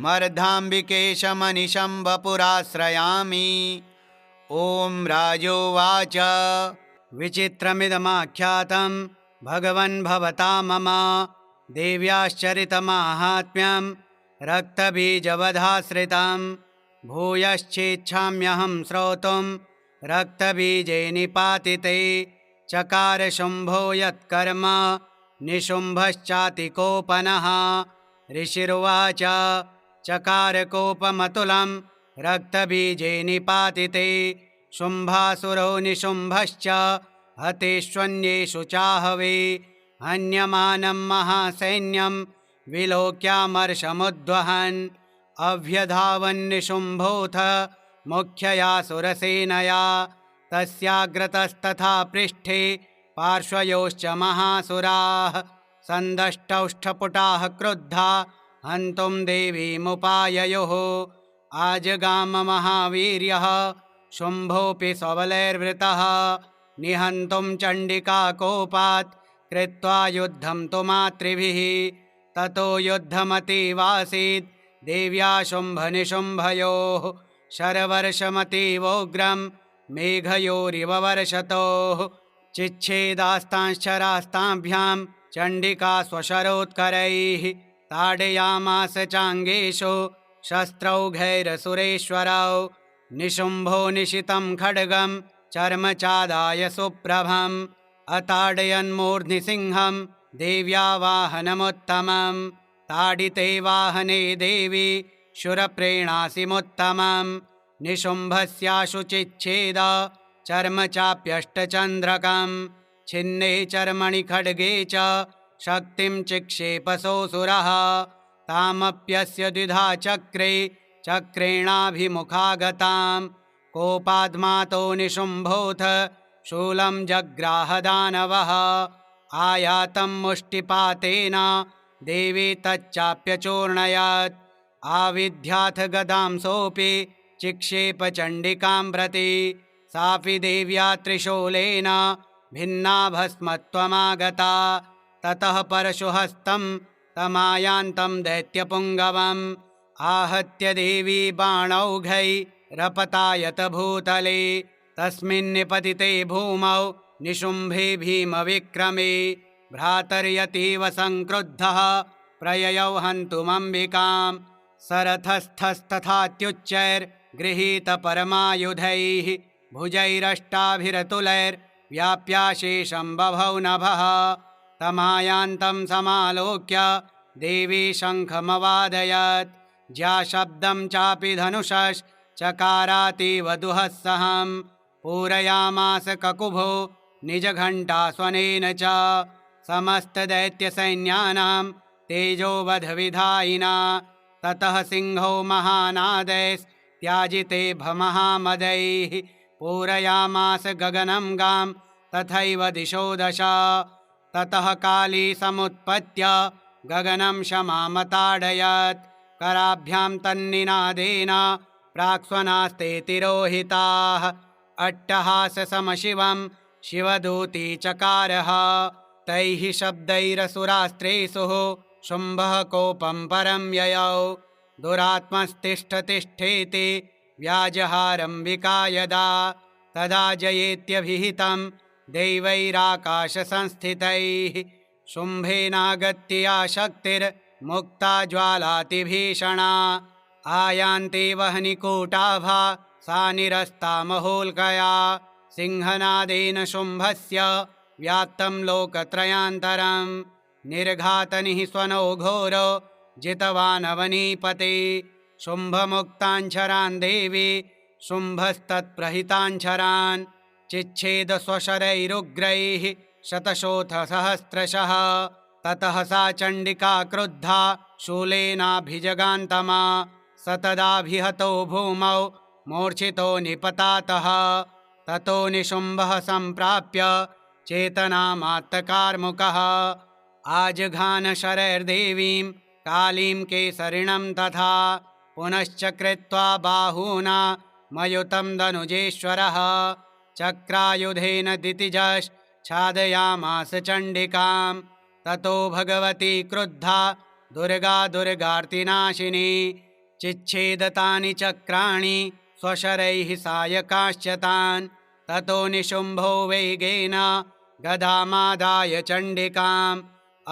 मर्धाम्बिकेशमनिशं वपुराश्रयामि। ॐ राजोवाच विचित्रमिदमाख्यातं भगवन् भवता मम देव्याश्चरितमाहात्म्यं रक्तबीजवधाश्रितं भूयश्चेच्छाम्यहं श्रोतुं रक्तबीजे निपातिते चकार शुम्भो यत्कर्म निशुम्भश्चातिकोपनः। ऋषिरुवाच चकारकोपमतुलं रक्तबीजे निपातिते शुम्भासुरो निशुम्भश्च हतेष्वन्येषु चाहवे। हन्यमानं महासैन्यं विलोक्यामर्षमुद्वहन् अभ्यधावन्निशुम्भोऽथ मुख्यया सुरसेनया तस्याग्रतस्तथा पृष्ठे पार्श्वयोश्च महासुराः सन्दष्टौष्ठपुटाः क्रुद्धा हन्तुं देवीमुपाययोः। आजगाममहावीर्यः शुम्भोऽपि सबलैर्वृतः निहन्तुं चण्डिकाकोपात् कृत्वा युद्धं तु मातृभिः। ततो युद्धमतीवासीत् देव्या शुम्भनिशुम्भयोः शरवर्षमतीवोग्रं मेघयोरिव वर्षतोः। चिच्छेदास्तांश्चरास्ताभ्यां चण्डिका स्वशरोत्करैः ताडयामास चाङ्गेषु शस्त्रौघैरसुरेश्वरौ। निशुम्भो निशितं खड्गं चर्मचादाय सुप्रभम् अताडयन्मूर्ध्नि सिंहं देव्या वाहनमुत्तमं। ताडिते वाहने देवी शूरप्रेणासिमुत्तमं। निशुम्भस्याशु चिच्छेद चर्मचाप्यष्टचन्द्रकं छिन्ने चर्मणि खड्गे च शक्तिं चिक्षेपसोऽसुरः। तामप्यस्य द्विधा चक्रे चक्रेणाभिमुखागतां कोपाद्मातो निशुम्भोऽथ शूलं जग्राहदानवः। आयातं मुष्टिपातेन देवी तच्चाप्यचूर्णयत् आविद्याथ गदां सोऽपि चिक्षेप चण्डिकां प्रति। सापि देव्या त्रिशूलेन भिन्ना भस्मत्वमागता। ततः परशुहस्तं तमायान्तं दैत्यपुङ्गवम् आहत्य देवी बाणौघैरपतायत भूतले। तस्मिन्निपतिते भूमौ निशुम्भे भीमविक्रमे भ्रातर्यतीव संक्रुद्धः प्रययौ हन्तुमम्बिकां। सरथस्थस्तथात्युच्चैर्गृहीतपरमायुधैः भुजैरष्टाभिरतुलैर्व्याप्याशेषं बभौ नभः। तमायान्तं समालोक्य देवी शङ्खमवादयत् ज्याशब्दं चापि धनुषश्चकारातीव दुःसहं। पूरयामास ककुभो निजघण्टास्वनेन च समस्तदैत्यसैन्यानां तेजोवधविधायिना। ततः सिंहो महानादैस्त्याजिते भमहामदैः पूरयामास गगनं गां तथैव दिशो दश। ततः काली समुत्पत्य गगनं शमामताडयत् कराभ्यां तन्निनादेन प्राक्स्वनास्ते तिरोहिताः। अट्टहाससमशिवं शिवदूती चकारः तैः शब्दैरसुरास्त्रेषु शुम्भः कोपं परं ययौ। दुरात्मस्तिष्ठतिष्ठेति व्याजहारम्बिका यदा तदा जयेत्यभिहितं दैवैराकाशसंस्थितैः। शुम्भेनागत्या शक्तिर्मुक्ता ज्वालातिभीषणा आयान्ते वह्निकूटाभा सा निरस्ता महोल्कया। सिंहनादेन शुम्भस्य व्याप्तं लोकत्रयान्तरं निर्घातनिः स्वनो घोरो जितवानवनीपते। शुम्भमुक्ताञ्छरान् देवी शुम्भस्तत्प्रहिताञ्छरान् चिच्छेद स्वशरैरुग्रैः शतशोऽथ सहस्रशः। ततः सा चण्डिका क्रुद्धा शूलेनाभिजगान्तमा स तदाभिहतो भूमौ मूर्छितो निपतातः। ततो निशुम्भः सम्प्राप्य चेतनामात्तकार्मुकः आजघान शरैर्देवीं कालीं केसरिणं तथा पुनश्च कृत्वा बाहूना मयुतं दनुजेश्वरः चक्रायुधेन दितिजश्छादयामास चण्डिकां ततो भगवती क्रुद्धा दुर्गा दुर्गार्तिनाशिनी चिच्छेदतानि चक्राणि स्वशरैः सायकाश्च तान् ततो निशुम्भो वेगेन गदामादाय चण्डिकाम्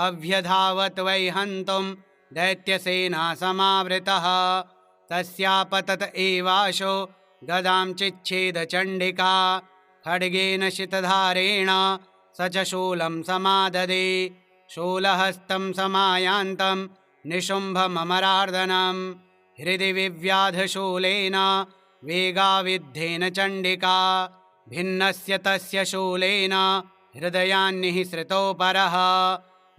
अभ्यधावत् वै हन्तुं दैत्यसेना समावृतः तस्यापतत एवाशो गदां चिच्छेद चण्डिका खड्गेन शितधारेण स च शूलं समाददे शूलहस्तं समायान्तं निशुम्भममरार्दनं हृदि विव्याधशूलेन वेगाविद्धेन चण्डिका भिन्नस्य तस्य शूलेन हृदयान्निःसृतो परः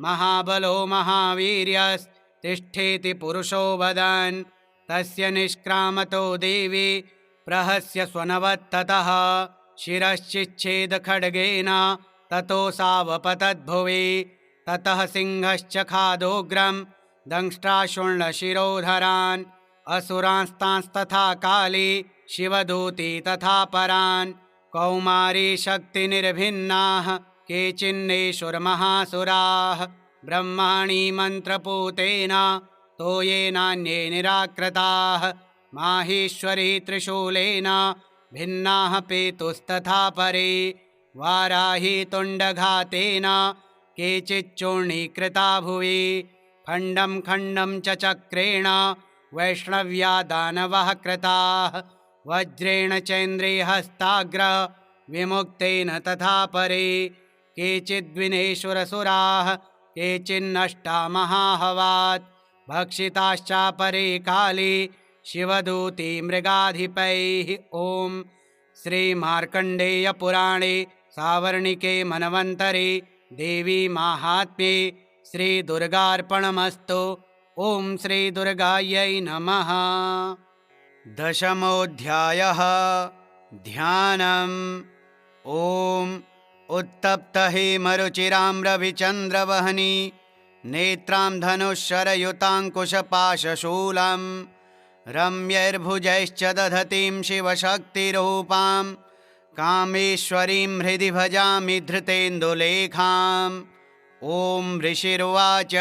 महाबलो महावीर्यस्तिष्ठेति पुरुषो वदन् तस्य निष्क्रामतो देवी प्रहस्य स्वनवत्ततः शिरश्चिच्छेद खड्गेन ततो सावपतद्भुवि ततः सिंहश्च खादोग्रं दंष्ट्राशुण्डशिरोधरान् असुरांस्तांस्तथा काली शिवदूती तथा परान् कौमारी शक्तिनिर्भिन्नाः केचिन्नेषुर्महासुराः ब्रह्माणि मन्त्रपूतेन तोयेनान्ये निराकृताः माहेश्वरी त्रिशूलेन भिन्नाः पेतुस्तथा परे वाराही तुण्डघातेन केचिच्चूर्णीकृता भुवि खण्डं खण्डं च चक्रेण वैष्णव्या दानवः कृताः वज्रेण चैन्द्रियहस्ताग्र विमुक्तेन तथा परे केचिद्विनेशुरसुराः केचिन्नष्टा महाहवात् भक्षिताश्चापरे काली शिवदूती मृगाधिपैः ॐ श्रीमार्कण्डेयपुराणे सावर्णिके मनवन्तरे देवी माहात्म्ये श्रीदुर्गार्पणमस्तु ॐ श्रीदुर्गायै नमः। दशमोऽध्यायः ध्यानम् ॐ उत्तप्तहेमरुचिराम्रविचन्द्रवहनी नेत्रां धनुःशरयुताङ्कुशपाशशूलं रम्यैर्भुजैश्च दधतीं शिवशक्तिरूपां कामेश्वरीं हृदि भजामि धृतेन्दुलेखाम् ॐ ऋषिरुवाच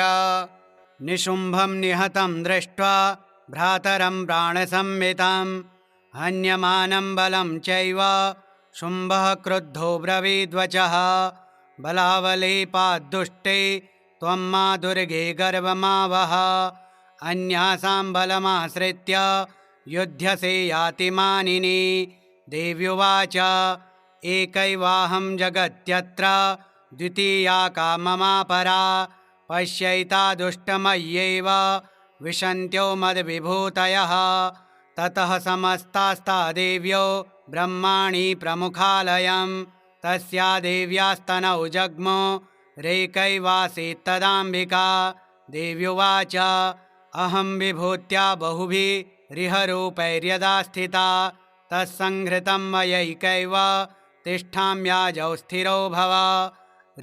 निशुम्भं निहतं दृष्ट्वा भ्रातरं प्राणसंवितं हन्यमानं बलं चैव शुम्भः क्रुद्धो ब्रवीद्वचः बलावलेपाद्दुष्टे त्वं मा दुर्गे गर्वमावह अन्यासां बलमाश्रित्य युध्यसे यातिमानिनी देव्युवाच एकैवाहं जगत्यत्र द्वितीया का ममापरा पश्यैता दुष्टमय्येव विशन्त्यो मद्विभूतयः ततः समस्तास्ता देव्यो ब्रह्माणि प्रमुखालयं तस्या देव्यास्तनौ जग्मो रेकैवासीत्तदाम्बिका देव्युवाच अहं विभूत्या बहुभिरिहरूपैर्यदा स्थिता तत्संहृतं मयैकैव तिष्ठाम्याजौ स्थिरो भव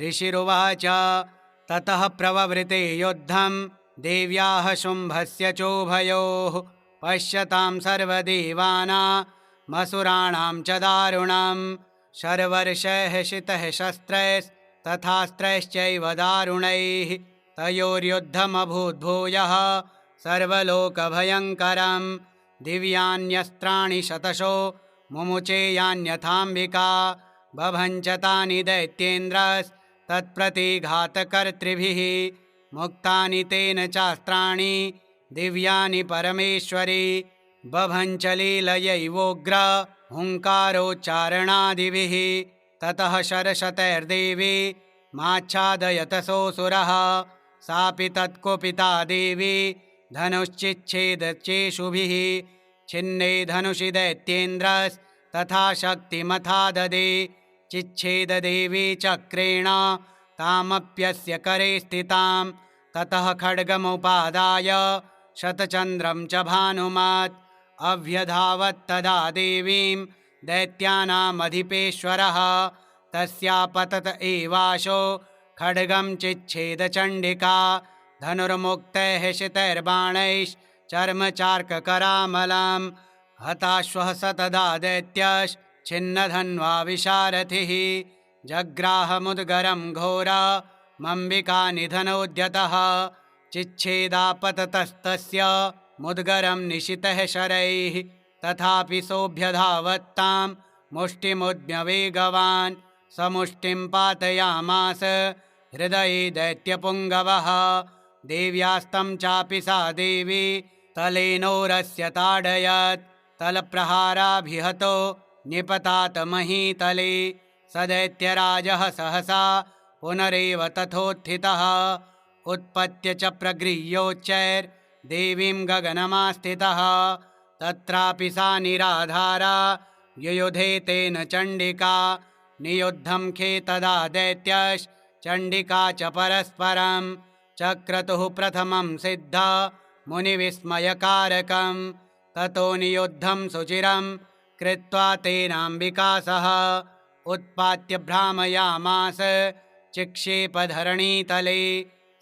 ऋषिरुवाच ततः प्रववृते युद्धं देव्याः शुम्भस्य चोभयोः पश्यतां सर्वदेवानामसुराणां च दारुणं शर्वर्षैः शितः शस्त्रैस्तथास्त्रैश्चैव दारुणैः तयोर्युद्धमभूद्भूयः सर्वलोकभयङ्करं दिव्यान्यस्त्राणि शतशो मुमुचेयान्यथाम्बिका बभञ्च तानि दैत्येन्द्रस्तत्प्रतिघातकर्तृभिः मुक्तानि तेन चास्त्राणि दिव्यानि परमेश्वरी बभञ्च लीलयैवोग्र हुङ्कारोच्चारणादिभिः ततः शरशतैर्देवी माच्छादयतसोऽसुरः सापि तत्कुपिता देवी धनुश्चिच्छेदच्चेषुभिः छिन्ने धनुषि दैत्येन्द्रस्तथा शक्तिमथा ददे चिच्छेददेवी चक्रेण तामप्यस्य करे स्थितां ततः खड्गमुपादाय शतचन्द्रं च भानुमत् अभ्यधावत्तदा देवीं दैत्यानामधिपेश्वरः तस्यापतत एवाशो खड्गं चिच्छेदचण्डिका धनुर्मुक्तैः शितैर्बाणैश्चर्मचार्ककरामलं हताश्वः स तदा दैत्यश्छिन्नधन्वा विशारथिः जग्राहमुद्गरं घोरमम्बिका निधनोद्यतः चिच्छेदापततस्तस्य मुद्गरं निशितः शरैः तथापि सोऽभ्यधावत्तां मुष्टिमुद्म्यवेगवान् समुष्टिं पातयामास हृदये दैत्यपुङ्गवः देव्यास्तं चापि सा देवी तलेनोरस्य ताडयत् तलप्रहाराभिहतो निपतात महीतले स दैत्यराजः सहसा पुनरेव तथोत्थितः उत्पत्य च प्रगृह्योच्चैर्देवीं गगनमास्थितः तत्रापि सा निराधारा युयुधे तेन चण्डिका नियुद्धं खे तदा दैत्यश्चण्डिका च परस्परं चक्रतुः प्रथमं सिद्ध मुनिविस्मयकारकं ततो नियुद्धं सुचिरं कृत्वा तेनाम्बिका सह उत्पात्य भ्रामयामास चिक्षेपधरणीतले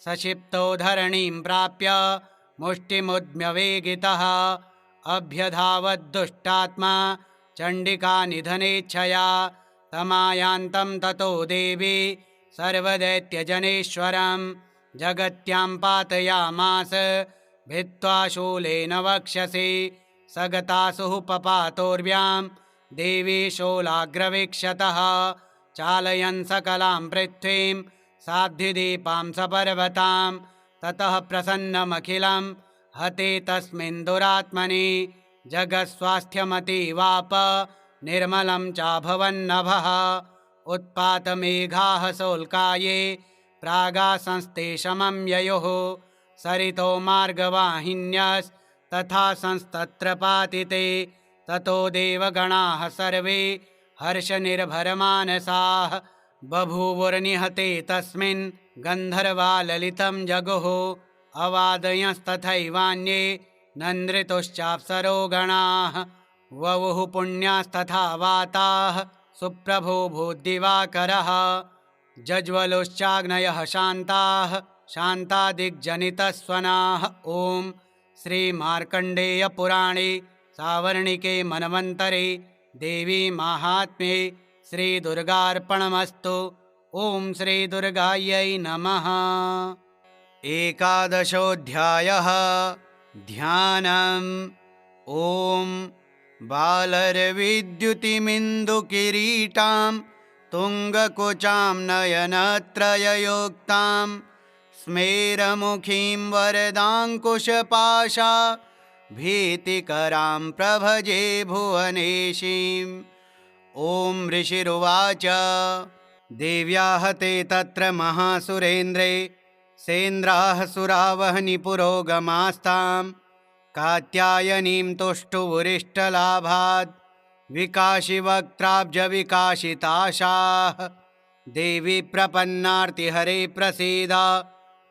सक्षिप्तो धरणीं प्राप्य मुष्टिमुद्म्यवेगितः अभ्यधावद्दुष्टात्मा चण्डिका निधनेच्छया तमायान्तं ततो देवी सर्वदैत्यजनेश्वरं जगत्यां पातयामास भित्त्वा शूलेन वक्षसि सगतासुः पपातोर्व्यां देवी शूलाग्रवीक्षतः चालयन् सकलां पृथ्वीं साध्विदीपां सपर्वतां ततः प्रसन्नमखिलं हते तस्मिन् दुरात्मनि जगत्स्वास्थ्यमतीवाप निर्मलं चाभवन्नभः उत्पातमेघाः शोल्काये प्रागासंस्ते शमं ययुः सरितो मार्गवाहिन्यस्तथा संस्तत्र पातिते ततो देवगणाः सर्वे हर्षनिर्भरमानसाः बभूवुर्निहते तस्मिन् गन्धर्वा ललितं जगुः अवादयंस्तथैवान्ये नन्दृतुश्चाप्सरो गणाः ववुः पुण्यास्तथा वाताः सुप्रभो भूद्दिवाकरः जज्वलुश्चाग्नयः शान्ताः शान्तादिग्जनितस्वनाः ॐ श्रीमार्कण्डेयपुराणे सावर्णिके मन्वन्तरे देवी माहात्म्ये श्रीदुर्गार्पणमस्तु। ॐ श्रीदुर्गायै नमः। एकादशोऽध्यायः ध्यानम्। ॐ बालर्विद्युतिमिन्दुकिरीटां तुङ्गकुचां नयनत्रययुक्तां स्मेरमुखीं वरदाङ्कुशपाशा भीतिकरां प्रभजे भुवनेशीम्। ॐ ऋषिरुवाच देव्याः ते तत्र महासुरेन्द्रे सेन्द्राः सुरावहनि पुरोगमास्तां कात्यायनीं तुष्टुवुरिष्टलाभाद् विकाशिवक्त्राब्जविकाशिताशाः देवी प्रपन्नार्तिहरे प्रसीद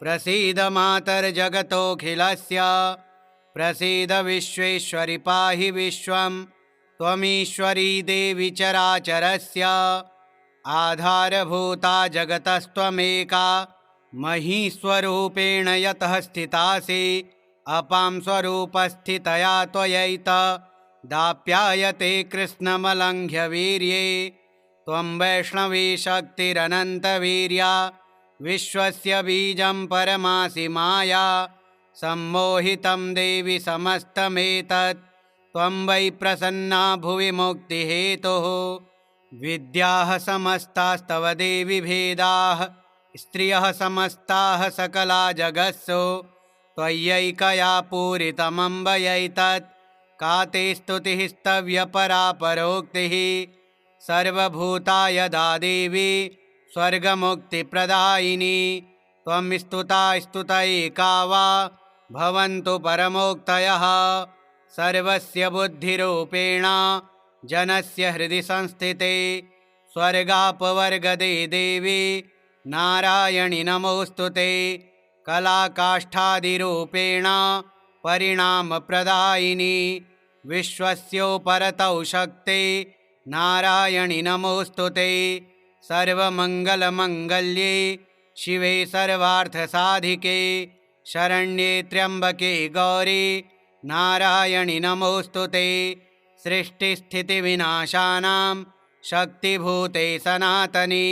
प्रसीद मातर्जगतोऽखिलस्य प्रसीद विश्वेश्वरि पाहि विश्वं त्वमीश्वरी देवी चराचरस्य आधारभूता जगतस्त्वमेका महीस्वरूपेण यतः स्थितासि अपां स्वरूपस्थितया त्वयैत दाप्यायते कृष्णमलङ्घ्य वीर्ये त्वं वैष्णवी शक्तिरनन्तवीर्या विश्वस्य बीजं परमासि माया सम्मोहितं देवि समस्तमेतत् त्वं वै प्रसन्ना भुवि मुक्तिहेतुः विद्याः समस्तास्तव देवि भेदाः स्त्रियः समस्ताः सकला जगत्सु त्वय्यैकया पूरितमम्बयैतत् का ते स्तुतिः स्तव्यपरा परोक्तिः सर्वभूता यदा देवी स्वर्गमुक्तिप्रदायिनी त्वं स्तुता स्तुतैका वा भवन्तु परमोक्तयः सर्वस्य बुद्धिरूपेण जनस्य हृदि संस्थिते स्वर्गापवर्गदे देवी नारायणि नमोऽस्तु ते कलाकाष्ठादिरूपेण परिणामप्रदायिनी विश्वस्योपरतौ शक्ते नारायणि नमोऽस्तु ते। सर्वमङ्गलमङ्गल्ये शिवे सर्वार्थसाधिके शरण्ये त्र्यम्बके गौरी नारायणि नमोऽस्तु ते। सृष्टिस्थितिविनाशानां शक्तिभूते सनातनी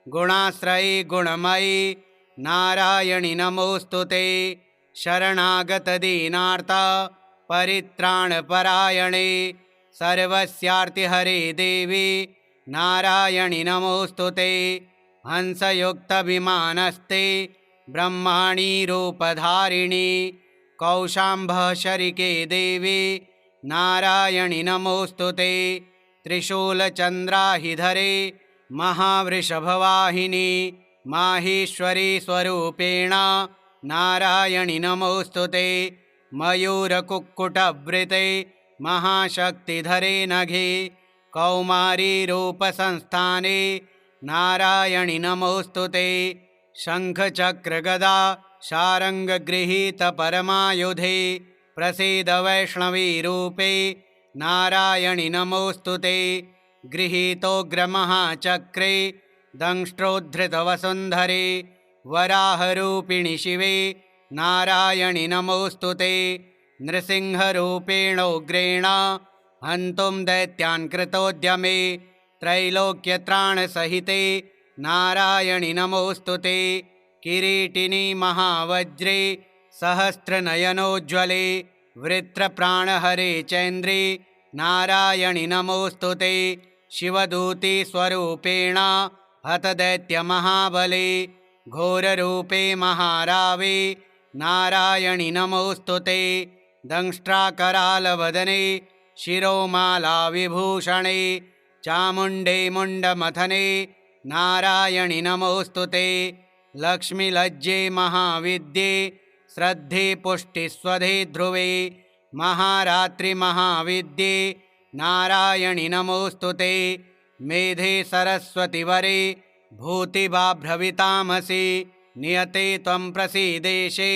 गुणाश्रयी गुणमयी नारायणि नमोऽस्तु ते। शरणागतदीनार्त परित्राणपरायणे सर्वस्यार्तिहरे देवी नारायणि नमोऽस्तु ते। हंसयुक्तविमानस्ते ब्रह्माणी रूपधारिणी कौशाम्भशरिके देवी नारायणि नमोऽस्तु ते। त्रिशूलचन्द्राहिधरे महावृषभवाहिनी माहेश्वरी स्वरूपेण नारायणि नमोऽस्तु ते। मयूरकुक्कुटवृते महाशक्तिधरे नघे कौमारी रूपसंस्थाने नारायणि नमोऽस्तु ते। शङ्खचक्रगदा शारङ्गगृहीतपरमायुधे प्रसीद वैष्णवी रूपे नारायणि नमोऽस्तु ते। गृहीतोग्रमहाचक्रे दंष्ट्रोद्धृतवसुन्धरे वराहरूपिणि शिवे नारायणि नमोऽस्तु ते। नृसिंहरूपेणोग्रेण हन्तुं दैत्यान् कृतोद्यमे त्रैलोक्यत्राणसहिते नारायणि नमोऽस्तु ते। किरीटिनि महावज्रे सहस्रनयनोज्ज्वले वृत्रप्राणहरे चैन्द्रे नारायणि नमोऽस्तु ते। शिवदूते स्वरूपेण हतदैत्यमहाबले घोररूपे महारावे नारायणि नमोऽस्तु ते। दंष्ट्राकरालवदने शिरोमालाविभूषणे चामुण्डे मुण्डमथने नारायणि नमोऽस्तु ते। लक्ष्मीलज्जे महाविद्ये श्रद्धे पुष्टिस्वधे ध्रुवे महारात्रिमहाविद्ये नारायणि नमोऽस्तु ते। मेधे सरस्वतिवरे भूतिबाभ्रवितामसि नियते त्वं प्रसीदेशे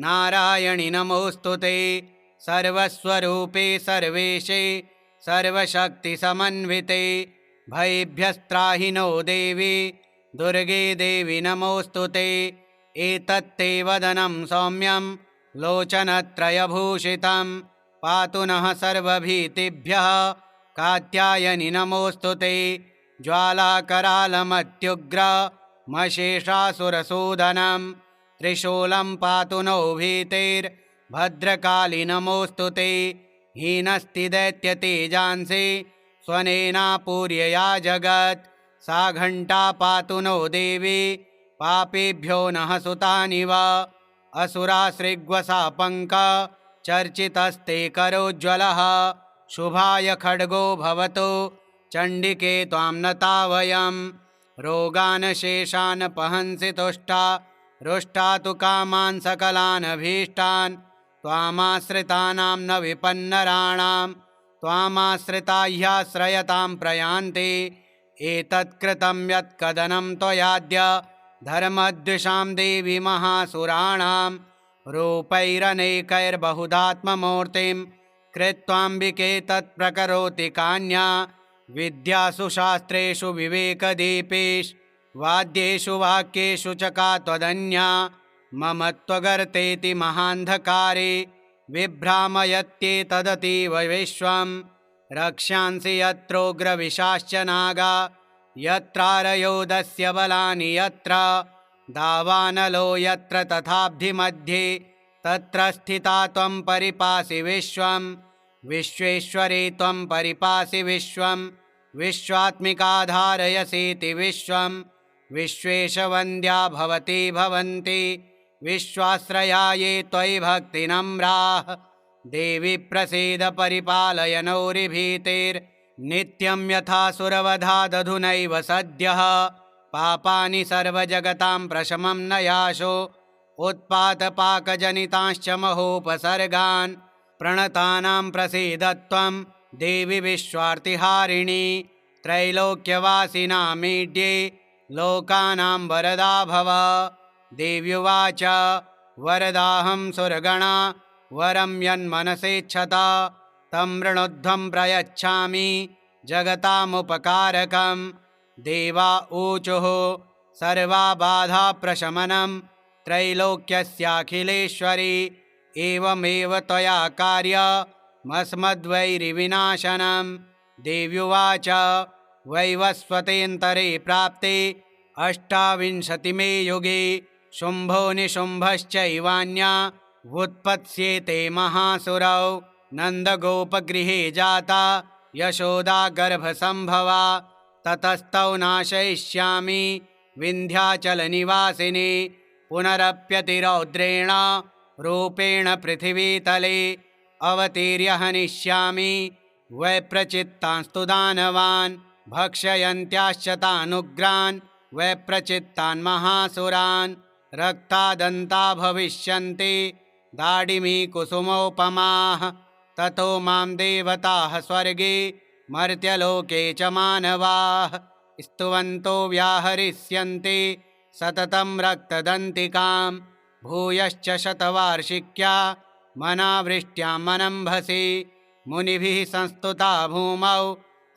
नारायणि नमोऽस्तु ते। सर्वस्वरूपे सर्वेशे सर्वशक्तिसमन्विते भयेभ्यस्त्राहि नो देवी दुर्गे देवि नमोऽस्तु ते। एतत्ते वदनं सौम्यं लोचनत्रयभूषितं पातु नः सर्वभीतिभ्यः कात्यायनि नमोऽस्तु ते। ज्वालाकरालमत्युग्रमशेषासुरसूदनं त्रिशूलं पातु नो भीतिर्भद्रकाली नमोऽस्तु ते। हीनस्ति दैत्यतेजांसि स्वनेनापूर्यया जगत् सा घण्टा पातु नो देवी पापेभ्यो नः सुतानिव। असुरासृग्वसापङ्क चर्चितस्ते करोज्ज्वलः शुभाय खड्गो भवतु चण्डिके त्वां नता वयं। रोगान् शेषान् पहंसि तुष्टा रुष्टा तु कामान् सकलान् भीष्टान् त्वामाश्रितानां न विपन्नराणां त्वामाश्रिता ह्याश्रयतां प्रयान्ति। एतत्कृतं यत्कदनं त्वयाद्य धर्मद्विषां देवी महासुराणां रूपैरनेकैर्बहुधात्ममूर्तिं कृत्वाम्बिके तत्प्रकरोति कान्या। विद्यासु शास्त्रेषु विवेकदीपेष्वाद्येषु वाक्येषु च का त्वदन्या। मम त्वगर्तेति महान्धकारे विभ्रामयत्येतदतीव विश्वं। रक्ष्यांसि यत्रोग्रविशाश्च नागा यत्रारयोदस्य बलानि यत्र दावानलो यत्र तथाब्धिमध्ये तत्र स्थिता त्वं परिपासि विश्वं। विश्वेश्वरे त्वं परिपासि विश्वं विश्वात्मिका धारयसीति विश्वं। विश्वेशवन्द्या भवती भवन्ति विश्वाश्रया ये त्वयि भक्तिनम्राः। देवी प्रसीद परिपालय नौरिभीतिर्नित्यं यथासुरवधादधुनैव सद्यः। पापानि सर्वजगतां प्रशमं न याशो उत्पातपाकजनितांश्च महोपसर्गान्। प्रणतानां प्रसीद त्वं देवि विश्वार्तिहारिणी त्रैलोक्यवासिनामीड्ये लोकानां वरदा भव। देव्युवाच वरदाहं सुरगणा वरं यन्मनसेच्छता तं वृणुध्वं प्रयच्छामि जगतामुपकारकं देवा ऊचुः सर्वबाधाप्रशमनं त्रैलोक्यस्याखिलेश्वरी एवमेव त्वया कार्यमस्मद्वैरिविनाशनं। देव्युवाच वैवस्वतेऽन्तरे प्राप्ते अष्टाविंशतिमे युगे शुम्भो निशुम्भश्चैवान्या वुत्पत्स्येते महासुरौ। नन्दगोपगृहे जाता यशोदा गर्भसम्भवा ततस्तौ नाशयिष्यामि विन्ध्याचलनिवासिनी पुनरप्यतिरौद्रेण रूपेण पृथिवीतले अवतीर्य हनिष्यामि वैप्रचित्तांस्तु दानवान् भक्षयन्त्याश्च तानुग्रान् वैप्रचित्तान् महासुरान्। रक्तादन्ता भविष्यन्ति दाडिमी कुसुमोपमाः ततो मां देवताः स्वर्गे मर्त्यलोके च मानवाः स्तुवन्तो व्याहरिष्यन्ति सततं रक्तदन्तिकां। भूयश्च शतवार्षिक्या मनावृष्ट्यां मनम्भसि मुनिभिः संस्तुता भूमौ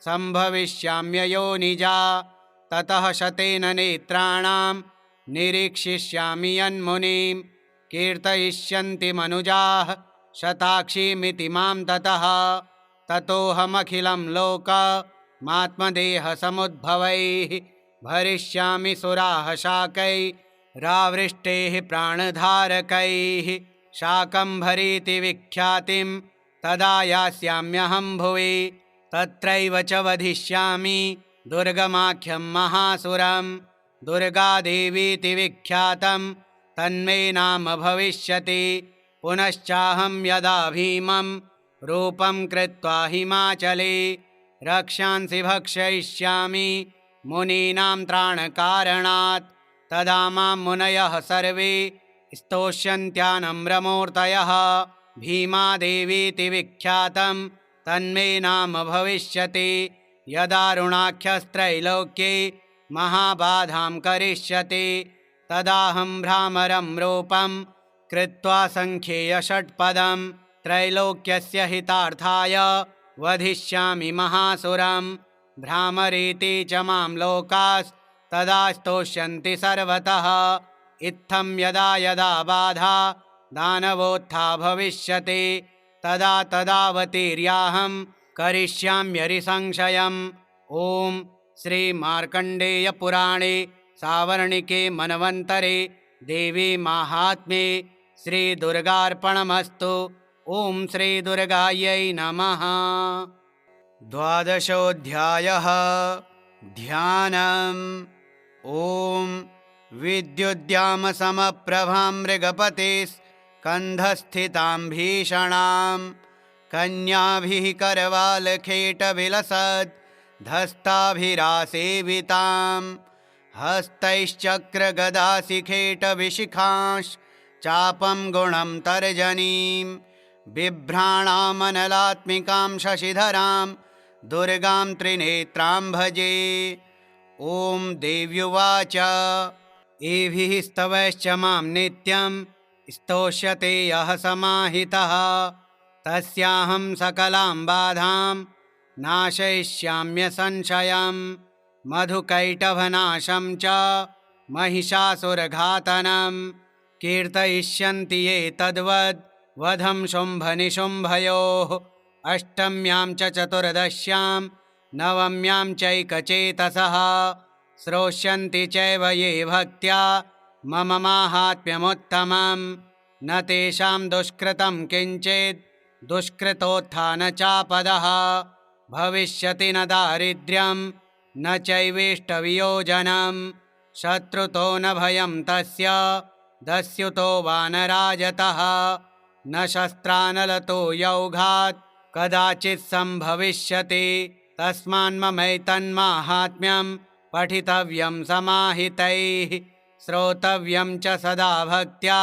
सम्भविष्याम्ययोनिजा। ततः शतेन नेत्राणां निरीक्षिष्यामि यन्मुनिं कीर्तयिष्यन्ति मनुजाः शताक्षीमिति मां ततः। ततोऽहमखिलं लोकमात्मदेहसमुद्भवैः भरिष्यामि सुराः शाकैरावृष्टैः प्राणधारकैः। शाकम्भरीति विख्यातिं तदा यास्याम्यहं भुवि तत्रैव च वधिष्यामि दुर्गमाख्यं महासुरं। दुर्गादेवीति विख्यातं तन्मे नाम भविष्यति। पुनश्चाहं यदा भीमं रूपं कृत्वा हिमाचले रक्षांसि भक्षयिष्यामि मुनीनां त्राणकारणात्। तदा मां मुनयः सर्वे स्तोष्यन्त्यानम्रमूर्तयः। भीमादेवीति विख्यातं तन्मे नाम भविष्यति। यदारुणाख्यस्त्रैलोक्ये महाबाधां करिष्यति तदाहं भ्रामरं रूपं कृत्वा सङ्ख्येयषट्पदं त्रैलोक्यस्य हितार्थाय वधिष्यामि महासुरं। भ्रामरीति च मां लोकास्तदा स्तोष्यन्ति सर्वतः। इत्थं यदा यदा बाधा दानवोत्था भविष्यति तदा तदावतीर्याहं करिष्याम्यरिसंशयम्। ॐ श्रीमार्कण्डेयपुराणे सावर्णिके मनवन्तरे देवी माहात्म्ये श्रीदुर्गार्पणमस्तु। ॐ श्रीदुर्गायै नमः। द्वादशोऽध्यायः ध्यानम्। ॐ विद्युद्यामसमप्रभां मृगपतिस्कन्धस्थितां भीषणां कन्याभिः करवालखेटविलसद् धस्ताभिरासेवितां हस्तैश्चक्रगदाशिखेटविशिखांश्चापं गुणं तर्जनीं बिभ्राणामनलात्मिकां शशिधरां दुर्गां त्रिनेत्रां भजे। ॐ देव्युवाच एभिः स्तवैश्च मां नित्यं स्तोष्यते यः समाहितः तस्याहं सकलां बाधां नाशयिष्याम्यसंशयं। मधुकैटभनाशं च महिषासुरघातनं कीर्तयिष्यन्ति ये तद्वद् वधं शुम्भनिशुम्भयोः। अष्टम्यां च चतुर्दश्यां नवम्यां चैकचेतसः श्रोष्यन्ति चैव ये भक्त्या मम माहात्म्यमुत्तमं। न तेषां दुष्कृतं किञ्चित् दुष्कृतोत्थानचापदः भविष्यति न दारिद्र्यं न चैवेष्टवियोजनं। शत्रुतो न भयं तस्य दस्युतो वा न राजतः न शस्त्रानलतो यौघात् कदाचित् सम्भविष्यति। तस्मान्ममैतन्माहात्म्यं पठितव्यं समाहितैः श्रोतव्यं च सदा भक्त्या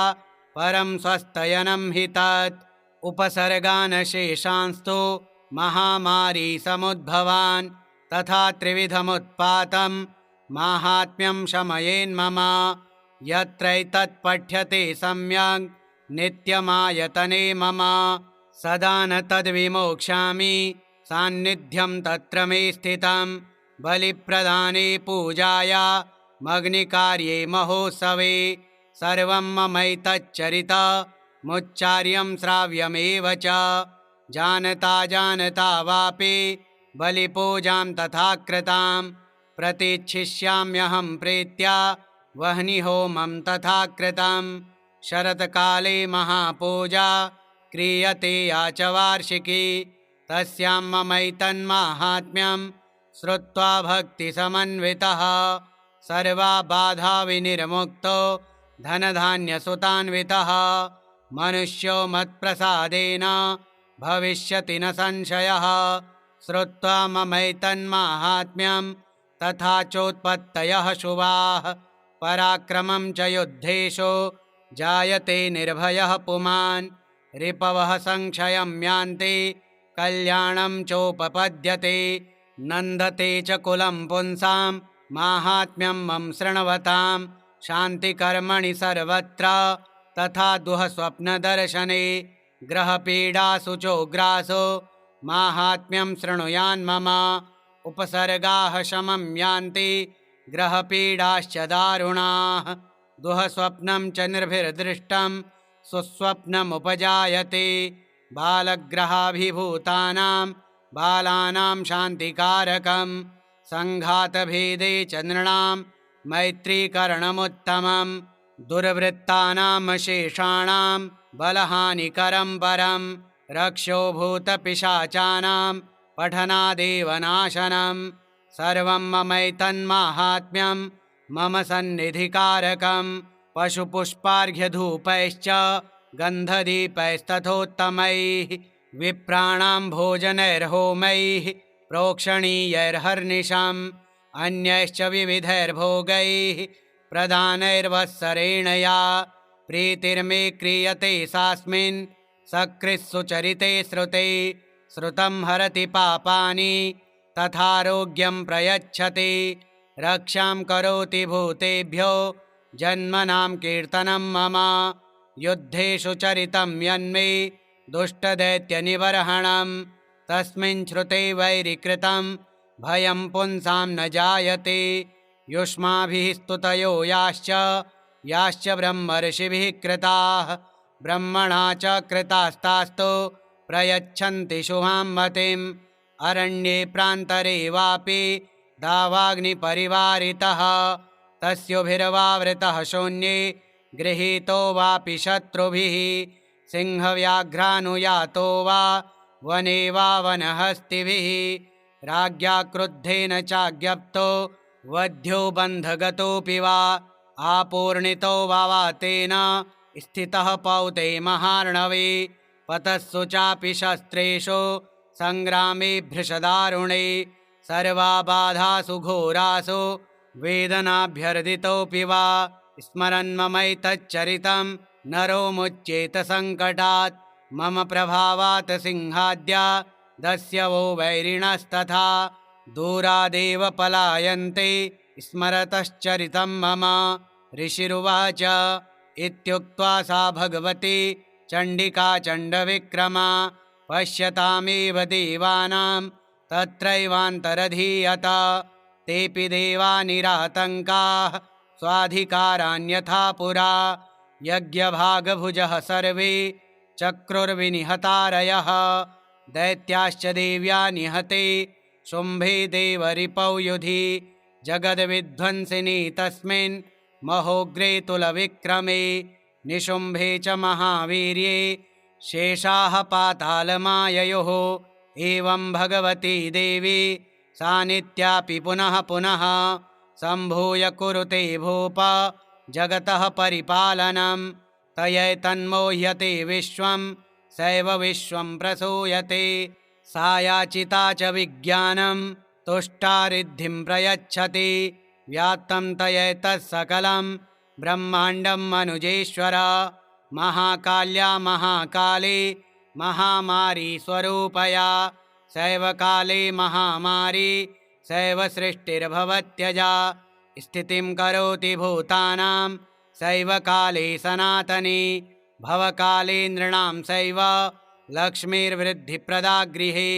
परं स्वस्तयनं हि तत्। उपसर्गानशेषांस्तु महामारी समुद्भवान् तथा त्रिविधमुत्पातं माहात्म्यं शमयेन्मम। यत्रैतत्पठ्यते सम्यक् नित्यमायतने मम सदा न तद्विमोक्ष्यामि सान्निध्यं तत्र मे स्थितं बलिप्रदाने पूजाया मग्निकार्ये महोत्सवे सर्वं ममैतच्चरितमुच्चार्यं श्राव्यमेव च जानता जानता वापि बलिपूजां तथा कृतां प्रतीच्छिष्याम्यहं प्रीत्या वह्निहोमं तथा कृतं शरत्काले महापूजा क्रियते या च वार्षिकी तस्यां ममैतन्माहात्म्यं श्रुत्वा भक्तिसमन्वितः सर्वा बाधा विनिर्मुक्तो धनधान्यसुतान्वितः मनुष्यो मत्प्रसादेन भविष्यति न संशयः श्रुत्वा ममैतन्माहात्म्यं तथा चोत्पत्तयः शुभाः पराक्रमं च युद्धेषु जायते निर्भयः पुमान् रिपवः संक्षयं यान्ति कल्याणं चोपपद्यते नन्दते च कुलं पुंसां माहात्म्यं मम शृण्वतां शान्तिकर्मणि सर्वत्र तथा दुःस्वप्नदर्शने ग्रहपीडासु चोग्रासो माहात्म्यं शृणुयान्मम उपसर्गाः शमं यान्ति ग्रहपीडाश्च दारुणाः दुःस्वप्नं च निर्भिर्दृष्टं सुस्वप्नमुपजायते बालग्रहाभिभूतानां बालानां शान्तिकारकं सङ्घातभेदे च नृणां मैत्रीकरणमुत्तमं दुर्वृत्तानां शेषाणां बलहानिकरं परं रक्षो भूतपिशाचानां पठनादेव नाशनं सर्वं ममैतन्माहात्म्यं मम सन्निधिकारकं पशुपुष्पार्घ्यधूपैश्च गन्धदीपैस्तथोत्तमैः विप्राणां भोजनैर्होमैः प्रोक्षणीयैर्हर्निशम् अन्यैश्च विविधैर्भोगैः प्रदानैर्वत्सरेण या प्रीतिर्मे क्रियते सास्मिन् सकृत्सुचरिते श्रुते श्रुतं हरति पापानि तथारोग्यं प्रयच्छति रक्षां करोति भूतेभ्यो जन्मनां कीर्तनं मम युद्धेषु चरितं यन्मे दुष्टदैत्यनिबर्हणं तस्मिन् श्रुते वैरिकृतं भयं पुंसां न जायते युष्माभिः स्तुतयो याश्च ब्रह्मर्षिभिः कृताः ब्रह्मणा च कृतास्तास्तु प्रयच्छन्ति शुभां मतिम् अरण्ये प्रान्तरे वापि दावाग्निपरिवारितः तस्योभिर्वावृतः शून्ये गृहीतो वापि शत्रुभिः सिंहव्याघ्रानुयातो वा वने वा वनहस्तिभिः राज्ञा क्रुद्धेन चाज्ञप्तो वध्यो बन्धगतोऽपि वा आपूर्णितो वा तेन स्थितः पौते महार्णवे पतत्सु चापि शस्त्रेषु सङ्ग्रामे भृशदारुणे सर्वा बाधासु घोरासु वेदनाभ्यर्दितोऽपि वा स्मरन् ममैतच्चरितं नरो मुच्येत सङ्कटात् मम प्रभावात् सिंहाद्या दस्यवो वैरिणस्तथा दूरादेव पलायन्ते स्मरतश्चरितं मम ऋषिरुवाच इत्युक्त्वा सा भगवती चण्डिका चण्डविक्रमा पश्यतामेव देवानां तत्रैवान्तरधीयत तेऽपि देवा निरातङ्काः स्वाधिकारान्यथा पुरा यज्ञभागभुजः सर्वे चक्रुर्विनिहतारयः दैत्याश्च देव्या निहते शुम्भे देवरिपौ युधि जगद्विध्वंसिनी तस्मिन् महोग्रे तुलविक्रमे निशुम्भे च महावीर्ये शेषाः पातालमाययोः एवं भगवती देवी सा नित्यापि पुनः पुनः सम्भूय कुरुते भूप जगतः परिपालनं तयैतन्मोह्यते विश्वं सैव विश्वं प्रसूयते सा याचिता च विज्ञानं तुष्टा रिद्धिं प्रयच्छति व्यात्तं तयैतत्सकलं ब्रह्माण्डं मनुजेश्वर महाकाल्या महाकाले महामारी स्वरूपया सैव काले महामारी सैव सृष्टिर्भवत्यजा स्थितिं करोति भूतानां सैव काले सनातनी भवकाले नृणां सैव लक्ष्मीर्वृद्धिप्रदा गृहे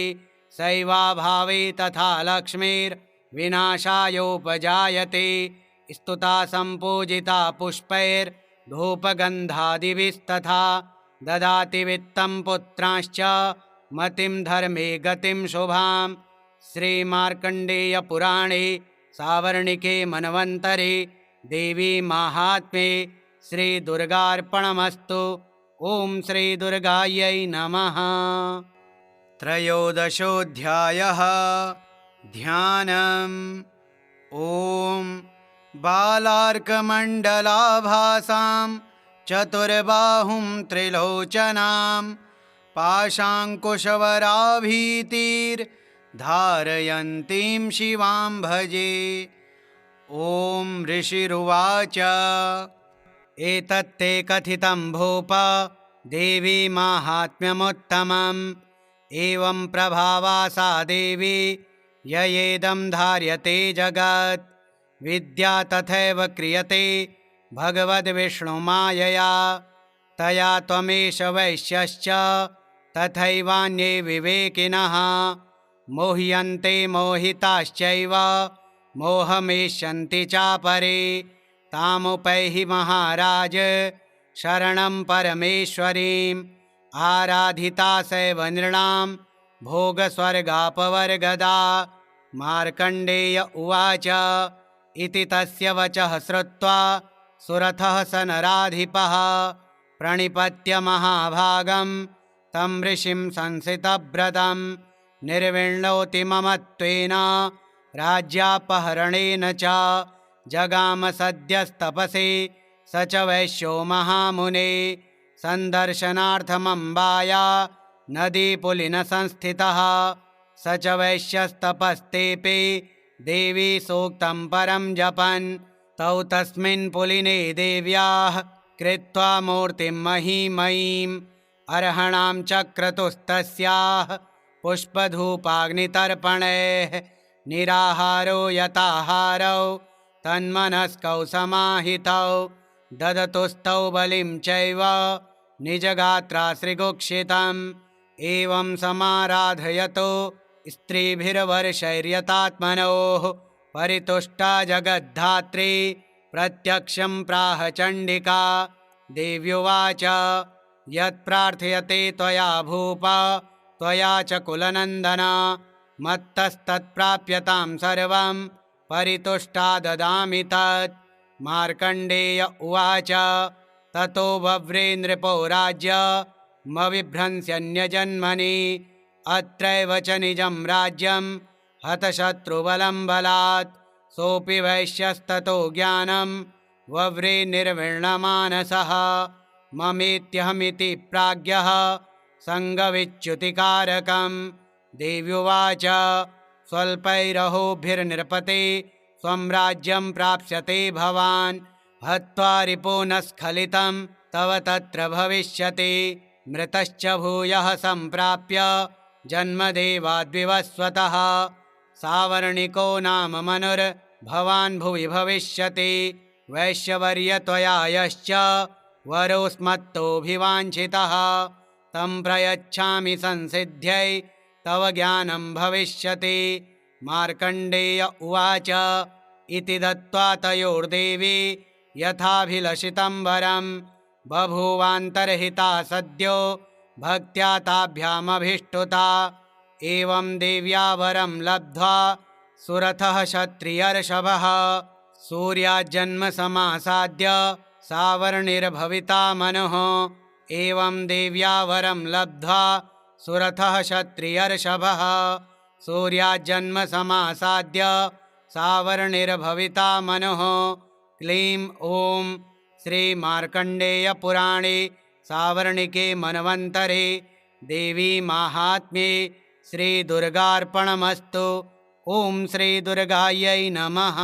सैवाभावे तथा लक्ष्मीर्विनाशायोपजायते। स्तुता सम्पूजिता पुष्पैर्धूपगन्धादिभिस्तथा ददाति वित्तं पुत्रांश्च मतिं धर्मे गतिं शुभां। श्रीमार्कण्डेयपुराणे सावर्णिके मन्वन्तरे देवी माहात्म्ये श्रीदुर्गार्पणमस्तु। ॐ श्रीदुर्गायै नमः। त्रयोदशोऽध्यायः ध्यानम्। ॐ बालार्कमण्डलाभासां चतुर्बाहुं त्रिलोचनां पाशाङ्कुशवराभीतिर्धारयन्तीं शिवां भजे। ॐ ऋषिरुवाच एतत्ते कथितं भूप देवी माहात्म्यमुत्तमम्। एवं प्रभावा सा देवी ययेदं धार्यते जगत्। विद्या तथैव क्रियते भगवद्विष्णुमायया। तया त्वमेष वैश्यश्च तथैवान्ये विवेकिनः। मोह्यन्ते मोहिताश्चैव मोहमेष्यन्ति चापरे। तामुपैहि महाराज शरणं परमेश्वरीम्। आराधिता सैव नृणां भोगस्वर्गापवर्गदा। मार्कण्डेय उवाच इति तस्य वचः श्रुत्वा सुरथः स नराधिपः प्रणिपत्य महाभागं तं ऋषिं संसितव्रतं। निर्विण्णोति ममत्वेन राज्यापहरणेन च जगाम सद्यस्तपसि स च वैश्यो महामुने। सन्दर्शनार्थमम्बाया नदीपुलिनसंस्थितः स च वैश्यस्तपस्तेऽपि देवी सूक्तं परं जपन्। तौ तस्मिन् पुलिने देव्याः कृत्वा मूर्तिं महीमयीम्। अर्हणां चक्रतुस्तस्याः पुष्पधूपाग्नितर्पणैः। निराहारो यताहारौ तन्मनस्कौ समाहितौ। ददतुस्तौ बलिं चैव निजगात्राश्रिगुक्षितम्। एवं समाराधयतो स्त्रीभिर्वर्षैर्यतात्मनोः परितुष्टा जगद्धात्री प्रत्यक्षं प्राह चण्डिका। देव्युवाच यत्प्रार्थयते त्वया भूप त्वया च कुलनन्दन मत्तस्तत्प्राप्यतां सर्वं परितुष्टा ददामि तत्। मार्कण्डेय उवाच ततो वव्रे नृपो राज्यमविभ्रंस्यन्यजन्मनि। अत्रैव च निजं राज्यं हतशत्रुबलं बलात्। सोऽपि वैश्यस्ततो ज्ञानं वव्रे निर्विण्णमानसः। ममेत्यहमिति प्राज्ञः सङ्गविच्युतिकारकम्। देव्युवाच स्वल्पैरहोभिर्नृपते स्वं राज्यं प्राप्स्यते भवान्। हत्वा रिपूनस्खलितं तव तत्र भविष्यति। मृतश्च भूयः सम्प्राप्य जन्मदेवाद्विवस्वतः। सावर्णिको नाम मनुर्भवान् भुवि भविष्यति। वैश्यवर्य त्वया यश्च वरोऽस्मत्तोऽभिवाञ्छितः तं प्रयच्छामि संसिद्ध्यै तव ज्ञानं भविष्यति। मार्कण्डेय उवाच इति दत्त्वा तयोर्देवी यथाभिलषितं वरं बभूवान्तर्हिता सद्यो भक्त्या ताभ्यामभिष्टुता। एवं देव्या वरं लब्ध्वा सुरथः क्षत्रियर्षभः सूर्याजन्म समासाद्य सावर्णिर्भविता मनुः। एवं देव्या वरं लब्ध्वा सुरथः क्षत्रियर्षभः सूर्याजन्म समासाद्य सावर्णिर्भविता मनुः। क्लीं ॐ श्रीमार्कण्डेयपुराणे सावर्णिके मन्वन्तरे देवी माहात्म्ये श्रीदुर्गार्पणमस्तु। ॐ श्रीदुर्गायै नमः।